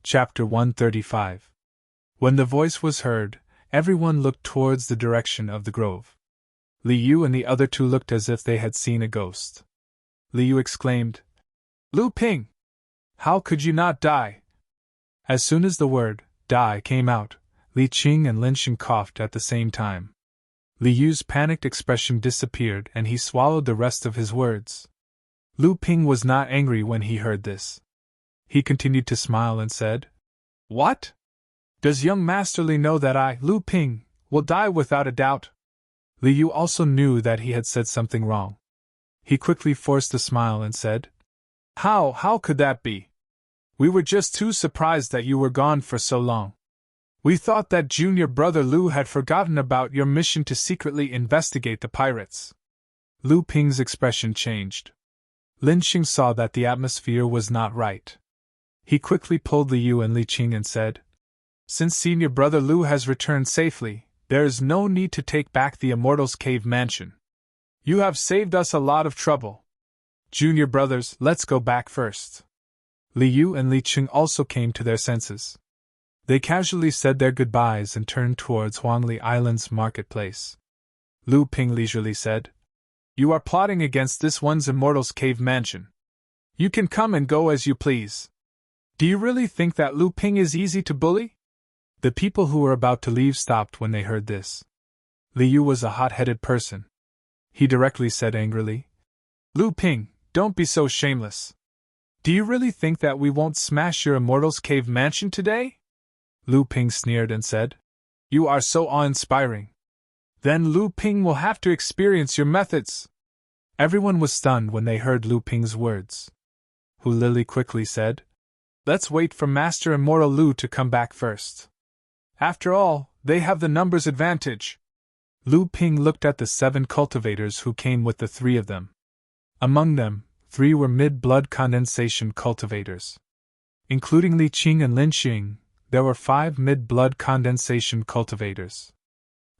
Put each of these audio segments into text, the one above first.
Chapter 135. When the voice was heard, everyone looked towards the direction of the grove. Liu and the other two looked as if they had seen a ghost. Liu exclaimed, "Lu Ping! How could you not die?" As soon as the word, die, came out, Li Qing and Lin Xing coughed at the same time. Liu's panicked expression disappeared and he swallowed the rest of his words. Lu Ping was not angry when he heard this. He continued to smile and said, "What? Does young Master Li know that I, Lu Ping, will die without a doubt?" Liu also knew that he had said something wrong. He quickly forced a smile and said, How could that be? We were just too surprised that you were gone for so long. We thought that junior brother Lu had forgotten about your mission to secretly investigate the pirates." Lu Ping's expression changed. Lin Xing saw that the atmosphere was not right. He quickly pulled Liu and Li Qing and said, "Since senior brother Lu has returned safely, there is no need to take back the Immortal's Cave Mansion. You have saved us a lot of trouble. Junior brothers, let's go back first." Liu and Li Qing also came to their senses. They casually said their goodbyes and turned towards Huangli Island's marketplace. Lu Ping leisurely said, "You are plotting against this one's Immortal's Cave Mansion. You can come and go as you please. Do you really think that Lu Ping is easy to bully?" The people who were about to leave stopped when they heard this. Liu was a hot-headed person. He directly said angrily, "Lu Ping, don't be so shameless. Do you really think that we won't smash your Immortal's Cave Mansion today?" Lu Ping sneered and said, "You are so awe-inspiring. Then Lu Ping will have to experience your methods." Everyone was stunned when they heard Lu Ping's words. Hu Lili quickly said, "Let's wait for Master Immortal Lu to come back first. After all, they have the numbers advantage." Lu Ping looked at the 7 cultivators who came with the 3 of them. Among them, 3 were mid-blood condensation cultivators. Including Li Qing and Lin Xing, there were 5 mid-blood condensation cultivators.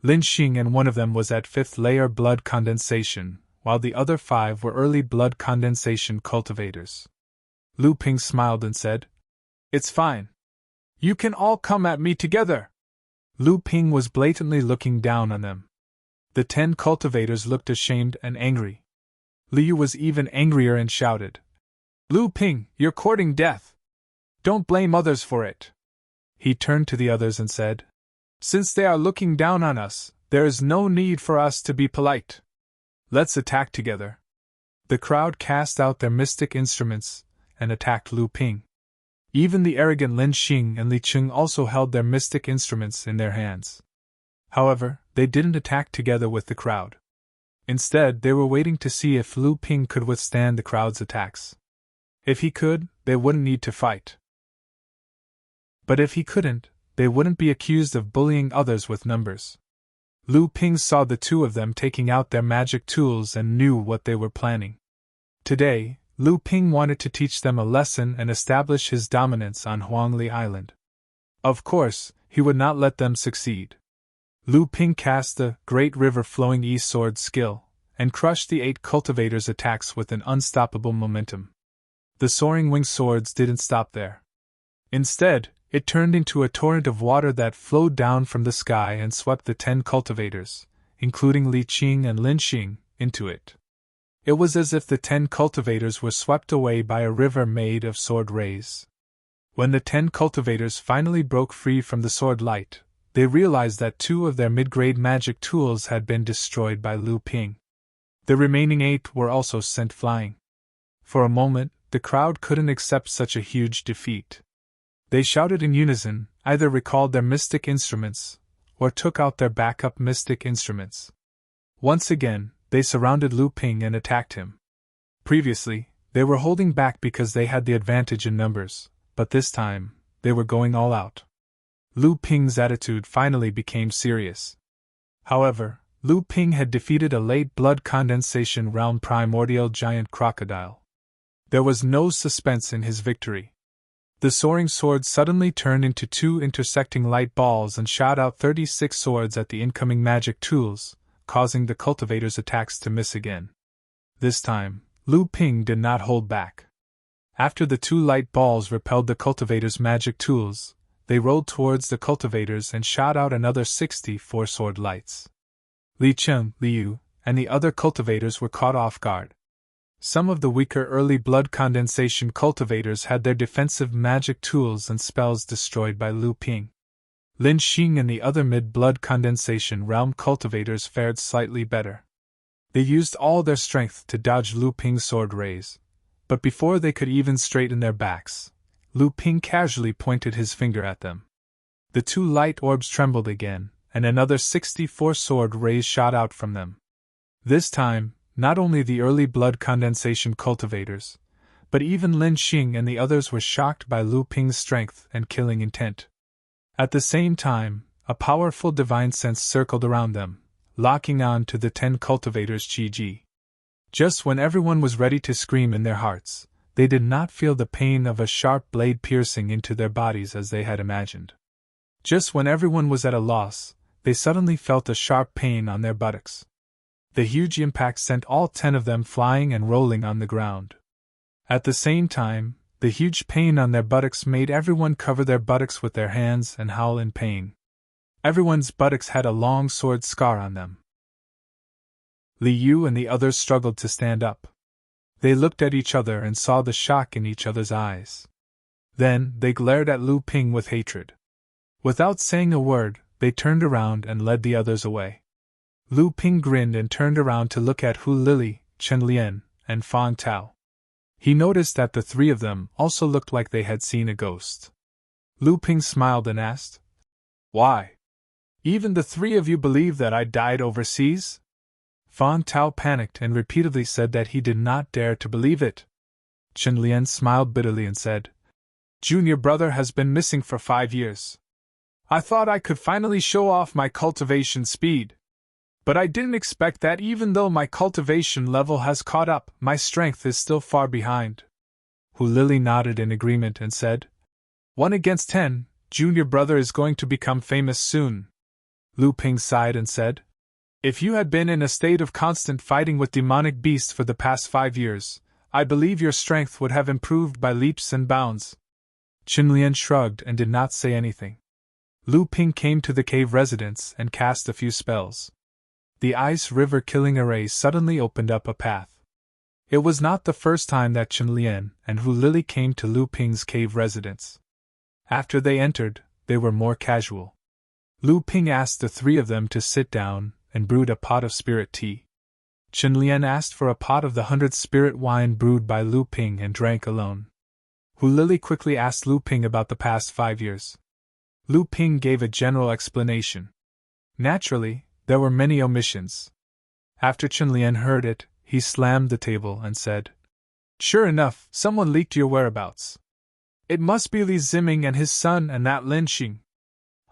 Lin Xing and one of them was at 5th layer blood condensation, while the other 5 were early blood condensation cultivators. Lu Ping smiled and said, "It's fine. You can all come at me together." Lu Ping was blatantly looking down on them. The 10 cultivators looked ashamed and angry. Liu was even angrier and shouted, "Lu Ping, you're courting death. Don't blame others for it." He turned to the others and said, "Since they are looking down on us, there is no need for us to be polite. Let's attack together." The crowd cast out their mystic instruments and attacked Lu Ping. Even the arrogant Lin Xing and Li Qing also held their mystic instruments in their hands. However, they didn't attack together with the crowd. Instead, they were waiting to see if Lu Ping could withstand the crowd's attacks. If he could, they wouldn't need to fight. But if he couldn't, they wouldn't be accused of bullying others with numbers. Lu Ping saw the 2 of them taking out their magic tools and knew what they were planning. Today, Lu Ping wanted to teach them a lesson and establish his dominance on Huangli Island. Of course, he would not let them succeed. Lu Ping cast the Great River Flowing East Sword skill, and crushed the 8 cultivators' attacks with an unstoppable momentum. The soaring winged swords didn't stop there. Instead, it turned into a torrent of water that flowed down from the sky and swept the 10 cultivators, including Li Qing and Lin Xing, into it. It was as if the 10 cultivators were swept away by a river made of sword rays. When the 10 cultivators finally broke free from the sword light, they realized that 2 of their mid-grade magic tools had been destroyed by Lu Ping. The remaining 8 were also sent flying. For a moment, the crowd couldn't accept such a huge defeat. They shouted in unison, either recalled their mystic instruments, or took out their backup mystic instruments. Once again, they surrounded Lu Ping and attacked him. Previously, they were holding back because they had the advantage in numbers, but this time, they were going all out. Lu Ping's attitude finally became serious. However, Lu Ping had defeated a late blood condensation realm primordial giant crocodile. There was no suspense in his victory. The soaring sword suddenly turned into 2 intersecting light balls and shot out 36 swords at the incoming magic tools, causing the cultivators' attacks to miss again. This time, Lu Ping did not hold back. After the two light balls repelled the cultivators' magic tools, they rolled towards the cultivators and shot out another 64 sword lights. Li Cheng, Liu, and the other cultivators were caught off guard. Some of the weaker early blood condensation cultivators had their defensive magic tools and spells destroyed by Lu Ping. Lin Xing and the other mid-blood condensation realm cultivators fared slightly better. They used all their strength to dodge Lu Ping's sword rays, but before they could even straighten their backs, Lu Ping casually pointed his finger at them. The two light orbs trembled again, and another 64 sword rays shot out from them. This time, not only the early blood condensation cultivators, but even Lin Xing and the others were shocked by Lu Ping's strength and killing intent. At the same time, a powerful divine sense circled around them, locking on to the 10 cultivators' Qi. Just when everyone was ready to scream in their hearts, they did not feel the pain of a sharp blade piercing into their bodies as they had imagined. Just when everyone was at a loss, they suddenly felt a sharp pain on their buttocks. The huge impact sent all 10 of them flying and rolling on the ground. At the same time, the huge pain on their buttocks made everyone cover their buttocks with their hands and howl in pain. Everyone's buttocks had a long sword scar on them. Li Yu and the others struggled to stand up. They looked at each other and saw the shock in each other's eyes. Then, they glared at Lu Ping with hatred. Without saying a word, they turned around and led the others away. Lu Ping grinned and turned around to look at Hu Lili, Chen Lian, and Fang Tao. He noticed that the three of them also looked like they had seen a ghost. Lu Ping smiled and asked, "Why? Even the three of you believe that I died overseas?" Fang Tao panicked and repeatedly said that he did not dare to believe it. Chen Lian smiled bitterly and said, "Junior brother has been missing for 5 years. I thought I could finally show off my cultivation speed. But I didn't expect that even though my cultivation level has caught up, my strength is still far behind." Hu Lili nodded in agreement and said, "1 against 10, junior brother is going to become famous soon." Lu Ping sighed and said, "If you had been in a state of constant fighting with demonic beasts for the past 5 years, I believe your strength would have improved by leaps and bounds." Chen Lian shrugged and did not say anything. Lu Ping came to the cave residence and cast a few spells. The ice river killing array suddenly opened up a path. It was not the first time that Chen Lian and Hu Lili came to Lu Ping's cave residence. After they entered, they were more casual. Lu Ping asked the three of them to sit down and brewed a pot of spirit tea. Chen Lian asked for a pot of the 100th spirit wine brewed by Lu Ping and drank alone. Hu Lili quickly asked Lu Ping about the past 5 years. Lu Ping gave a general explanation. Naturally, there were many omissions. After Chen Lian heard it, he slammed the table and said, "Sure enough, someone leaked your whereabouts. It must be Li Ziming and his son and that Lin Xing.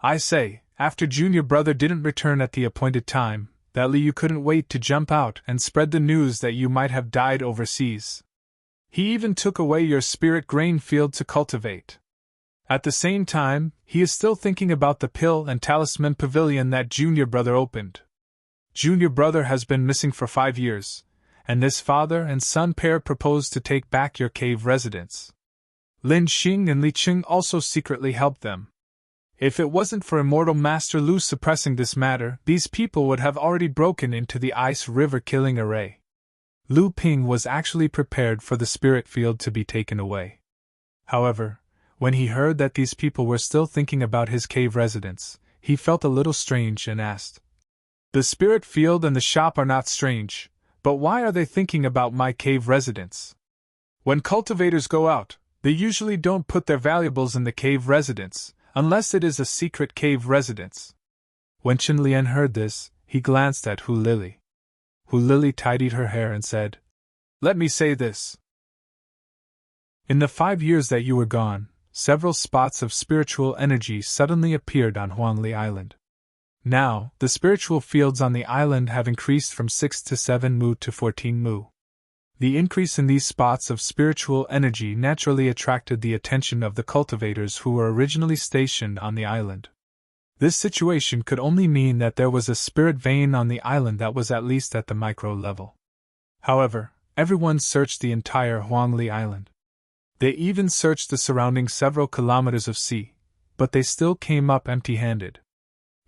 I say, after junior brother didn't return at the appointed time, that Li Yu couldn't wait to jump out and spread the news that you might have died overseas. He even took away your spirit grain field to cultivate. At the same time, he is still thinking about the pill and talisman pavilion that junior brother opened. Junior brother has been missing for 5 years, and this father and son pair proposed to take back your cave residence. Lin Xing and Li Qing also secretly helped them. If it wasn't for Immortal Master Lu suppressing this matter, these people would have already broken into the ice river killing array." Lu Ping was actually prepared for the spirit field to be taken away. However, when he heard that these people were still thinking about his cave residence, he felt a little strange and asked, "The spirit field and the shop are not strange, but why are they thinking about my cave residence? When cultivators go out, they usually don't put their valuables in the cave residence, unless it is a secret cave residence." When Chen Lian heard this, he glanced at Hu Lili. Hu Lili tidied her hair and said, "Let me say this. In the 5 years that you were gone, several spots of spiritual energy suddenly appeared on Huangli Island. Now, the spiritual fields on the island have increased from 6 to 7 mu to 14 mu. The increase in these spots of spiritual energy naturally attracted the attention of the cultivators who were originally stationed on the island. This situation could only mean that there was a spirit vein on the island that was at least at the micro level. However, everyone searched the entire Huangli Island. They even searched the surrounding several kilometers of sea, but they still came up empty-handed.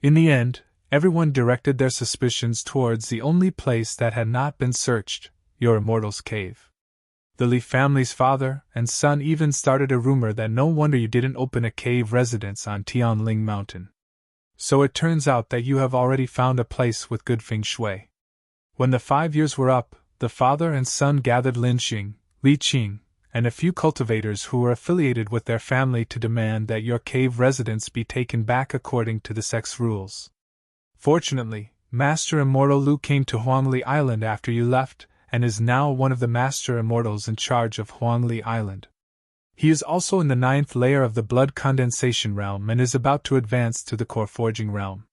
In the end, everyone directed their suspicions towards the only place that had not been searched, your immortal's cave. The Li family's father and son even started a rumor that no wonder you didn't open a cave residence on Tianling Mountain. So it turns out that you have already found a place with good feng shui. When the 5 years were up, the father and son gathered Lin Xing, Li Qing, and a few cultivators who were affiliated with their family to demand that your cave residence be taken back according to the sect's rules. Fortunately, Master Immortal Lu came to Huangli Island after you left, and is now one of the Master Immortals in charge of Huangli Island. He is also in the 9th layer of the blood condensation realm and is about to advance to the core forging realm.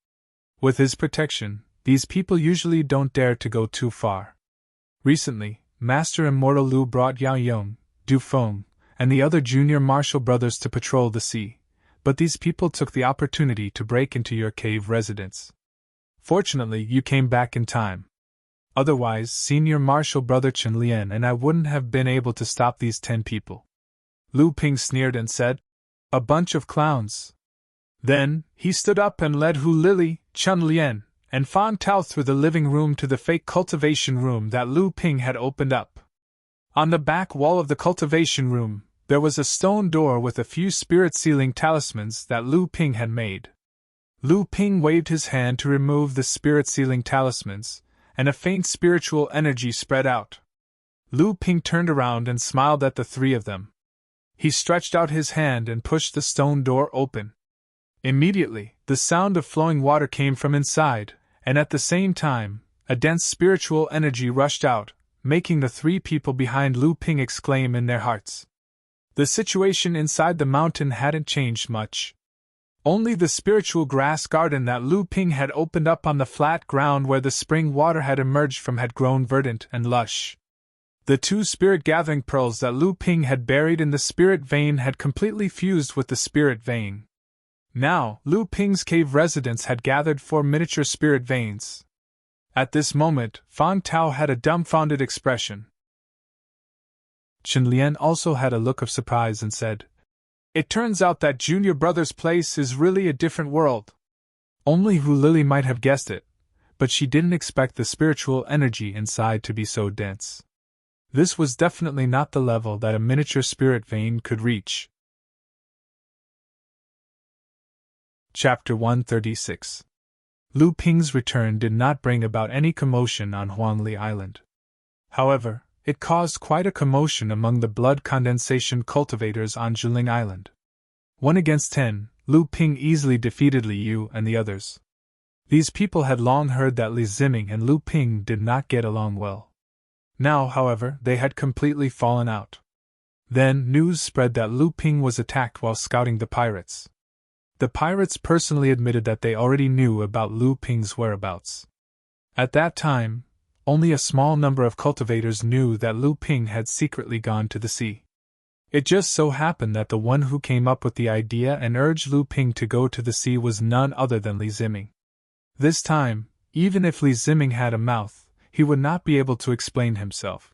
With his protection, these people usually don't dare to go too far. Recently, Master Immortal Lu brought Yao Yong, Du Feng, and the other junior martial brothers to patrol the sea, but these people took the opportunity to break into your cave residence. Fortunately, you came back in time. Otherwise, senior martial brother Chen Lian and I wouldn't have been able to stop these 10 people. Lu Ping sneered and said, "A bunch of clowns." Then, he stood up and led Hu Lili, Chen Lian, and Fan Tao through the living room to the fake cultivation room that Lu Ping had opened up. On the back wall of the cultivation room, there was a stone door with a few spirit sealing talismans that Lu Ping had made. Lu Ping waved his hand to remove the spirit sealing talismans, and a faint spiritual energy spread out. Lu Ping turned around and smiled at the three of them. He stretched out his hand and pushed the stone door open. Immediately, the sound of flowing water came from inside, and at the same time, a dense spiritual energy rushed out, making the 3 people behind Lu Ping exclaim in their hearts. The situation inside the mountain hadn't changed much. Only the spiritual grass garden that Lu Ping had opened up on the flat ground where the spring water had emerged from had grown verdant and lush. The 2 spirit gathering pearls that Lu Ping had buried in the spirit vein had completely fused with the spirit vein. Now, Lu Ping's cave residence had gathered 4 miniature spirit veins. At this moment, Fan Tao had a dumbfounded expression. Chen Lian also had a look of surprise and said, "It turns out that Junior Brother's place is really a different world." Only Hu Lili might have guessed it, but she didn't expect the spiritual energy inside to be so dense. This was definitely not the level that a miniature spirit vein could reach. Chapter 136. Lu Ping's return did not bring about any commotion on Huangli Island. However, it caused quite a commotion among the blood condensation cultivators on Zhiling Island. 1 against 10, Lu Ping easily defeated Li Yu and the others. These people had long heard that Li Ziming and Lu Ping did not get along well. Now, however, they had completely fallen out. Then, news spread that Lu Ping was attacked while scouting the pirates. The pirates personally admitted that they already knew about Lu Ping's whereabouts. At that time, only a small number of cultivators knew that Lu Ping had secretly gone to the sea. It just so happened that the one who came up with the idea and urged Lu Ping to go to the sea was none other than Li Ziming. This time, even if Li Ziming had a mouth, he would not be able to explain himself.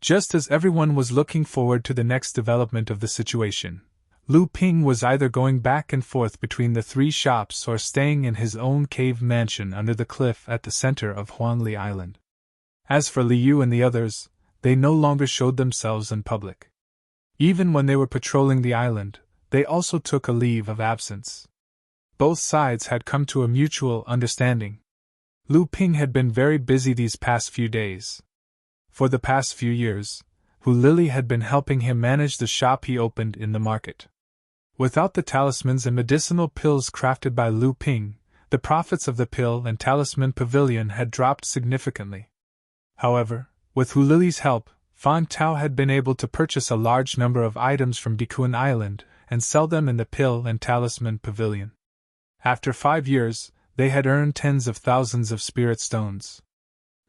Just as everyone was looking forward to the next development of the situation, Lu Ping was either going back and forth between the 3 shops or staying in his own cave mansion under the cliff at the center of Huangli Island. As for Li Yu and the others, they no longer showed themselves in public. Even when they were patrolling the island, they also took a leave of absence. Both sides had come to a mutual understanding. Lu Ping had been very busy these past few days. For the past few years, Hu Lili had been helping him manage the shop he opened in the market. Without the talismans and medicinal pills crafted by Lu Ping, the profits of the pill and talisman pavilion had dropped significantly. However, with Hu Lili's help, Fan Tao had been able to purchase a large number of items from Bikuan Island and sell them in the pill and talisman pavilion. After 5 years, they had earned tens of thousands of spirit stones.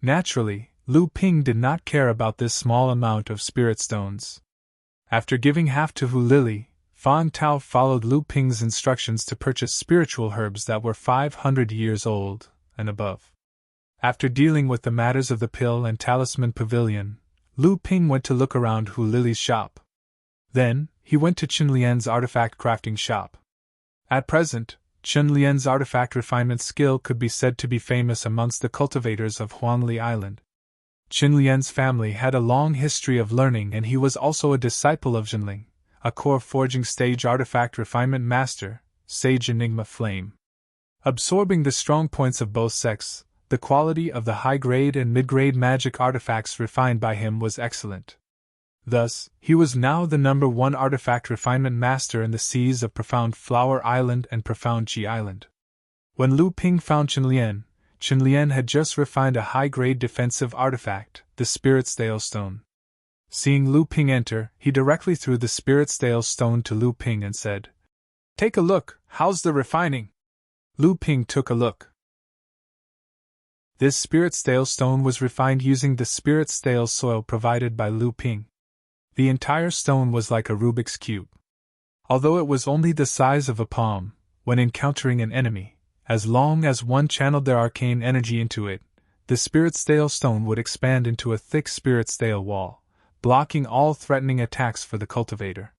Naturally, Lu Ping did not care about this small amount of spirit stones. After giving half to Hu Lili, Fan Tao followed Lu Ping's instructions to purchase spiritual herbs that were 500 years old and above. After dealing with the matters of the pill and talisman pavilion, Lu Ping went to look around Hu Lili's shop. Then, he went to Chen Lian's artifact crafting shop. At present, Chen Lian's artifact refinement skill could be said to be famous amongst the cultivators of Huangli Island. Chen Lian's family had a long history of learning, and he was also a disciple of Zhenling, a core forging stage artifact refinement master, Sage Enigma Flame. Absorbing the strong points of both sects, the quality of the high-grade and mid-grade magic artifacts refined by him was excellent. Thus, he was now the #1 artifact refinement master in the seas of Profound Flower Island and Profound Ji Island. When Lu Ping found Chen Lian had just refined a high-grade defensive artifact, the Spirit Stale Stone. Seeing Lu Ping enter, he directly threw the Spirit Stale Stone to Lu Ping and said, "Take a look, how's the refining?" Lu Ping took a look. This Spirit Stale Stone was refined using the Spirit Stale soil provided by Lu Ping. The entire stone was like a Rubik's Cube. Although it was only the size of a palm, when encountering an enemy, as long as one channeled their arcane energy into it, the Spirit Stale Stone would expand into a thick Spirit Stale wall, blocking all threatening attacks for the cultivator.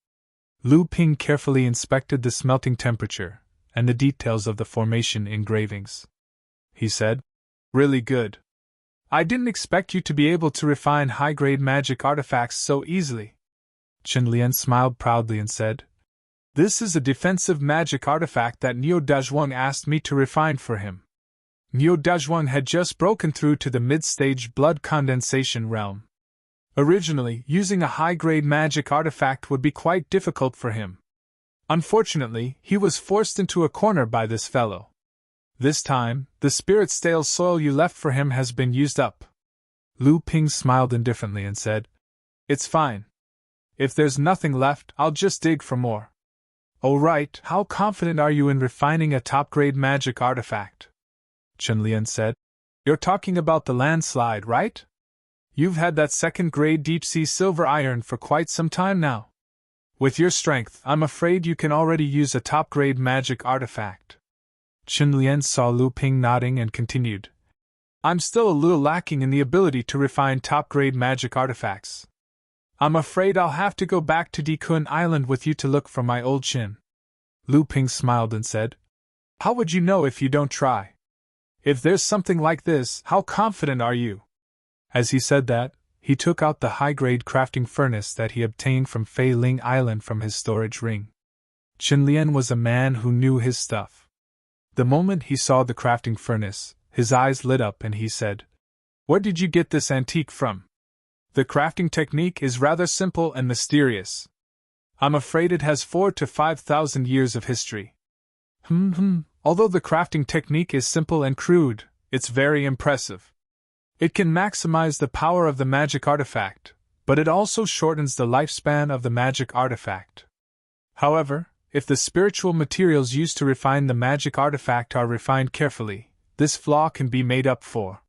Lu Ping carefully inspected the smelting temperature and the details of the formation engravings. He said, "Really good. I didn't expect you to be able to refine high-grade magic artifacts so easily." Chen Lian smiled proudly and said, "This is a defensive magic artifact that Niu Dazhuang asked me to refine for him." Niu Dazhuang had just broken through to the mid-stage blood condensation realm. Originally, using a high-grade magic artifact would be quite difficult for him. Unfortunately, he was forced into a corner by this fellow. This time, the Spirit Stale soil you left for him has been used up. Lu Ping smiled indifferently and said, "It's fine. If there's nothing left, I'll just dig for more." "Oh right, how confident are you in refining a top-grade magic artifact?" Chen Lian said. "You're talking about the landslide, right? You've had that second-grade deep-sea silver iron for quite some time now. With your strength, I'm afraid you can already use a top-grade magic artifact." Chen Lian saw Lu Ping nodding and continued, "I'm still a little lacking in the ability to refine top-grade magic artifacts. I'm afraid I'll have to go back to Dekun Island with you to look for my old Qin." Lu Ping smiled and said, "How would you know if you don't try? If there's something like this, how confident are you?" As he said that, he took out the high-grade crafting furnace that he obtained from Fei Ling Island from his storage ring. Chen Lian was a man who knew his stuff. The moment he saw the crafting furnace, his eyes lit up and he said, "Where did you get this antique from? The crafting technique is rather simple and mysterious. I'm afraid it has 4,000 to 5,000 years of history." Although the crafting technique is simple and crude, it's very impressive. It can maximize the power of the magic artifact, but it also shortens the lifespan of the magic artifact. However, if the spiritual materials used to refine the magic artifact are refined carefully, this flaw can be made up for.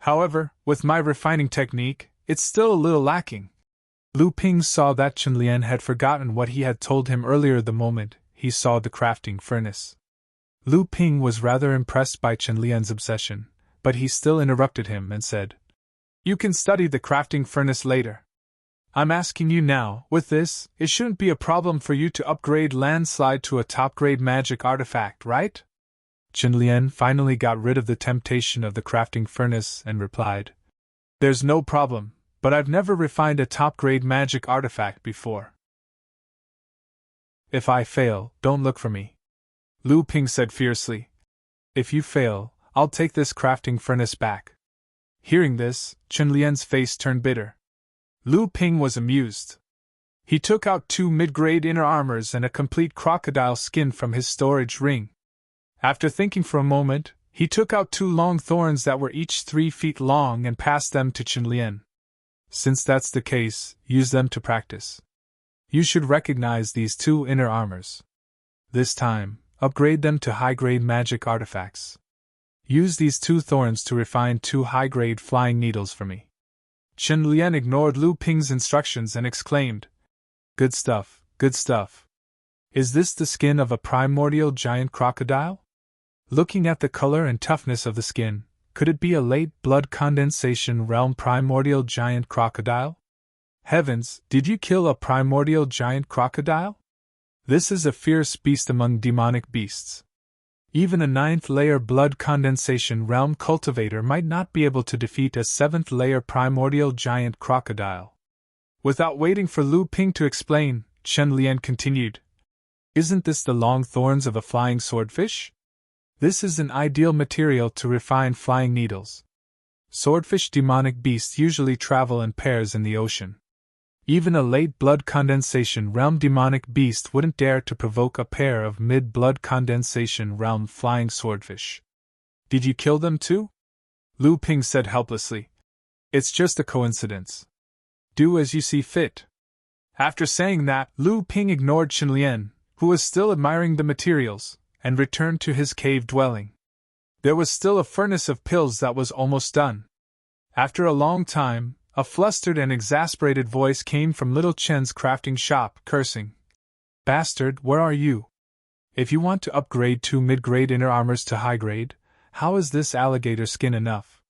However, with my refining technique, it's still a little lacking. Lu Ping saw that Chen Lian had forgotten what he had told him earlier the moment he saw the crafting furnace. Lu Ping was rather impressed by Chen Lian's obsession, but he still interrupted him and said, "You can study the crafting furnace later. I'm asking you now, with this, it shouldn't be a problem for you to upgrade Landslide to a top-grade magic artifact, right?" Chen Lian finally got rid of the temptation of the crafting furnace and replied, "There's no problem, but I've never refined a top-grade magic artifact before." "If I fail, don't look for me," Lu Ping said fiercely. "If you fail, I'll take this crafting furnace back." Hearing this, Chen Lian's face turned bitter. Lu Ping was amused. He took out 2 mid-grade inner armors and a complete crocodile skin from his storage ring. After thinking for a moment, he took out 2 long thorns that were each 3 feet long and passed them to Chen Lian. "Since that's the case, use them to practice. You should recognize these 2 inner armors. This time, upgrade them to high-grade magic artifacts. Use these 2 thorns to refine 2 high-grade flying needles for me." Chen Lian ignored Lu Ping's instructions and exclaimed, "Good stuff, good stuff. Is this the skin of a primordial giant crocodile? Looking at the color and toughness of the skin, could it be a late blood condensation realm primordial giant crocodile? Heavens, did you kill a primordial giant crocodile? This is a fierce beast among demonic beasts. Even a 9th-layer blood condensation realm cultivator might not be able to defeat a 7th-layer primordial giant crocodile. Without waiting for Lu Ping to explain, Chen Lian continued, "Isn't this the long thorns of a flying swordfish? This is an ideal material to refine flying needles. Swordfish demonic beasts usually travel in pairs in the ocean. Even a late blood condensation realm demonic beast wouldn't dare to provoke a pair of mid-blood condensation realm flying swordfish. Did you kill them too?" Lu Ping said helplessly. "It's just a coincidence. Do as you see fit." After saying that, Lu Ping ignored Chen Lian, who was still admiring the materials, and returned to his cave dwelling. There was still a furnace of pills that was almost done. After a long time, a flustered and exasperated voice came from Little Chen's crafting shop, cursing. "Bastard, where are you? If you want to upgrade 2 mid-grade inner armors to high-grade, how is this alligator skin enough?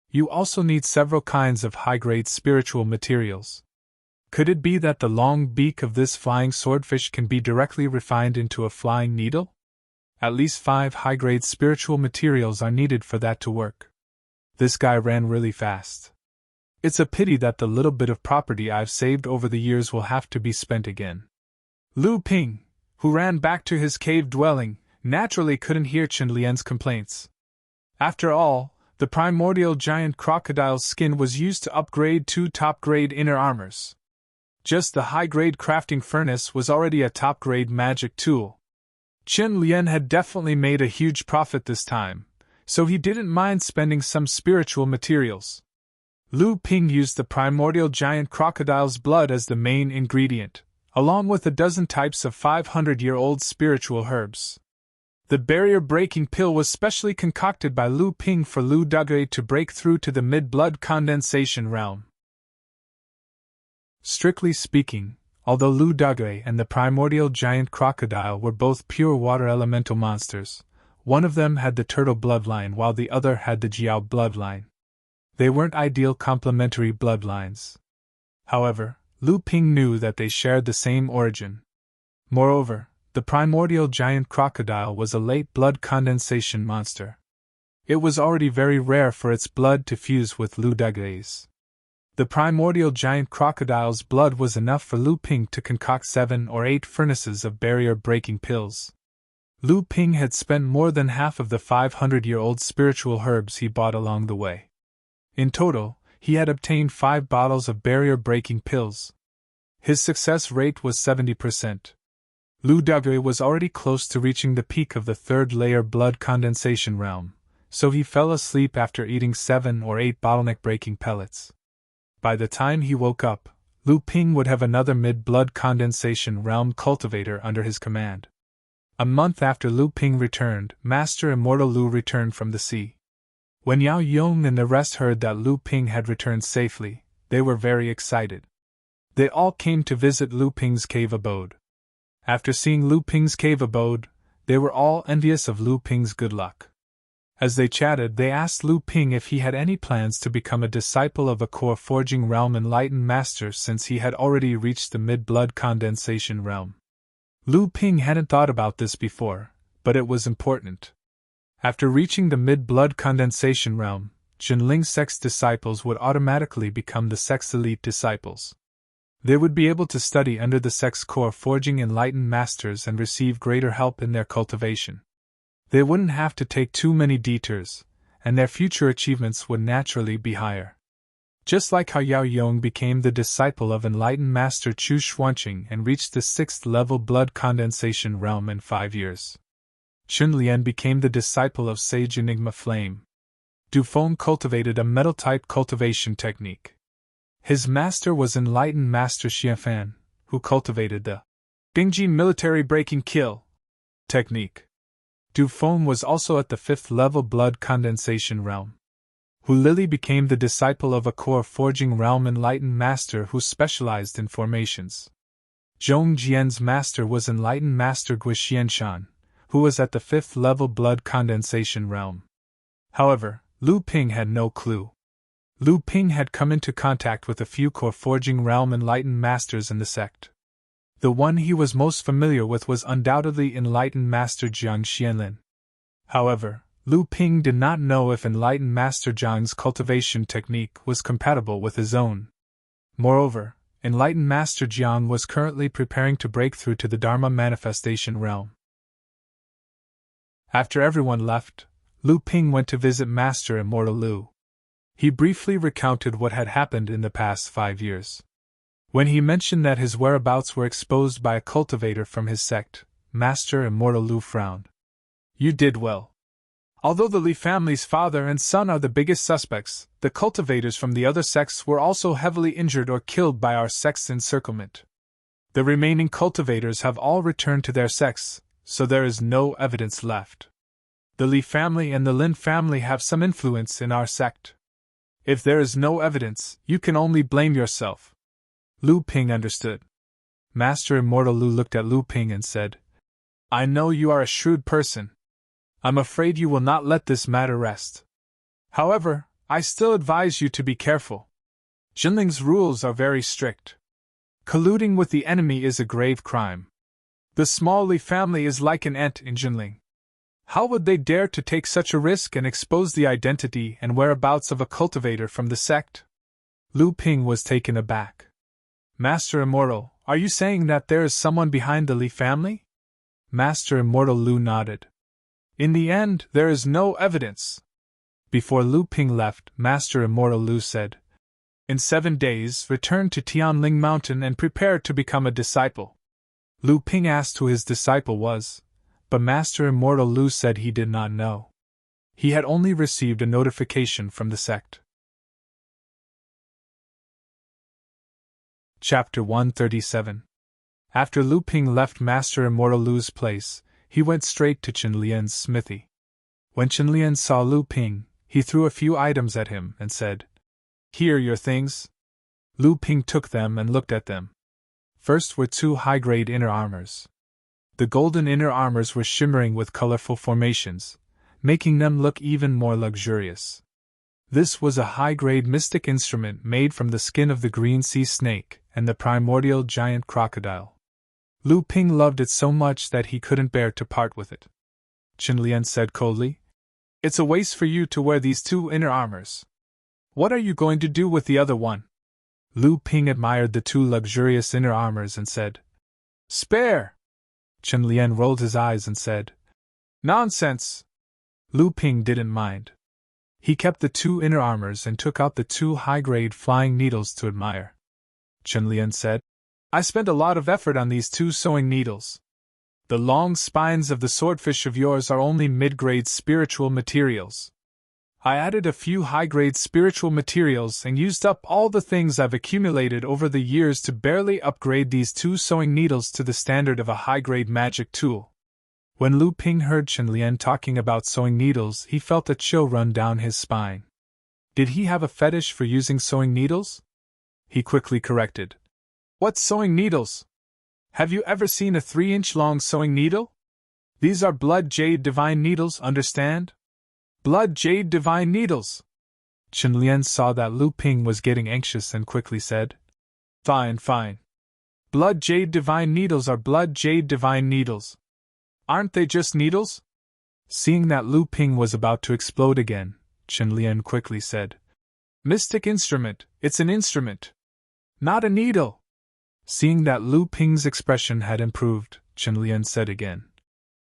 You also need several kinds of high-grade spiritual materials. Could it be that the long beak of this flying swordfish can be directly refined into a flying needle? At least 5 high-grade spiritual materials are needed for that to work." This guy ran really fast. It's a pity that the little bit of property I've saved over the years will have to be spent again. Lu Ping, who ran back to his cave dwelling, naturally couldn't hear Chen Lian's complaints. After all, the primordial giant crocodile's skin was used to upgrade 2 top-grade inner armors. Just the high-grade crafting furnace was already a top-grade magic tool. Chen Lian had definitely made a huge profit this time, so he didn't mind spending some spiritual materials. Lu Ping used the primordial giant crocodile's blood as the main ingredient, along with a dozen types of 500-year-old spiritual herbs. The barrier-breaking pill was specially concocted by Lu Ping for Lu Dugui to break through to the mid-blood condensation realm. Strictly speaking, although Lu Dugui and the primordial giant crocodile were both pure water elemental monsters, one of them had the turtle bloodline while the other had the Jiao bloodline. They weren't ideal complementary bloodlines. However, Lu Ping knew that they shared the same origin. Moreover, the primordial giant crocodile was a late blood condensation monster. It was already very rare for its blood to fuse with Lu Dugui's. The primordial giant crocodile's blood was enough for Lu Ping to concoct 7 or 8 furnaces of barrier-breaking pills. Lu Ping had spent more than half of the 500-year-old spiritual herbs he bought along the way. In total, he had obtained 5 bottles of barrier-breaking pills. His success rate was 70%. Lu Dugui was already close to reaching the peak of the 3rd-layer blood condensation realm, so he fell asleep after eating 7 or 8 bottleneck-breaking pellets. By the time he woke up, Lu Ping would have another mid-blood condensation realm cultivator under his command. A month after Lu Ping returned, Master Immortal Lu returned from the sea. When Yao Yong and the rest heard that Lu Ping had returned safely, they were very excited. They all came to visit Lu Ping's cave abode. After seeing Lu Ping's cave abode, they were all envious of Lu Ping's good luck. As they chatted, they asked Lu Ping if he had any plans to become a disciple of a core forging realm enlightened master since he had already reached the mid-blood condensation realm. Lu Ping hadn't thought about this before, but it was important. After reaching the mid-blood condensation realm, Jinling sex disciples would automatically become the sex elite disciples. They would be able to study under the sex core forging enlightened masters and receive greater help in their cultivation. They wouldn't have to take too many detours, and their future achievements would naturally be higher. Just like how Yao Yong became the disciple of enlightened master Chu Xuanqing and reached the 6th-level blood condensation realm in 5 years. Chen Lian became the disciple of Sage Enigma Flame. Du Feng cultivated a metal-type cultivation technique. His master was enlightened master Xianfan, who cultivated the Bingji military breaking kill technique. Du Feng was also at the 5th-level blood condensation realm. Hu Lili became the disciple of a core forging realm enlightened master who specialized in formations. Zhong Jian's master was enlightened master Gui Xianshan, who was at the 5th-level blood condensation realm. However, Lu Ping had no clue. Lu Ping had come into contact with a few core forging realm enlightened masters in the sect. The one he was most familiar with was undoubtedly enlightened master Jiang Xianlin. However, Lu Ping did not know if enlightened master Jiang's cultivation technique was compatible with his own. Moreover, enlightened master Jiang was currently preparing to break through to the Dharma manifestation realm. After everyone left, Lu Ping went to visit Master Immortal Lu. He briefly recounted what had happened in the past 5 years. When he mentioned that his whereabouts were exposed by a cultivator from his sect, Master Immortal Lu frowned. You did well. Although the Li family's father and son are the biggest suspects, the cultivators from the other sects were also heavily injured or killed by our sect's encirclement. The remaining cultivators have all returned to their sects, so there is no evidence left. The Li family and the Lin family have some influence in our sect. If there is no evidence, you can only blame yourself. Lu Ping understood. Master Immortal Lu looked at Lu Ping and said, I know you are a shrewd person. I'm afraid you will not let this matter rest. However, I still advise you to be careful. Jinling's rules are very strict. Colluding with the enemy is a grave crime. The small Li family is like an ant in Jinling. How would they dare to take such a risk and expose the identity and whereabouts of a cultivator from the sect? Lu Ping was taken aback. Master Immortal, are you saying that there is someone behind the Li family? Master Immortal Lu nodded. In the end, there is no evidence. Before Lu Ping left, Master Immortal Lu said, In 7 days, return to Tianling Mountain and prepare to become a disciple. Lu Ping asked who his disciple was, but Master Immortal Lu said he did not know. He had only received a notification from the sect. Chapter 137. After Lu Ping left Master Immortal Lu's place, he went straight to Chen Lian's smithy. When Chen Lian saw Lu Ping, he threw a few items at him and said, Here are your things. Lu Ping took them and looked at them. First were 2 high-grade inner armors. The golden inner armors were shimmering with colorful formations, making them look even more luxurious. This was a high-grade mystic instrument made from the skin of the green sea snake and the primordial giant crocodile. Lu Ping loved it so much that he couldn't bear to part with it. Chen Lian said coldly, It's a waste for you to wear these 2 inner armors. What are you going to do with the other one? Lu Ping admired the 2 luxurious inner armors and said, Spare! Chen Lian rolled his eyes and said, Nonsense! Lu Ping didn't mind. He kept the 2 inner armors and took out the 2 high-grade flying needles to admire. Chen Lian said, I spent a lot of effort on these 2 sewing needles. The long spines of the swordfish of yours are only mid-grade spiritual materials. I added a few high-grade spiritual materials and used up all the things I've accumulated over the years to barely upgrade these 2 sewing needles to the standard of a high-grade magic tool. When Lu Ping heard Chen Lian talking about sewing needles, he felt a chill run down his spine. Did he have a fetish for using sewing needles? He quickly corrected. What sewing needles? Have you ever seen a 3-inch long sewing needle? These are blood jade divine needles, understand? Blood jade divine needles! Chen Lian saw that Lu Ping was getting anxious and quickly said, Fine, fine. Blood jade divine needles are blood jade divine needles. Aren't they just needles? Seeing that Lu Ping was about to explode again, Chen Lian quickly said, Mystic instrument, it's an instrument. Not a needle. Seeing that Lu Ping's expression had improved, Chen Lian said again,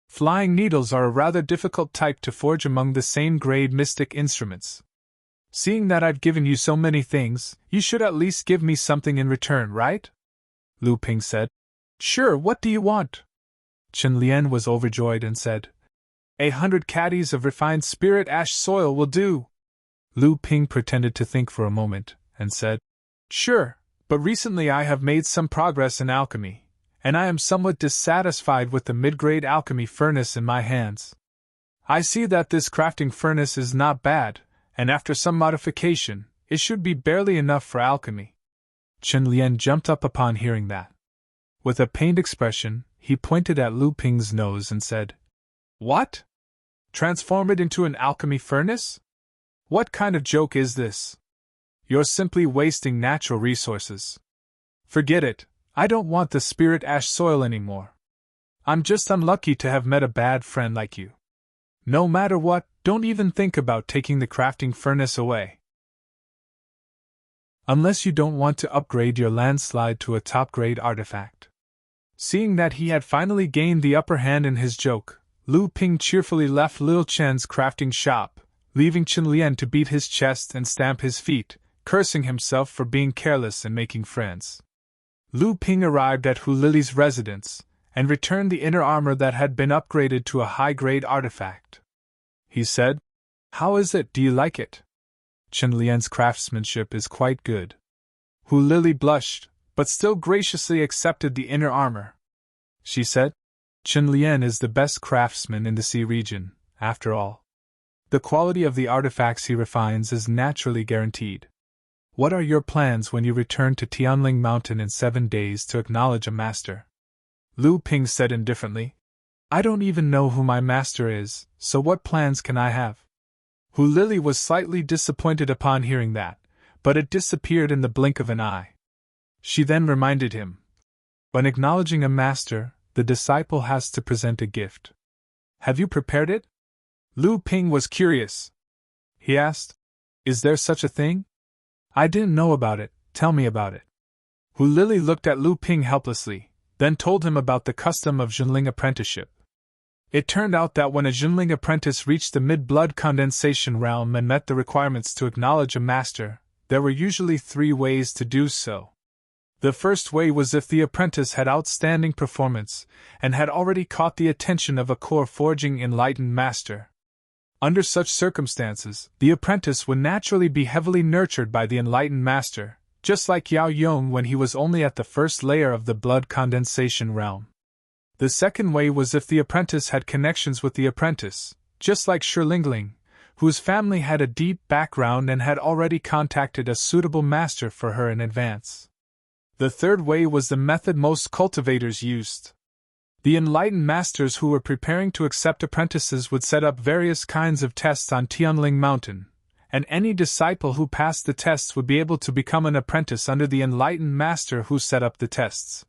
Flying needles are a rather difficult type to forge among the same grade mystic instruments. Seeing that I've given you so many things, you should at least give me something in return, right? Lu Ping said. Sure, what do you want? Chen Lian was overjoyed and said, 100 caddies of refined spirit ash soil will do. Lu Ping pretended to think for a moment, and said, Sure, but recently I have made some progress in alchemy, and I am somewhat dissatisfied with the mid-grade alchemy furnace in my hands. I see that this crafting furnace is not bad, and after some modification, it should be barely enough for alchemy. Chen Lian jumped up upon hearing that. With a pained expression, he pointed at Lu Ping's nose and said, What? Transform it into an alchemy furnace? What kind of joke is this? You're simply wasting natural resources. Forget it, I don't want the spirit ash soil anymore. I'm just unlucky to have met a bad friend like you. No matter what, don't even think about taking the crafting furnace away. Unless you don't want to upgrade your landslide to a top-grade artifact. Seeing that he had finally gained the upper hand in his joke, Lu Ping cheerfully left Lil Chen's crafting shop, leaving Chen Lian to beat his chest and stamp his feet, cursing himself for being careless and making friends. Lu Ping arrived at Hu Lily's residence, and returned the inner armor that had been upgraded to a high-grade artifact. He said, "How is it, do you like it?" Chen Lian's craftsmanship is quite good. Hu Lily blushed, but still graciously accepted the inner armor. She said, "Chen Lian is the best craftsman in the Sea region, after all. The quality of the artifacts he refines is naturally guaranteed. What are your plans when you return to Tianling Mountain in 7 days to acknowledge a master?" Lu Ping said indifferently, "I don't even know who my master is, so what plans can I have?" Hu Lily was slightly disappointed upon hearing that, but it disappeared in the blink of an eye. She then reminded him, "When acknowledging a master, the disciple has to present a gift. Have you prepared it?" Lu Ping was curious. He asked, "Is there such a thing? I didn't know about it, tell me about it." Hu Lily looked at Lu Ping helplessly, then told him about the custom of Junling apprenticeship. It turned out that when a Junling apprentice reached the mid-blood condensation realm and met the requirements to acknowledge a master, there were usually 3 ways to do so. The first way was if the apprentice had outstanding performance and had already caught the attention of a core forging enlightened master. Under such circumstances, the apprentice would naturally be heavily nurtured by the enlightened master, just like Yao Yong when he was only at the first layer of the blood condensation realm. The second way was if the apprentice had connections with the apprentice, just like Shilingling, whose family had a deep background and had already contacted a suitable master for her in advance. The third way was the method most cultivators used. The enlightened masters who were preparing to accept apprentices would set up various kinds of tests on Tianling Mountain, and any disciple who passed the tests would be able to become an apprentice under the enlightened master who set up the tests.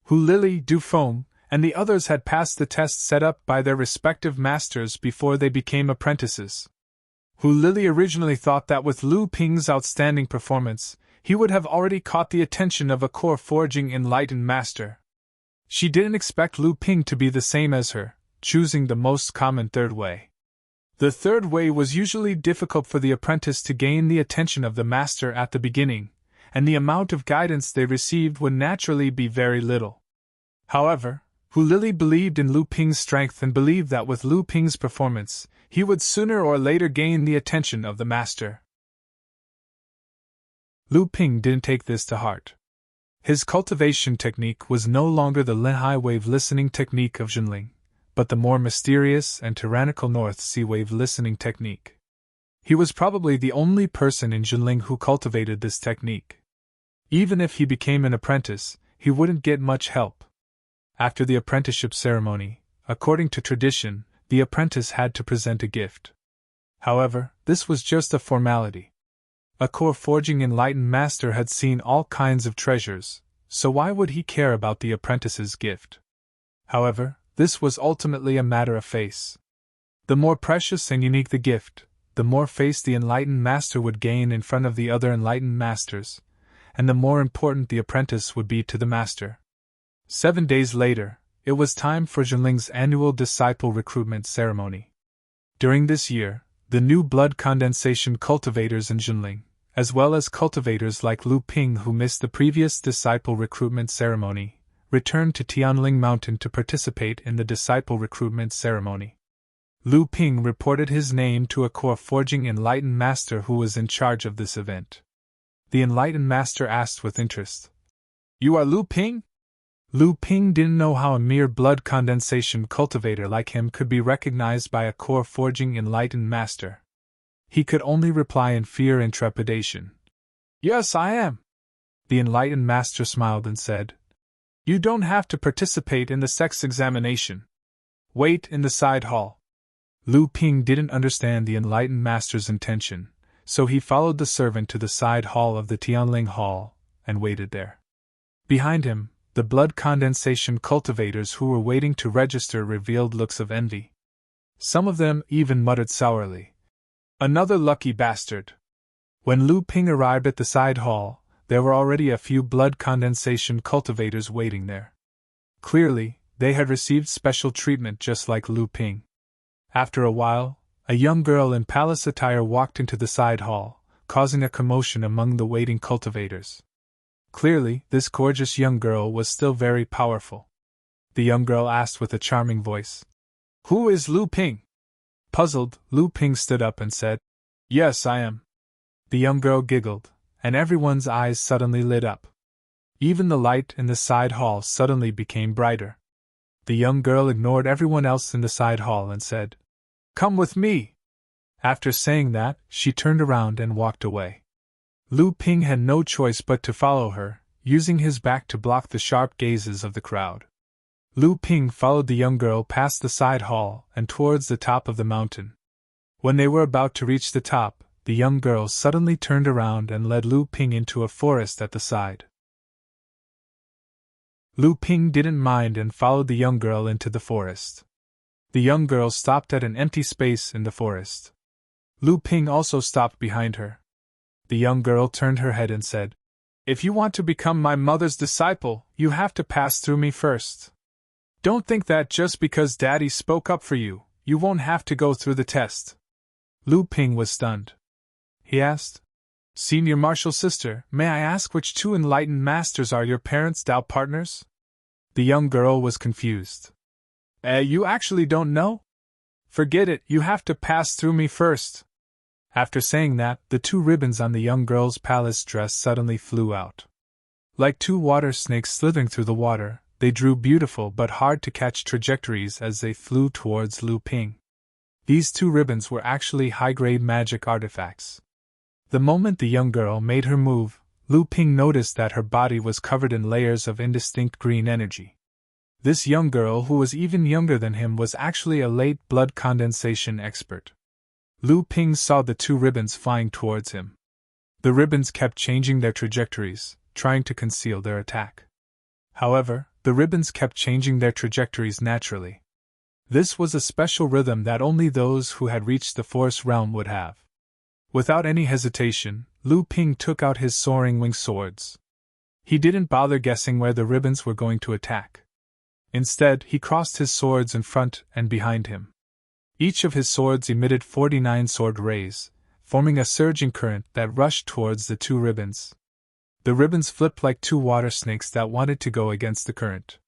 Hu Lily, Du Feng, and the others had passed the tests set up by their respective masters before they became apprentices. Hu Lily originally thought that with Lu Ping's outstanding performance, he would have already caught the attention of a core forging enlightened master. She didn't expect Lu Ping to be the same as her, choosing the most common third way. The third way was usually difficult for the apprentice to gain the attention of the master at the beginning, and the amount of guidance they received would naturally be very little. However, Hu Lily believed in Lu Ping's strength and believed that with Lu Ping's performance, he would sooner or later gain the attention of the master. Lu Ping didn't take this to heart. His cultivation technique was no longer the Lehigh wave listening technique of Junling, but the more mysterious and tyrannical North Sea wave listening technique. He was probably the only person in Junling who cultivated this technique. Even if he became an apprentice, he wouldn't get much help. After the apprenticeship ceremony, according to tradition, the apprentice had to present a gift. However, this was just a formality. A core forging enlightened master had seen all kinds of treasures, so why would he care about the apprentice's gift? However, this was ultimately a matter of face. The more precious and unique the gift, the more face the enlightened master would gain in front of the other enlightened masters, and the more important the apprentice would be to the master. 7 days later, it was time for Junling's annual disciple recruitment ceremony. During this year, the new blood condensation cultivators in Junling, as well as cultivators like Lu Ping who missed the previous disciple recruitment ceremony, returned to Tianling Mountain to participate in the disciple recruitment ceremony. Lu Ping reported his name to a core forging enlightened master who was in charge of this event. The enlightened master asked with interest, "You are Lu Ping?" Lu Ping didn't know how a mere blood condensation cultivator like him could be recognized by a core forging enlightened master. He could only reply in fear and trepidation. "Yes, I am." The enlightened master smiled and said, "You don't have to participate in the sex examination. Wait in the side hall." Lu Ping didn't understand the enlightened master's intention, so he followed the servant to the side hall of the Tianling Hall, and waited there. Behind him, the blood condensation cultivators who were waiting to register revealed looks of envy. Some of them even muttered sourly, "Another lucky bastard." When Lu Ping arrived at the side hall, there were already a few blood condensation cultivators waiting there. Clearly, they had received special treatment just like Lu Ping. After a while, a young girl in palace attire walked into the side hall, causing a commotion among the waiting cultivators. Clearly, this gorgeous young girl was still very powerful. The young girl asked with a charming voice, "Who is Lu Ping?" Puzzled, Lu Ping stood up and said, "Yes, I am." The young girl giggled, and everyone's eyes suddenly lit up. Even the light in the side hall suddenly became brighter. The young girl ignored everyone else in the side hall and said, "Come with me." After saying that, she turned around and walked away. Lu Ping had no choice but to follow her, using his back to block the sharp gazes of the crowd. Lu Ping followed the young girl past the side hall and towards the top of the mountain. When they were about to reach the top, the young girl suddenly turned around and led Lu Ping into a forest at the side. Lu Ping didn't mind and followed the young girl into the forest. The young girl stopped at an empty space in the forest. Lu Ping also stopped behind her. The young girl turned her head and said, "If you want to become my mother's disciple, you have to pass through me first. Don't think that just because Daddy spoke up for you, you won't have to go through the test." Lu Ping was stunned. He asked, "Senior martial sister, may I ask which two enlightened masters are your parents' Tao partners?" The young girl was confused. You actually don't know? Forget it, you have to pass through me first." After saying that, the two ribbons on the young girl's palace dress suddenly flew out. Like two water snakes slithering through the water, they drew beautiful but hard-to-catch trajectories as they flew towards Lu Ping. These two ribbons were actually high-grade magic artifacts. The moment the young girl made her move, Lu Ping noticed that her body was covered in layers of indistinct green energy. This young girl, who was even younger than him, was actually a late blood condensation expert. Lu Ping saw the two ribbons flying towards him. The ribbons kept changing their trajectories, trying to conceal their attack. However, the ribbons kept changing their trajectories naturally. This was a special rhythm that only those who had reached the forest realm would have. Without any hesitation, Lu Ping took out his soaring wing swords. He didn't bother guessing where the ribbons were going to attack. Instead, he crossed his swords in front and behind him. Each of his swords emitted 49 sword rays, forming a surging current that rushed towards the two ribbons. The ribbons flipped like two water snakes that wanted to go against the current.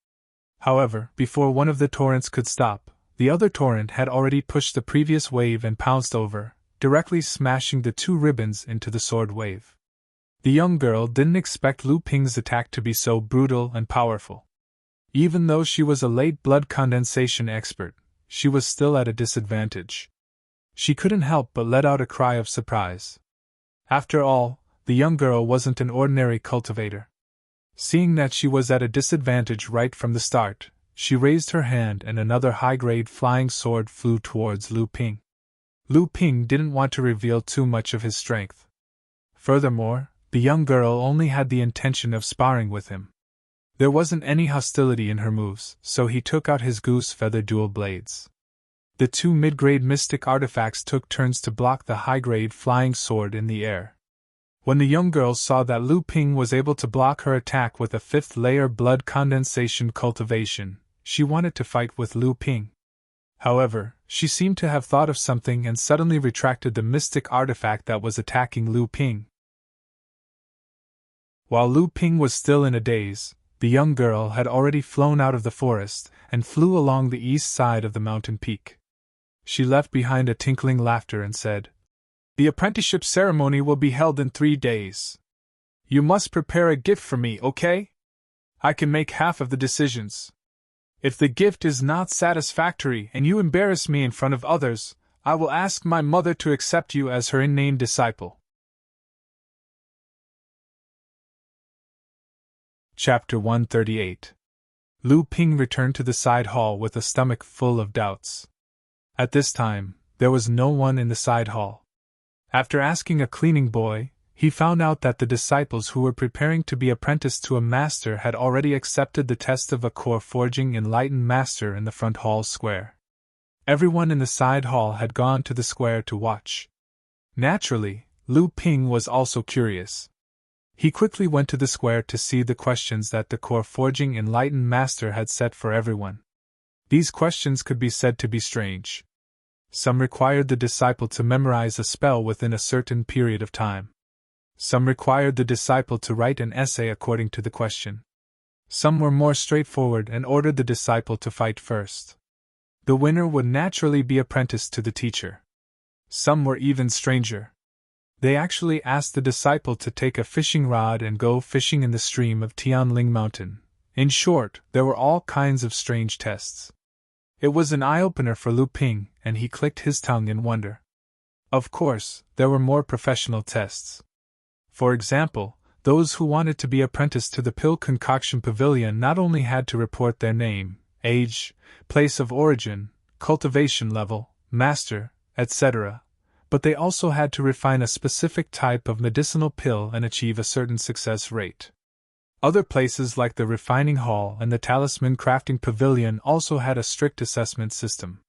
However, before one of the torrents could stop, the other torrent had already pushed the previous wave and pounced over, directly smashing the two ribbons into the sword wave. The young girl didn't expect Lu Ping's attack to be so brutal and powerful. Even though she was a late blood condensation expert, she was still at a disadvantage. She couldn't help but let out a cry of surprise. After all, the young girl wasn't an ordinary cultivator. Seeing that she was at a disadvantage right from the start, she raised her hand and another high-grade flying sword flew towards Lu Ping. Lu Ping didn't want to reveal too much of his strength. Furthermore, the young girl only had the intention of sparring with him. There wasn't any hostility in her moves, so he took out his goose feather dual blades. The two mid-grade mystic artifacts took turns to block the high-grade flying sword in the air. When the young girl saw that Lu Ping was able to block her attack with a fifth-layer blood condensation cultivation, she wanted to fight with Lu Ping. However, she seemed to have thought of something and suddenly retracted the mystic artifact that was attacking Lu Ping. While Lu Ping was still in a daze, the young girl had already flown out of the forest and flew along the east side of the mountain peak. She left behind a tinkling laughter and said, "The apprenticeship ceremony will be held in 3 days. You must prepare a gift for me, okay? I can make half of the decisions. If the gift is not satisfactory and you embarrass me in front of others, I will ask my mother to accept you as her inane disciple." Chapter 138. Lu Ping returned to the side hall with a stomach full of doubts. At this time, there was no one in the side hall. After asking a cleaning boy, he found out that the disciples who were preparing to be apprenticed to a master had already accepted the test of a core forging enlightened master in the front hall square. Everyone in the side hall had gone to the square to watch. Naturally, Lu Ping was also curious. He quickly went to the square to see the questions that the core forging enlightened master had set for everyone. These questions could be said to be strange. Some required the disciple to memorize a spell within a certain period of time. Some required the disciple to write an essay according to the question. Some were more straightforward and ordered the disciple to fight first. The winner would naturally be apprenticed to the teacher. Some were even stranger. They actually asked the disciple to take a fishing rod and go fishing in the stream of Tianling Mountain. In short, there were all kinds of strange tests. It was an eye-opener for Lu Ping, and he clicked his tongue in wonder. Of course, there were more professional tests. For example, those who wanted to be apprenticed to the pill concoction pavilion not only had to report their name, age, place of origin, cultivation level, master, etc., but they also had to refine a specific type of medicinal pill and achieve a certain success rate. Other places like the refining hall and the talisman crafting pavilion also had a strict assessment system.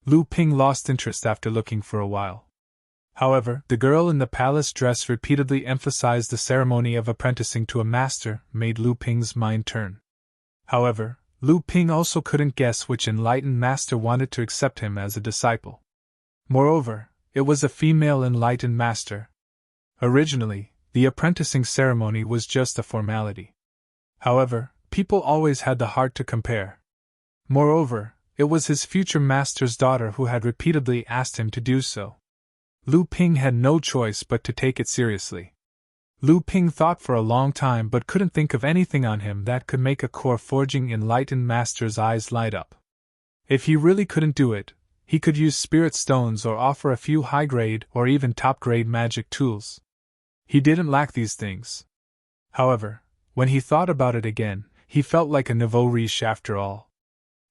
Lu Ping lost interest after looking for a while. However, the girl in the palace dress repeatedly emphasized the ceremony of apprenticing to a master made Lu Ping's mind turn. However, Lu Ping also couldn't guess which enlightened master wanted to accept him as a disciple. Moreover, it was a female enlightened master. Originally, the apprenticing ceremony was just a formality. However, people always had the heart to compare. Moreover, it was his future master's daughter who had repeatedly asked him to do so. Lu Ping had no choice but to take it seriously. Lu Ping thought for a long time but couldn't think of anything on him that could make a core forging enlightened master's eyes light up. If he really couldn't do it, he could use spirit stones or offer a few high-grade or even top-grade magic tools. He didn't lack these things. However, when he thought about it again, he felt like a nouveau riche after all.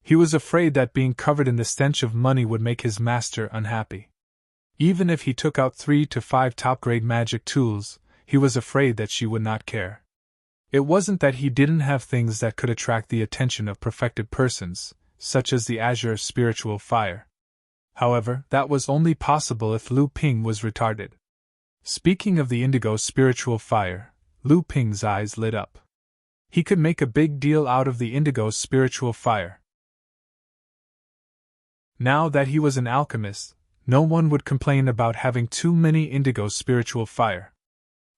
He was afraid that being covered in the stench of money would make his master unhappy. Even if he took out 3 to 5 top-grade magic tools, he was afraid that she would not care. It wasn't that he didn't have things that could attract the attention of perfected persons, such as the azure spiritual fire. However, that was only possible if Lu Ping was retarded. Speaking of the indigo spiritual fire, Lu Ping's eyes lit up. He could make a big deal out of the indigo spiritual fire. Now that he was an alchemist, no one would complain about having too many indigo spiritual fire.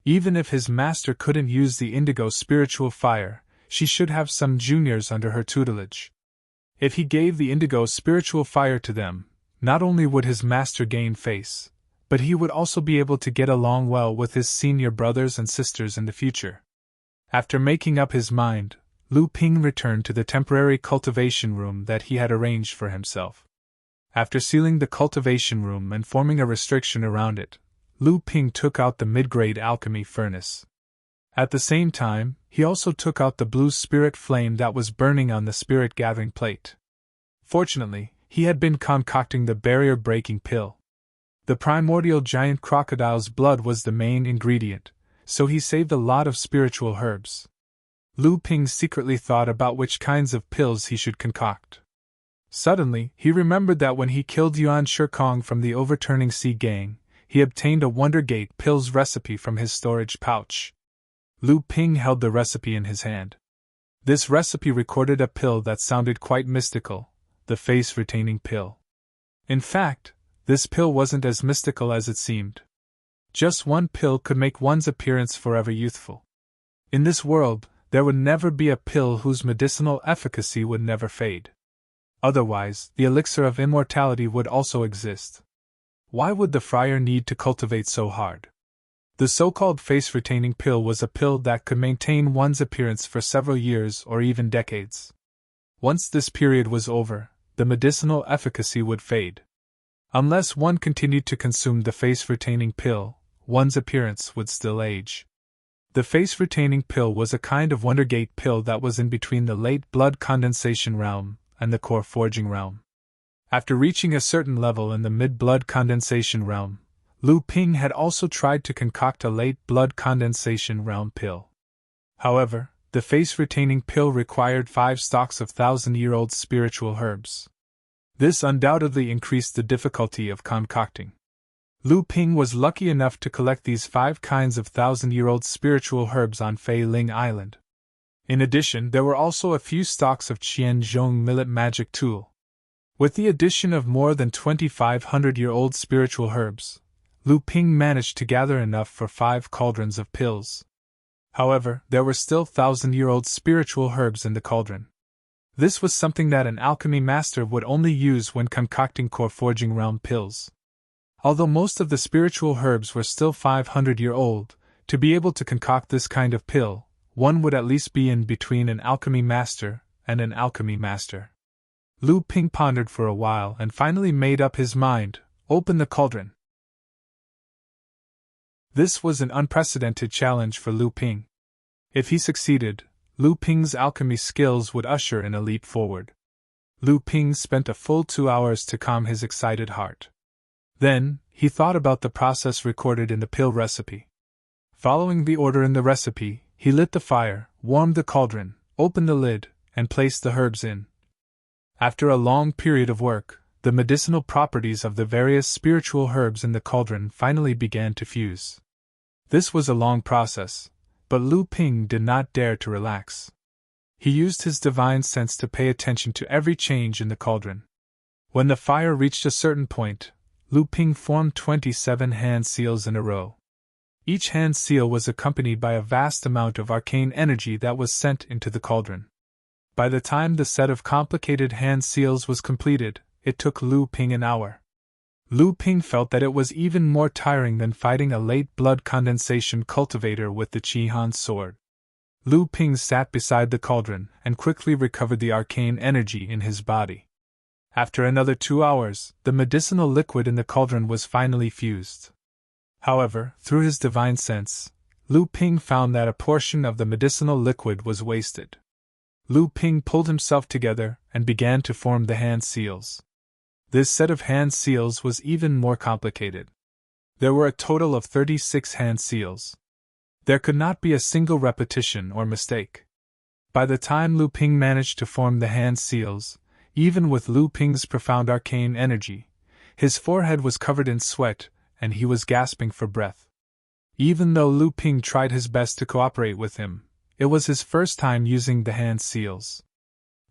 Even if his master couldn't use the indigo spiritual fire, she should have some juniors under her tutelage. If he gave the indigo spiritual fire to them, not only would his master gain face, but he would also be able to get along well with his senior brothers and sisters in the future. After making up his mind, Lu Ping returned to the temporary cultivation room that he had arranged for himself. After sealing the cultivation room and forming a restriction around it, Lu Ping took out the mid-grade alchemy furnace. At the same time, he also took out the blue spirit flame that was burning on the spirit gathering plate. Fortunately, he had been concocting the barrier-breaking pill. The primordial giant crocodile's blood was the main ingredient, so he saved a lot of spiritual herbs. Lu Ping secretly thought about which kinds of pills he should concoct. Suddenly, he remembered that when he killed Yuan Shikong from the Overturning Sea Gang, he obtained a Wonder Gate pills recipe from his storage pouch. Lu Ping held the recipe in his hand. This recipe recorded a pill that sounded quite mystical, the face-retaining pill. In fact, this pill wasn't as mystical as it seemed. Just one pill could make one's appearance forever youthful. In this world, there would never be a pill whose medicinal efficacy would never fade. Otherwise, the elixir of immortality would also exist. Why would the friar need to cultivate so hard? The so-called face-retaining pill was a pill that could maintain one's appearance for several years or even decades. Once this period was over, the medicinal efficacy would fade. Unless one continued to consume the face-retaining pill, one's appearance would still age. The face-retaining pill was a kind of Wondergate pill that was in between the late blood condensation realm and the core forging realm. After reaching a certain level in the mid-blood condensation realm, Lu Ping had also tried to concoct a late blood condensation round pill. However, the face-retaining pill required 5 stalks of 1,000-year-old spiritual herbs. This undoubtedly increased the difficulty of concocting. Lu Ping was lucky enough to collect these 5 kinds of 1,000-year-old spiritual herbs on Fei Ling Island. In addition, there were also a few stalks of Qianzhong millet magic tool. With the addition of more than 2,500-year-old spiritual herbs, Lu Ping managed to gather enough for 5 cauldrons of pills. However, there were still 1,000-year-old spiritual herbs in the cauldron. This was something that an alchemy master would only use when concocting core forging round pills. Although most of the spiritual herbs were still 500-year-old, to be able to concoct this kind of pill, one would at least be in between an alchemy master and an alchemy master. Lu Ping pondered for a while and finally made up his mind: open the cauldron. This was an unprecedented challenge for Lu Ping. If he succeeded, Lu Ping's alchemy skills would usher in a leap forward. Lu Ping spent a full 2 hours to calm his excited heart. Then, he thought about the process recorded in the pill recipe. Following the order in the recipe, he lit the fire, warmed the cauldron, opened the lid, and placed the herbs in. After a long period of work, the medicinal properties of the various spiritual herbs in the cauldron finally began to fuse. This was a long process, but Lu Ping did not dare to relax. He used his divine sense to pay attention to every change in the cauldron. When the fire reached a certain point, Lu Ping formed 27 hand seals in a row. Each hand seal was accompanied by a vast amount of arcane energy that was sent into the cauldron. By the time the set of complicated hand seals was completed, it took Lu Ping an hour. Lu Ping felt that it was even more tiring than fighting a late blood condensation cultivator with the Qihan sword. Lu Ping sat beside the cauldron and quickly recovered the arcane energy in his body. After another 2 hours, the medicinal liquid in the cauldron was finally fused. However, through his divine sense, Lu Ping found that a portion of the medicinal liquid was wasted. Lu Ping pulled himself together and began to form the hand seals. This set of hand seals was even more complicated. There were a total of 36 hand seals. There could not be a single repetition or mistake. By the time Lu Ping managed to form the hand seals, even with Lu Ping's profound arcane energy, his forehead was covered in sweat, and he was gasping for breath. Even though Lu Ping tried his best to cooperate with him, it was his first time using the hand seals.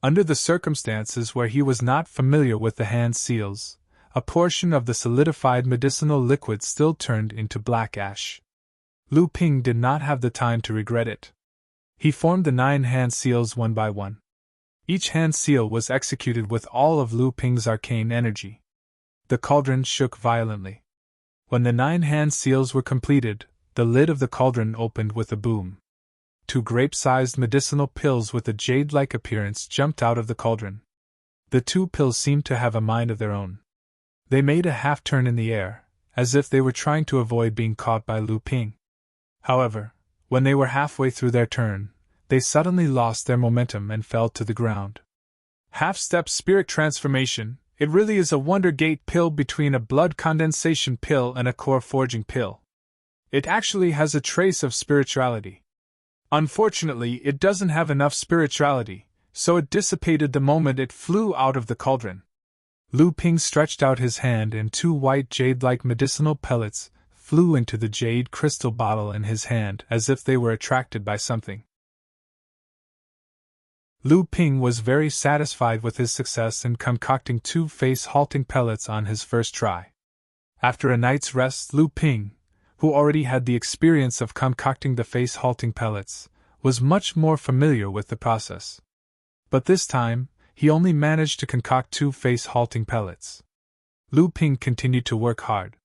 Under the circumstances where he was not familiar with the hand seals, a portion of the solidified medicinal liquid still turned into black ash. Lu Ping did not have the time to regret it. He formed the 9 hand seals one by one. Each hand seal was executed with all of Lu Ping's arcane energy. The cauldron shook violently. When the 9 hand seals were completed, the lid of the cauldron opened with a boom. 2 grape-sized medicinal pills with a jade-like appearance jumped out of the cauldron. The 2 pills seemed to have a mind of their own. They made a half-turn in the air, as if they were trying to avoid being caught by Lu Ping. However, when they were halfway through their turn, they suddenly lost their momentum and fell to the ground. Half-step spirit transformation. It really is a Wonder Gate pill between a blood condensation pill and a core forging pill. It actually has a trace of spirituality. Unfortunately, it doesn't have enough spirituality, so it dissipated the moment it flew out of the cauldron. Lu Ping stretched out his hand and 2 white jade-like medicinal pellets flew into the jade crystal bottle in his hand as if they were attracted by something. Lu Ping was very satisfied with his success in concocting 2 face-halting pellets on his first try. After a night's rest, Lu Ping, who already had the experience of concocting the face-halting pellets, was much more familiar with the process. But this time, he only managed to concoct 2 face-halting pellets. Lu Ping continued to work hard.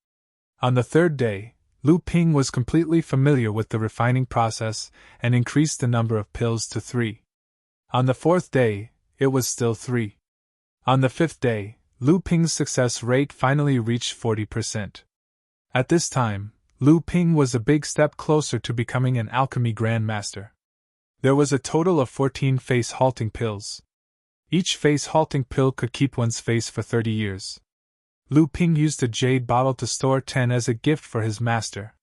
On the 3rd day, Lu Ping was completely familiar with the refining process and increased the number of pills to 3. On the 4th day, it was still 3. On the 5th day, Lu Ping's success rate finally reached 40%. At this time, Lu Ping was a big step closer to becoming an alchemy grandmaster. There was a total of 14 face-halting pills. Each face-halting pill could keep one's face for 30 years. Lu Ping used a jade bottle to store 10 as a gift for his master.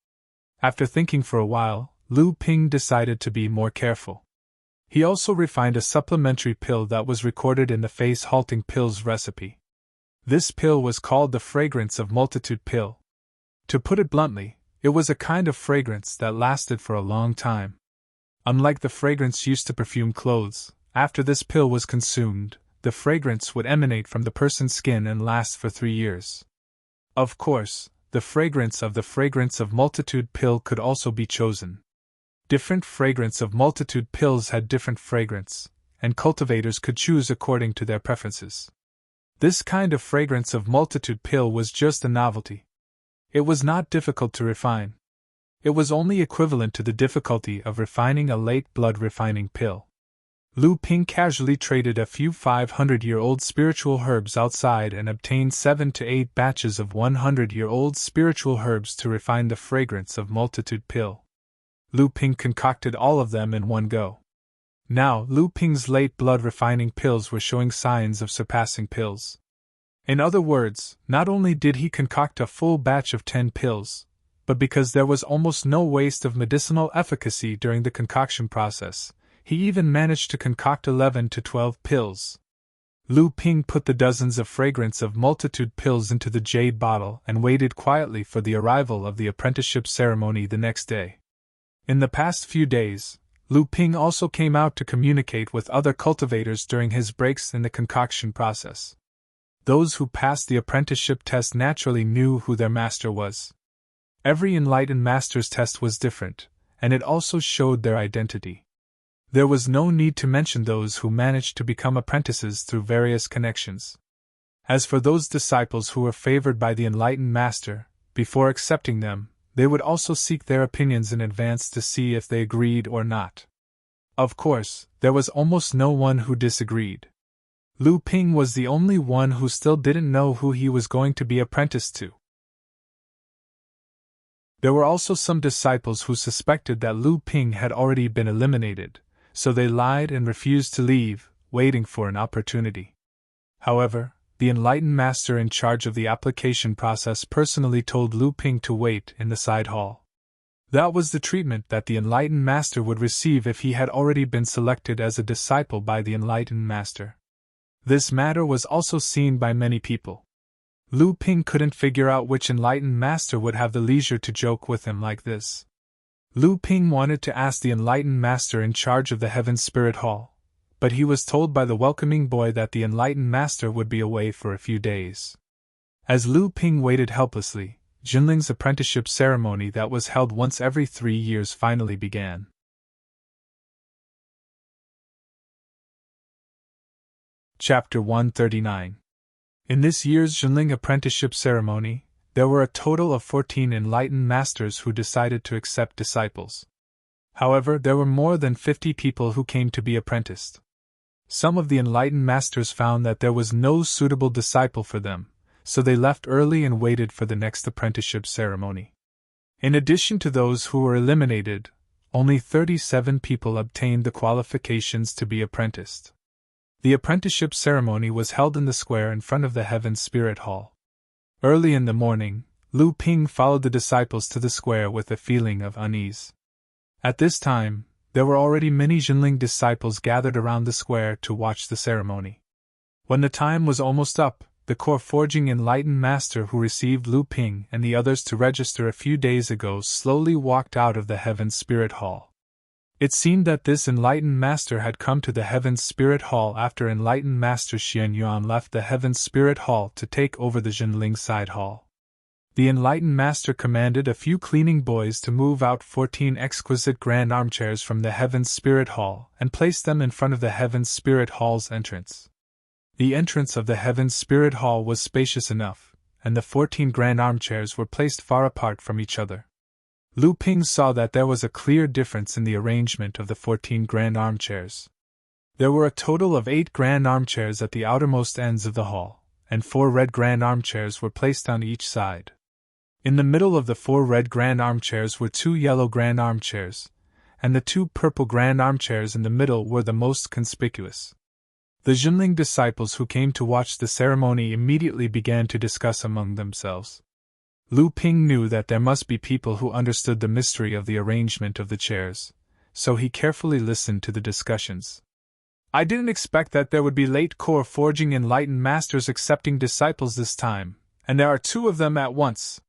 After thinking for a while, Lu Ping decided to be more careful. He also refined a supplementary pill that was recorded in the face-halting pills recipe. This pill was called the fragrance of multitude pill. To put it bluntly, it was a kind of fragrance that lasted for a long time. Unlike the fragrance used to perfume clothes, after this pill was consumed, the fragrance would emanate from the person's skin and last for 3 years. Of course, the fragrance of multitude pill could also be chosen. Different fragrance of multitude pills had different fragrance, and cultivators could choose according to their preferences. This kind of fragrance of multitude pill was just a novelty. It was not difficult to refine. It was only equivalent to the difficulty of refining a late blood refining pill. Lu Ping casually traded a few 500-year-old spiritual herbs outside and obtained 7 to 8 batches of 100-year-old spiritual herbs to refine the fragrance of multitude pill. Lu Ping concocted all of them in one go. Now, Lu Ping's late blood refining pills were showing signs of surpassing pills. In other words, not only did he concoct a full batch of 10 pills, but because there was almost no waste of medicinal efficacy during the concoction process, he even managed to concoct 11 to 12 pills. Lu Ping put the dozens of fragrance of multitude pills into the jade bottle and waited quietly for the arrival of the apprenticeship ceremony the next day. In the past few days, Lu Ping also came out to communicate with other cultivators during his breaks in the concoction process. Those who passed the apprenticeship test naturally knew who their master was. Every enlightened master's test was different, and it also showed their identity. There was no need to mention those who managed to become apprentices through various connections. As for those disciples who were favored by the enlightened master, before accepting them, they would also seek their opinions in advance to see if they agreed or not. Of course, there was almost no one who disagreed. Lu Ping was the only one who still didn't know who he was going to be apprenticed to. There were also some disciples who suspected that Lu Ping had already been eliminated, so they lied and refused to leave, waiting for an opportunity. However, the enlightened master in charge of the application process personally told Lu Ping to wait in the side hall. That was the treatment that the enlightened master would receive if he had already been selected as a disciple by the enlightened master. This matter was also seen by many people. Lu Ping couldn't figure out which enlightened master would have the leisure to joke with him like this. Lu Ping wanted to ask the enlightened master in charge of the Heaven Spirit Hall, but he was told by the welcoming boy that the enlightened master would be away for a few days. As Lu Ping waited helplessly, Jinling's apprenticeship ceremony that was held once every 3 years finally began. Chapter 139. In this year's Jinling apprenticeship ceremony, there were a total of 14 enlightened masters who decided to accept disciples. However, there were more than 50 people who came to be apprenticed. Some of the enlightened masters found that there was no suitable disciple for them, so they left early and waited for the next apprenticeship ceremony. In addition to those who were eliminated, only 37 people obtained the qualifications to be apprenticed. The apprenticeship ceremony was held in the square in front of the Heaven Spirit Hall. Early in the morning, Lu Ping followed the disciples to the square with a feeling of unease. At this time, there were already many Jinling disciples gathered around the square to watch the ceremony. When the time was almost up, the core forging enlightened master who received Lu Ping and the others to register a few days ago slowly walked out of the Heaven Spirit Hall. It seemed that this enlightened master had come to the Heaven Spirit Hall after enlightened master Xian Yuan left the Heaven Spirit Hall to take over the Jinling side hall. The enlightened master commanded a few cleaning boys to move out 14 exquisite grand armchairs from the Heaven Spirit Hall and place them in front of the Heaven Spirit Hall's entrance. The entrance of the Heaven Spirit Hall was spacious enough, and the 14 grand armchairs were placed far apart from each other. Lu Ping saw that there was a clear difference in the arrangement of the 14 grand armchairs. There were a total of 8 grand armchairs at the outermost ends of the hall, and 4 red grand armchairs were placed on each side. In the middle of the 4 red grand armchairs were 2 yellow grand armchairs, and the 2 purple grand armchairs in the middle were the most conspicuous. The Jinling disciples who came to watch the ceremony immediately began to discuss among themselves. Lu Ping knew that there must be people who understood the mystery of the arrangement of the chairs, so he carefully listened to the discussions. I didn't expect that there would be late core forging enlightened masters accepting disciples this time, and there are 2 of them at once.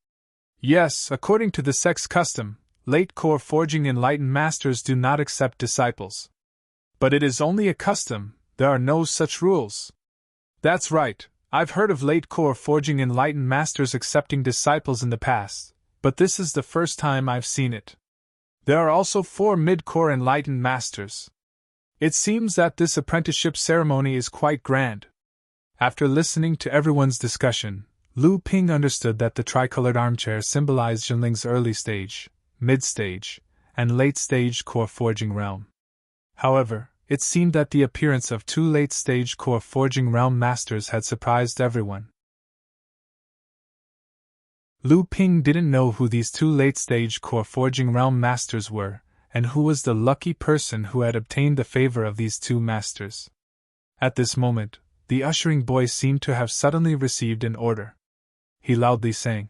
Yes, according to the sex custom, late core forging enlightened masters do not accept disciples. But it is only a custom, there are no such rules. That's right, I've heard of late core forging enlightened masters accepting disciples in the past, but this is the first time I've seen it. There are also 4 mid-core enlightened masters. It seems that this apprenticeship ceremony is quite grand. After listening to everyone's discussion, Lu Ping understood that the tricolored armchair symbolized Jinling's early stage, mid-stage, and late-stage core forging realm. However, it seemed that the appearance of 2 late-stage core forging realm masters had surprised everyone. Lu Ping didn't know who these 2 late-stage core forging realm masters were, and who was the lucky person who had obtained the favor of these 2 masters. At this moment, the ushering boy seemed to have suddenly received an order. He loudly sang,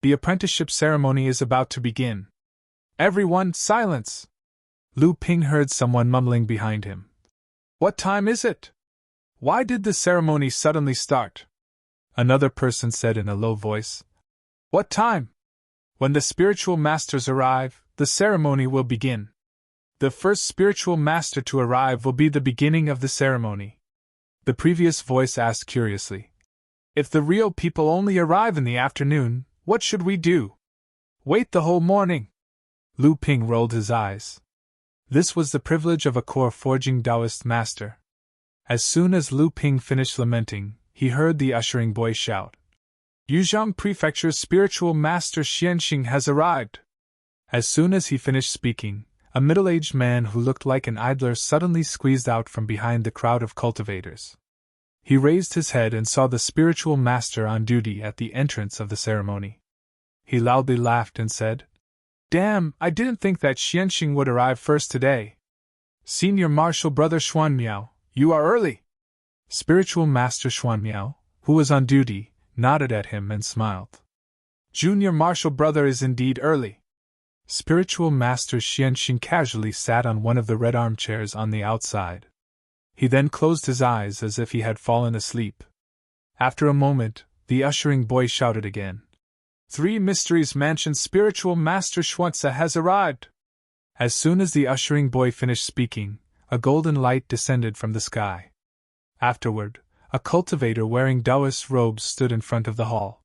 "The apprenticeship ceremony is about to begin. Everyone, silence!" Lu Ping heard someone mumbling behind him. "What time is it? Why did the ceremony suddenly start?" Another person said in a low voice, "What time? When the spiritual masters arrive, the ceremony will begin. The first spiritual master to arrive will be the beginning of the ceremony." The previous voice asked curiously, "If the real people only arrive in the afternoon, what should we do? Wait the whole morning?" Lu Ping rolled his eyes. This was the privilege of a core forging Taoist master. As soon as Lu Ping finished lamenting, he heard the ushering boy shout, "Yuzhong Prefecture's spiritual master Xianxing has arrived." As soon as he finished speaking, a middle-aged man who looked like an idler suddenly squeezed out from behind the crowd of cultivators. He raised his head and saw the spiritual master on duty at the entrance of the ceremony. He loudly laughed and said, "Damn, I didn't think that Xianxing would arrive first today. Senior Martial Brother Xuanmiao, you are early." Spiritual Master Xuanmiao, who was on duty, nodded at him and smiled. "Junior Martial Brother is indeed early." Spiritual Master Xianxing casually sat on one of the red armchairs on the outside. He then closed his eyes as if he had fallen asleep. After a moment, the ushering boy shouted again, "Three Mysteries Mansion Spiritual Master Xuanzi has arrived." As soon as the ushering boy finished speaking, a golden light descended from the sky. Afterward, a cultivator wearing Taoist robes stood in front of the hall.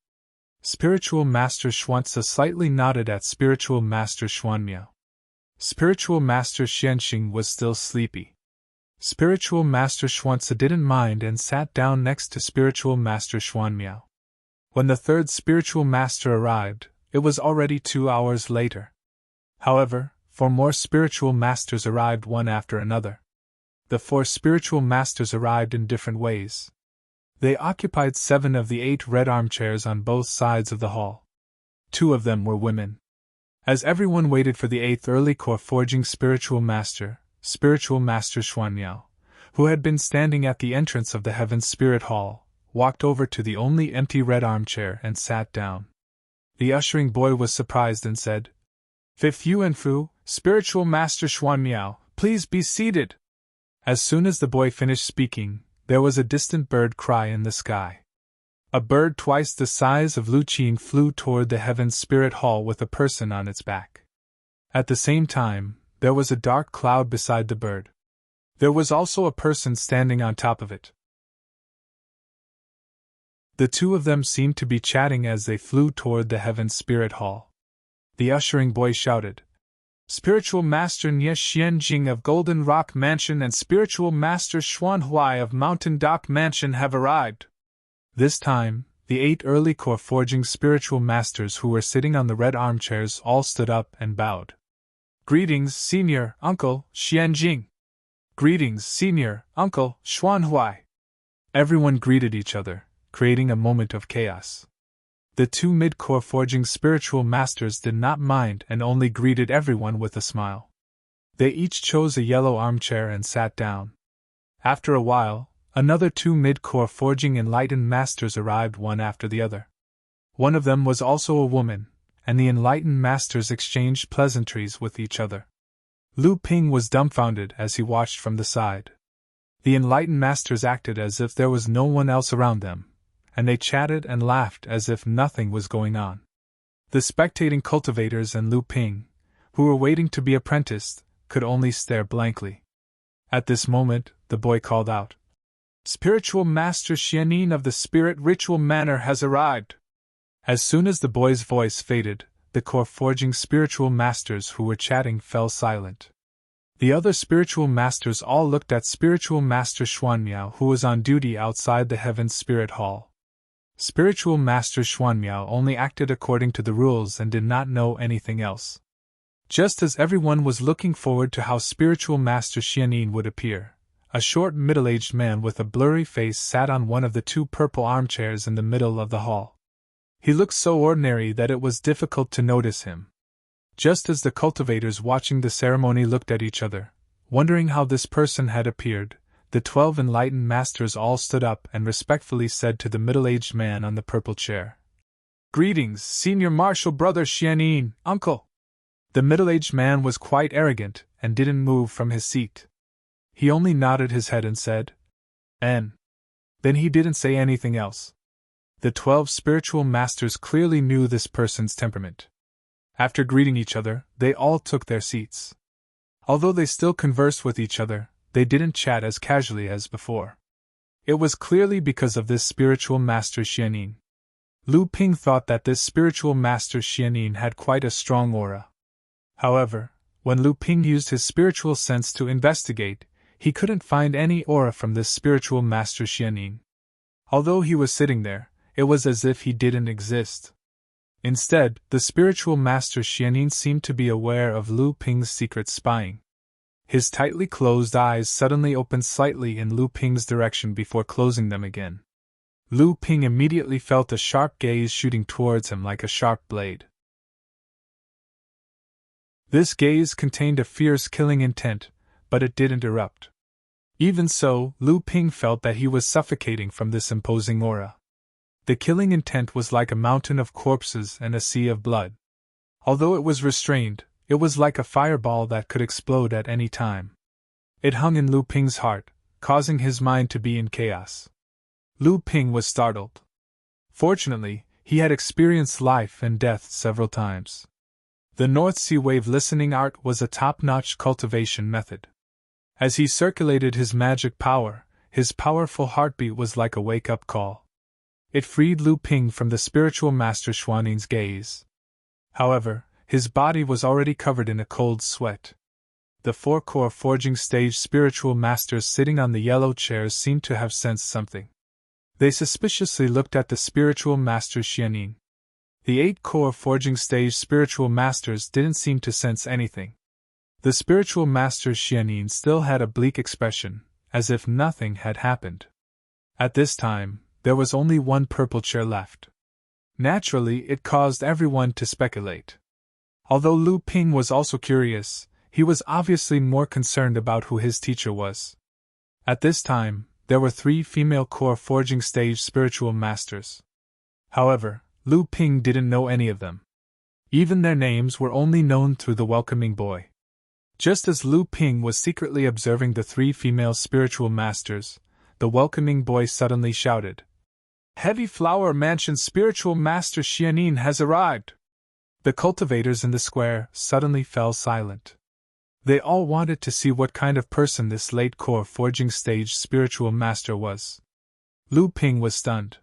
Spiritual Master Xuanzi slightly nodded at Spiritual Master Xuanmiao. Spiritual Master Xianxing was still sleepy. Spiritual Master Xuanzi didn't mind and sat down next to Spiritual Master Xuanmiao. When the third Spiritual Master arrived, it was already 2 hours later. However, 4 more Spiritual Masters arrived one after another. The 4 Spiritual Masters arrived in different ways. They occupied 7 of the 8 red armchairs on both sides of the hall. 2 of them were women. As everyone waited for the 8th early core forging Spiritual Master, Spiritual Master Xuanmiao, who had been standing at the entrance of the Heaven's Spirit Hall, walked over to the only empty red armchair and sat down. The ushering boy was surprised and said, "Fifth Yuanfu, Spiritual Master Xuanmiao, please be seated." As soon as the boy finished speaking, there was a distant bird cry in the sky. A bird twice the size of Lu Qing flew toward the Heaven's Spirit Hall with a person on its back. At the same time, there was a dark cloud beside the bird. There was also a person standing on top of it. The 2 of them seemed to be chatting as they flew toward the Heaven's Spirit Hall. The ushering boy shouted, "Spiritual Master Nye Xianjing of Golden Rock Mansion and Spiritual Master Xuan Huai of Mountain Dock Mansion have arrived." This time, the 8 early core forging Spiritual Masters who were sitting on the red armchairs all stood up and bowed. "Greetings, Senior Uncle Xianjing." "Greetings, Senior Uncle Xuan Huai." Everyone greeted each other, creating a moment of chaos. The 2 mid-core forging Spiritual Masters did not mind and only greeted everyone with a smile. They each chose a yellow armchair and sat down. After a while, Another 2 mid-core forging enlightened masters arrived one after the other. One of them was also a woman, and the enlightened masters exchanged pleasantries with each other. Lu Ping was dumbfounded as he watched from the side. The enlightened masters acted as if there was no one else around them, and they chatted and laughed as if nothing was going on. The spectating cultivators and Lu Ping, who were waiting to be apprenticed, could only stare blankly. At this moment, the boy called out, "Spiritual Master Xianin of the Spirit Ritual Manor has arrived!" As soon as the boy's voice faded, the core forging spiritual masters who were chatting fell silent. The other spiritual masters all looked at Spiritual Master Xuanmiao, who was on duty outside the Heaven's Spirit Hall. Spiritual Master Xuanmiao only acted according to the rules and did not know anything else. Just as everyone was looking forward to how Spiritual Master Xianin would appear, a short middle-aged man with a blurry face sat on one of the 2 purple armchairs in the middle of the hall. He looked so ordinary that it was difficult to notice him. Just as the cultivators watching the ceremony looked at each other, wondering how this person had appeared, the 12 enlightened masters all stood up and respectfully said to the middle-aged man on the purple chair, "Greetings, Senior Marshal Brother Xianin, Uncle!" The middle-aged man was quite arrogant and didn't move from his seat. He only nodded his head and said, "N." Then he didn't say anything else. The 12 spiritual masters clearly knew this person's temperament. After greeting each other, they all took their seats. Although they still conversed with each other, they didn't chat as casually as before. It was clearly because of this spiritual master Xianin. Lu Ping thought that this spiritual master Xianin had quite a strong aura. However, when Lu Ping used his spiritual sense to investigate, he couldn't find any aura from this spiritual master Xianin. Although he was sitting there, it was as if he didn't exist. Instead, the spiritual master Xianin seemed to be aware of Lu Ping's secret spying. His tightly closed eyes suddenly opened slightly in Lu Ping's direction before closing them again. Lu Ping immediately felt a sharp gaze shooting towards him like a sharp blade. This gaze contained a fierce killing intent, but it didn't erupt. Even so, Lu Ping felt that he was suffocating from this imposing aura. The killing intent was like a mountain of corpses and a sea of blood. Although it was restrained, it was like a fireball that could explode at any time. It hung in Lu Ping's heart, causing his mind to be in chaos. Lu Ping was startled. Fortunately, he had experienced life and death several times. The North Sea wave listening art was a top-notch cultivation method. As he circulated his magic power, his powerful heartbeat was like a wake-up call. It freed Lu Ping from the spiritual master Xuanin's gaze. However, his body was already covered in a cold sweat. The 4 core forging stage spiritual masters sitting on the yellow chairs seemed to have sensed something. They suspiciously looked at the spiritual master Xianin. The 8 core forging stage spiritual masters didn't seem to sense anything. The spiritual master Xianin still had a bleak expression, as if nothing had happened. At this time, there was only one purple chair left. Naturally, it caused everyone to speculate. Although Lu Ping was also curious, he was obviously more concerned about who his teacher was. At this time, there were 3 female core forging stage spiritual masters. However, Lu Ping didn't know any of them. Even their names were only known through the welcoming boy. Just as Lu Ping was secretly observing the 3 female spiritual masters, the welcoming boy suddenly shouted, "Heavy Flower Mansion Spiritual Master Xianin has arrived!" The cultivators in the square suddenly fell silent. They all wanted to see what kind of person this late core forging stage spiritual master was. Lu Ping was stunned.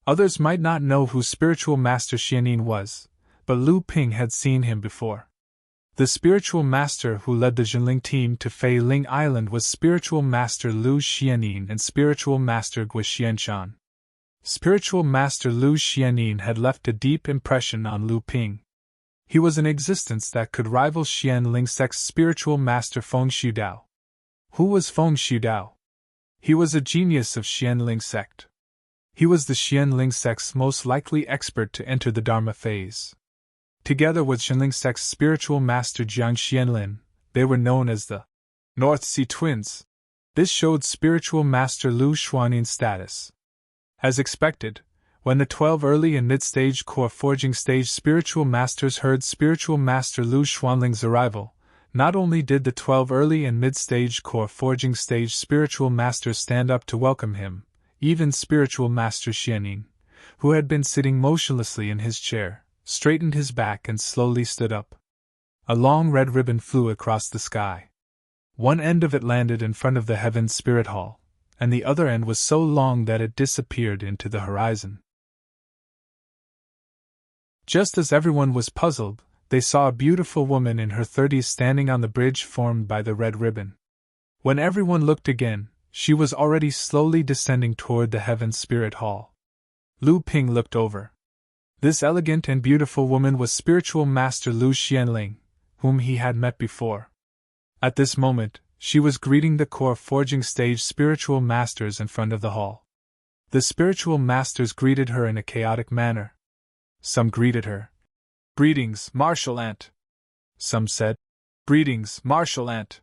Others might not know who spiritual master Xianin was, but Lu Ping had seen him before. The spiritual master who led the Jinling team to Fei Ling Island was spiritual master Lu Xianin and spiritual master Gui Xianshan. Spiritual master Lu Xianin had left a deep impression on Lu Ping. He was an existence that could rival Xian Ling sect's spiritual master Feng Shudao. Who was Feng Shudao? He was a genius of Xian Ling sect. He was the Xian Ling sect's most likely expert to enter the Dharma phase. Together with Xianling sect's spiritual master Jiang Xianlin, they were known as the North Sea Twins. This showed Spiritual Master Lu Xuannin's status. As expected, when the 12 early and mid-stage core forging stage spiritual masters heard Spiritual Master Lu Xuanling's arrival, not only did the 12 early and mid-stage core forging stage spiritual masters stand up to welcome him, even Spiritual Master Xianyin, who had been sitting motionlessly in his chair, straightened his back and slowly stood up. A long red ribbon flew across the sky. One end of it landed in front of the Heaven Spirit Hall, and the other end was so long that it disappeared into the horizon. Just as everyone was puzzled, they saw a beautiful woman in her 30s standing on the bridge formed by the red ribbon. When everyone looked again, she was already slowly descending toward the Heaven Spirit Hall. Lu Ping looked over. This elegant and beautiful woman was Spiritual Master Lu Xianling, whom he had met before. At this moment, she was greeting the core forging stage spiritual masters in front of the hall. The spiritual masters greeted her in a chaotic manner. Some greeted her, "Greetings, Martial Ant." Some said, "Greetings, Martial Ant."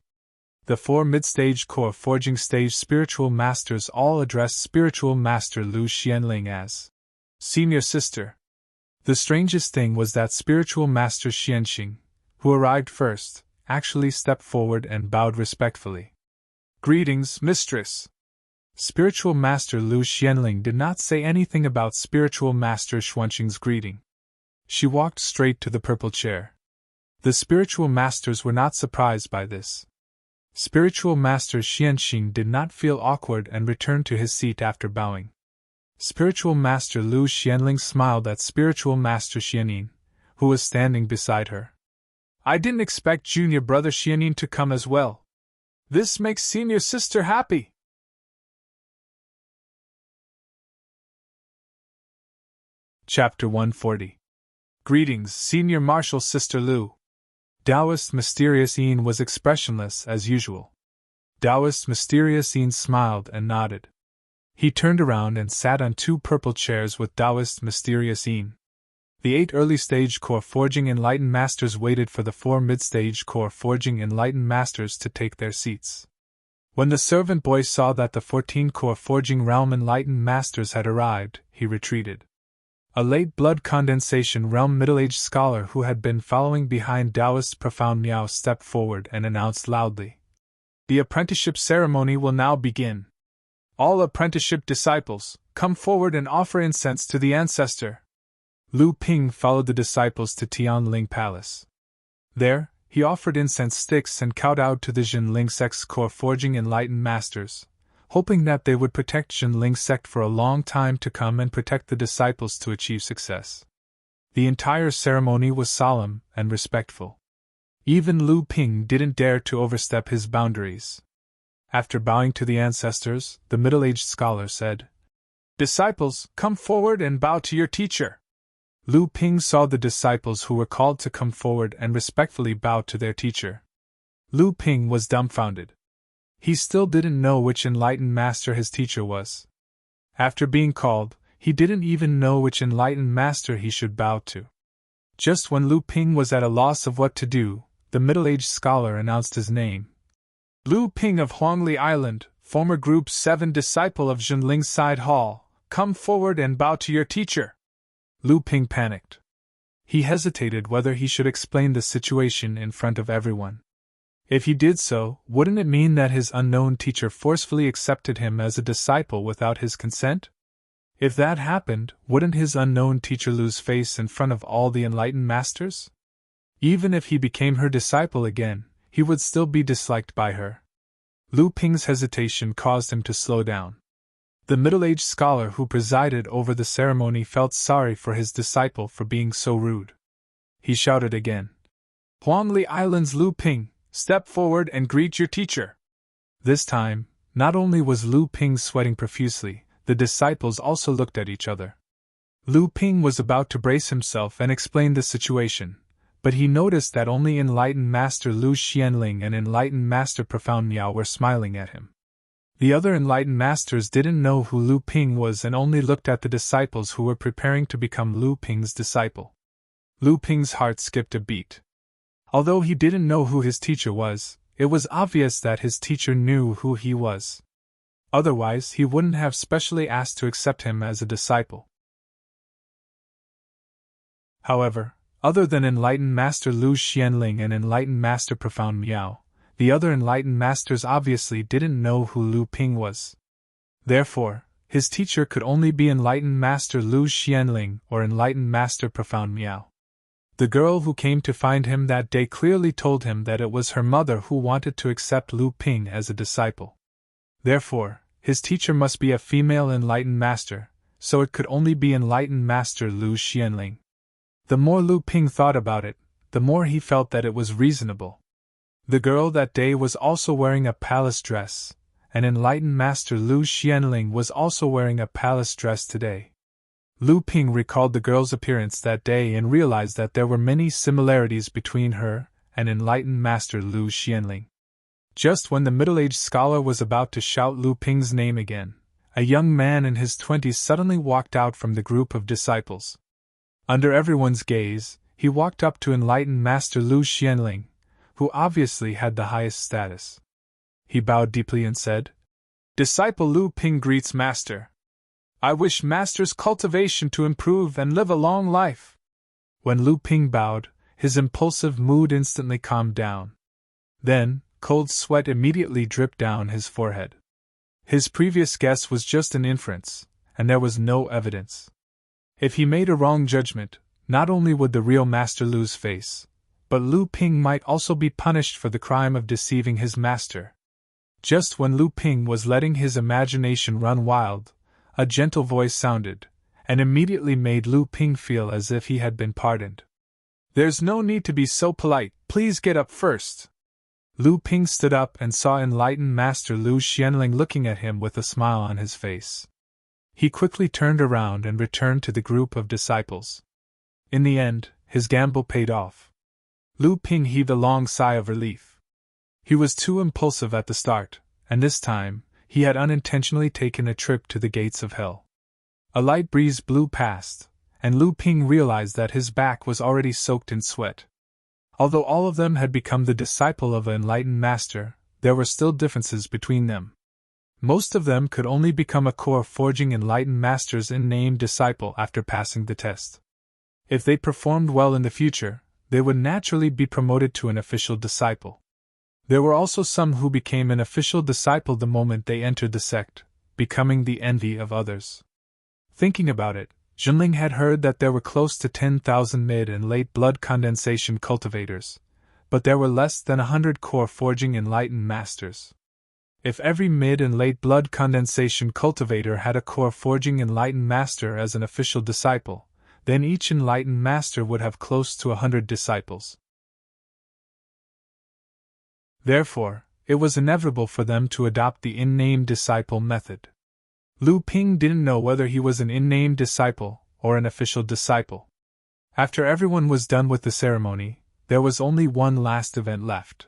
The 4 mid-stage core forging stage spiritual masters all addressed Spiritual Master Lu Xianling as Senior Sister. The strangest thing was that Spiritual Master Xianxing, who arrived first, actually stepped forward and bowed respectfully. "Greetings, Mistress." Spiritual Master Lu Xianling did not say anything about Spiritual Master Xuanxing's greeting. She walked straight to the purple chair. The spiritual masters were not surprised by this. Spiritual Master Xianxing did not feel awkward and returned to his seat after bowing. Spiritual Master Lu Xianling smiled at Spiritual Master Xianyin, who was standing beside her. "I didn't expect Junior Brother Xianyin to come as well. This makes Senior Sister happy." Chapter 140. Greetings, Senior Martial Sister Lu. Taoist Mysterious Yin was expressionless as usual. Taoist Mysterious Yin smiled and nodded. He turned around and sat on 2 purple chairs with Taoist Mysterious Yin. The 8 early-stage core forging enlightened masters waited for the 4 mid-stage core forging enlightened masters to take their seats. When the servant boy saw that the 14 core forging realm enlightened masters had arrived, he retreated. A late blood condensation realm middle-aged scholar who had been following behind Taoist Profound Miao stepped forward and announced loudly, "The apprenticeship ceremony will now begin. All apprenticeship disciples, come forward and offer incense to the ancestor." Lu Ping followed the disciples to Tianling Palace. There, he offered incense sticks and kowtowed to the Jinling sect's core forging enlightened masters, hoping that they would protect Jinling sect for a long time to come and protect the disciples to achieve success. The entire ceremony was solemn and respectful. Even Lu Ping didn't dare to overstep his boundaries. After bowing to the ancestors, the middle-aged scholar said, "Disciples, come forward and bow to your teacher." Lu Ping saw the disciples who were called to come forward and respectfully bow to their teacher. Lu Ping was dumbfounded. He still didn't know which enlightened master his teacher was. After being called, he didn't even know which enlightened master he should bow to. Just when Lu Ping was at a loss of what to do, the middle-aged scholar announced his name. "Lu Ping of Huangli Island, former Group 7 disciple of Jinling Side Hall, come forward and bow to your teacher." Lu Ping panicked. He hesitated whether he should explain the situation in front of everyone. If he did so, wouldn't it mean that his unknown teacher forcefully accepted him as a disciple without his consent? If that happened, wouldn't his unknown teacher lose face in front of all the enlightened masters? Even if he became her disciple again, he would still be disliked by her. Lu Ping's hesitation caused him to slow down. The middle-aged scholar who presided over the ceremony felt sorry for his disciple for being so rude. He shouted again, "Huangli Island's Lu Ping, step forward and greet your teacher." This time, not only was Lu Ping sweating profusely, the disciples also looked at each other. Lu Ping was about to brace himself and explain the situation, but he noticed that only enlightened Master Lu Xianling and enlightened Master Profound Miao were smiling at him. The other enlightened masters didn't know who Lu Ping was and only looked at the disciples who were preparing to become Lu Ping's disciple. Lu Ping's heart skipped a beat. Although he didn't know who his teacher was, It was obvious that his teacher knew who he was. Otherwise, he wouldn't have specially asked to accept him as a disciple. However, other than Enlightened Master Lu Xianling and Enlightened Master Profound Miao, the other Enlightened Masters obviously didn't know who Lu Ping was. Therefore, his teacher could only be Enlightened Master Lu Xianling or Enlightened Master Profound Miao. The girl who came to find him that day clearly told him that it was her mother who wanted to accept Lu Ping as a disciple. Therefore, his teacher must be a female Enlightened Master, so it could only be Enlightened Master Lu Xianling. The more Lu Ping thought about it, the more he felt that it was reasonable. The girl that day was also wearing a palace dress, and Enlightened Master Lu Xianling was also wearing a palace dress today. Lu Ping recalled the girl's appearance that day and realized that there were many similarities between her and Enlightened Master Lu Xianling. Just when the middle-aged scholar was about to shout Lu Ping's name again, a young man in his 20s suddenly walked out from the group of disciples. Under everyone's gaze, he walked up to Enlightened Master Lu Xianling, who obviously had the highest status. He bowed deeply and said, "Disciple Lu Ping greets Master. I wish Master's cultivation to improve and live a long life." When Lu Ping bowed, his impulsive mood instantly calmed down. Then, cold sweat immediately dripped down his forehead. His previous guess was just an inference, and there was no evidence. If he made a wrong judgment, not only would the real Master lose face, but Lu Ping might also be punished for the crime of deceiving his master. Just when Lu Ping was letting his imagination run wild, a gentle voice sounded, and immediately made Lu Ping feel as if he had been pardoned. "There's no need to be so polite, please get up first." Lu Ping stood up and saw Enlightened Master Lu Xianling looking at him with a smile on his face. He quickly turned around and returned to the group of disciples. In the end, his gamble paid off. Lu Ping heaved a long sigh of relief. He was too impulsive at the start, and this time, he had unintentionally taken a trip to the gates of hell. A light breeze blew past, and Lu Ping realized that his back was already soaked in sweat. Although all of them had become the disciple of an Enlightened Master, there were still differences between them. Most of them could only become a core forging Enlightened Masters in name disciple after passing the test. If they performed well in the future, they would naturally be promoted to an official disciple. There were also some who became an official disciple the moment they entered the sect, becoming the envy of others. Thinking about it, Junling had heard that there were close to 10,000 mid and late blood condensation cultivators, but there were less than 100 core forging Enlightened Masters. If every mid and late blood condensation cultivator had a core forging Enlightened Master as an official disciple, then each Enlightened Master would have close to 100 disciples. Therefore, it was inevitable for them to adopt the in-name disciple method. Lu Ping didn't know whether he was an in-name disciple or an official disciple. After everyone was done with the ceremony, there was only one last event left.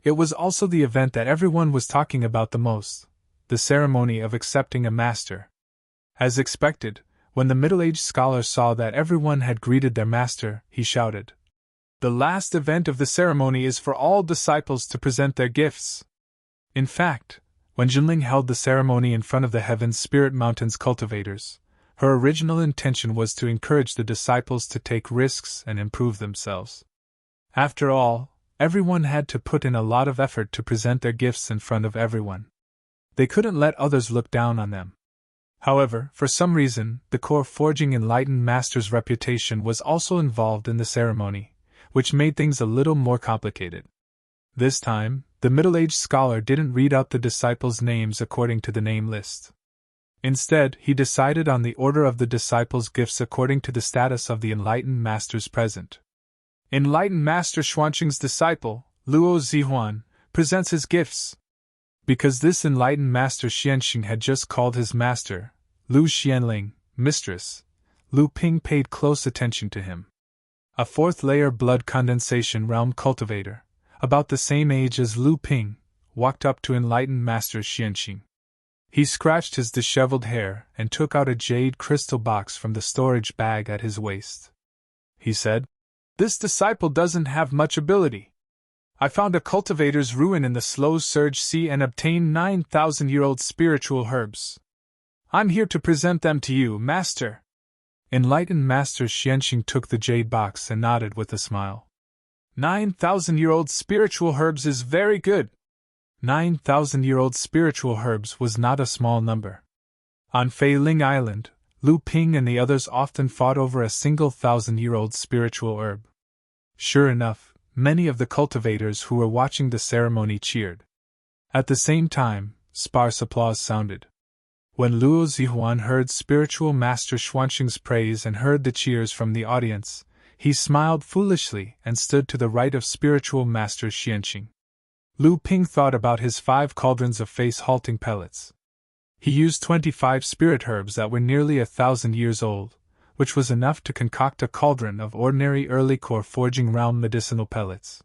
It was also the event that everyone was talking about the most, the ceremony of accepting a master. As expected, when the middle-aged scholar saw that everyone had greeted their master, he shouted, "The last event of the ceremony is for all disciples to present their gifts." In fact, when Junling held the ceremony in front of the Heaven's Spirit Mountains cultivators, her original intention was to encourage the disciples to take risks and improve themselves. After all, everyone had to put in a lot of effort to present their gifts in front of everyone. They couldn't let others look down on them. However, for some reason, the core forging Enlightened Master's reputation was also involved in the ceremony, which made things a little more complicated. This time, the middle-aged scholar didn't read out the disciples' names according to the name list. Instead, he decided on the order of the disciples' gifts according to the status of the Enlightened Masters present. Enlightened Master Xuanqing's disciple, Luo Zihuan, presents his gifts. Because this Enlightened Master Xianxing had just called his master, Lu Xianling, mistress, Lu Ping paid close attention to him. A fourth-layer blood condensation realm cultivator, about the same age as Lu Ping, walked up to Enlightened Master Xianxing. He scratched his disheveled hair and took out a jade crystal box from the storage bag at his waist. He said, "This disciple doesn't have much ability. I found a cultivator's ruin in the slow surge sea and obtained 9,000-year-old spiritual herbs. I'm here to present them to you, Master. Enlightened Master Xianxing took the jade box and nodded with a smile. 9,000-year-old spiritual herbs is very good. 9,000-year-old spiritual herbs was not a small number. On Fei Ling Island, Lu Ping and the others often fought over a single 1,000-year-old spiritual herb. Sure enough, many of the cultivators who were watching the ceremony cheered. At the same time, sparse applause sounded. When Luo Zihuan heard spiritual master Xuanxing's praise and heard the cheers from the audience, he smiled foolishly and stood to the right of spiritual master Xianxing. Lu Ping thought about his 5 cauldrons of face-halting pellets. He used 25 spirit herbs that were nearly 1,000 years old, which was enough to concoct a cauldron of ordinary early core forging round medicinal pellets.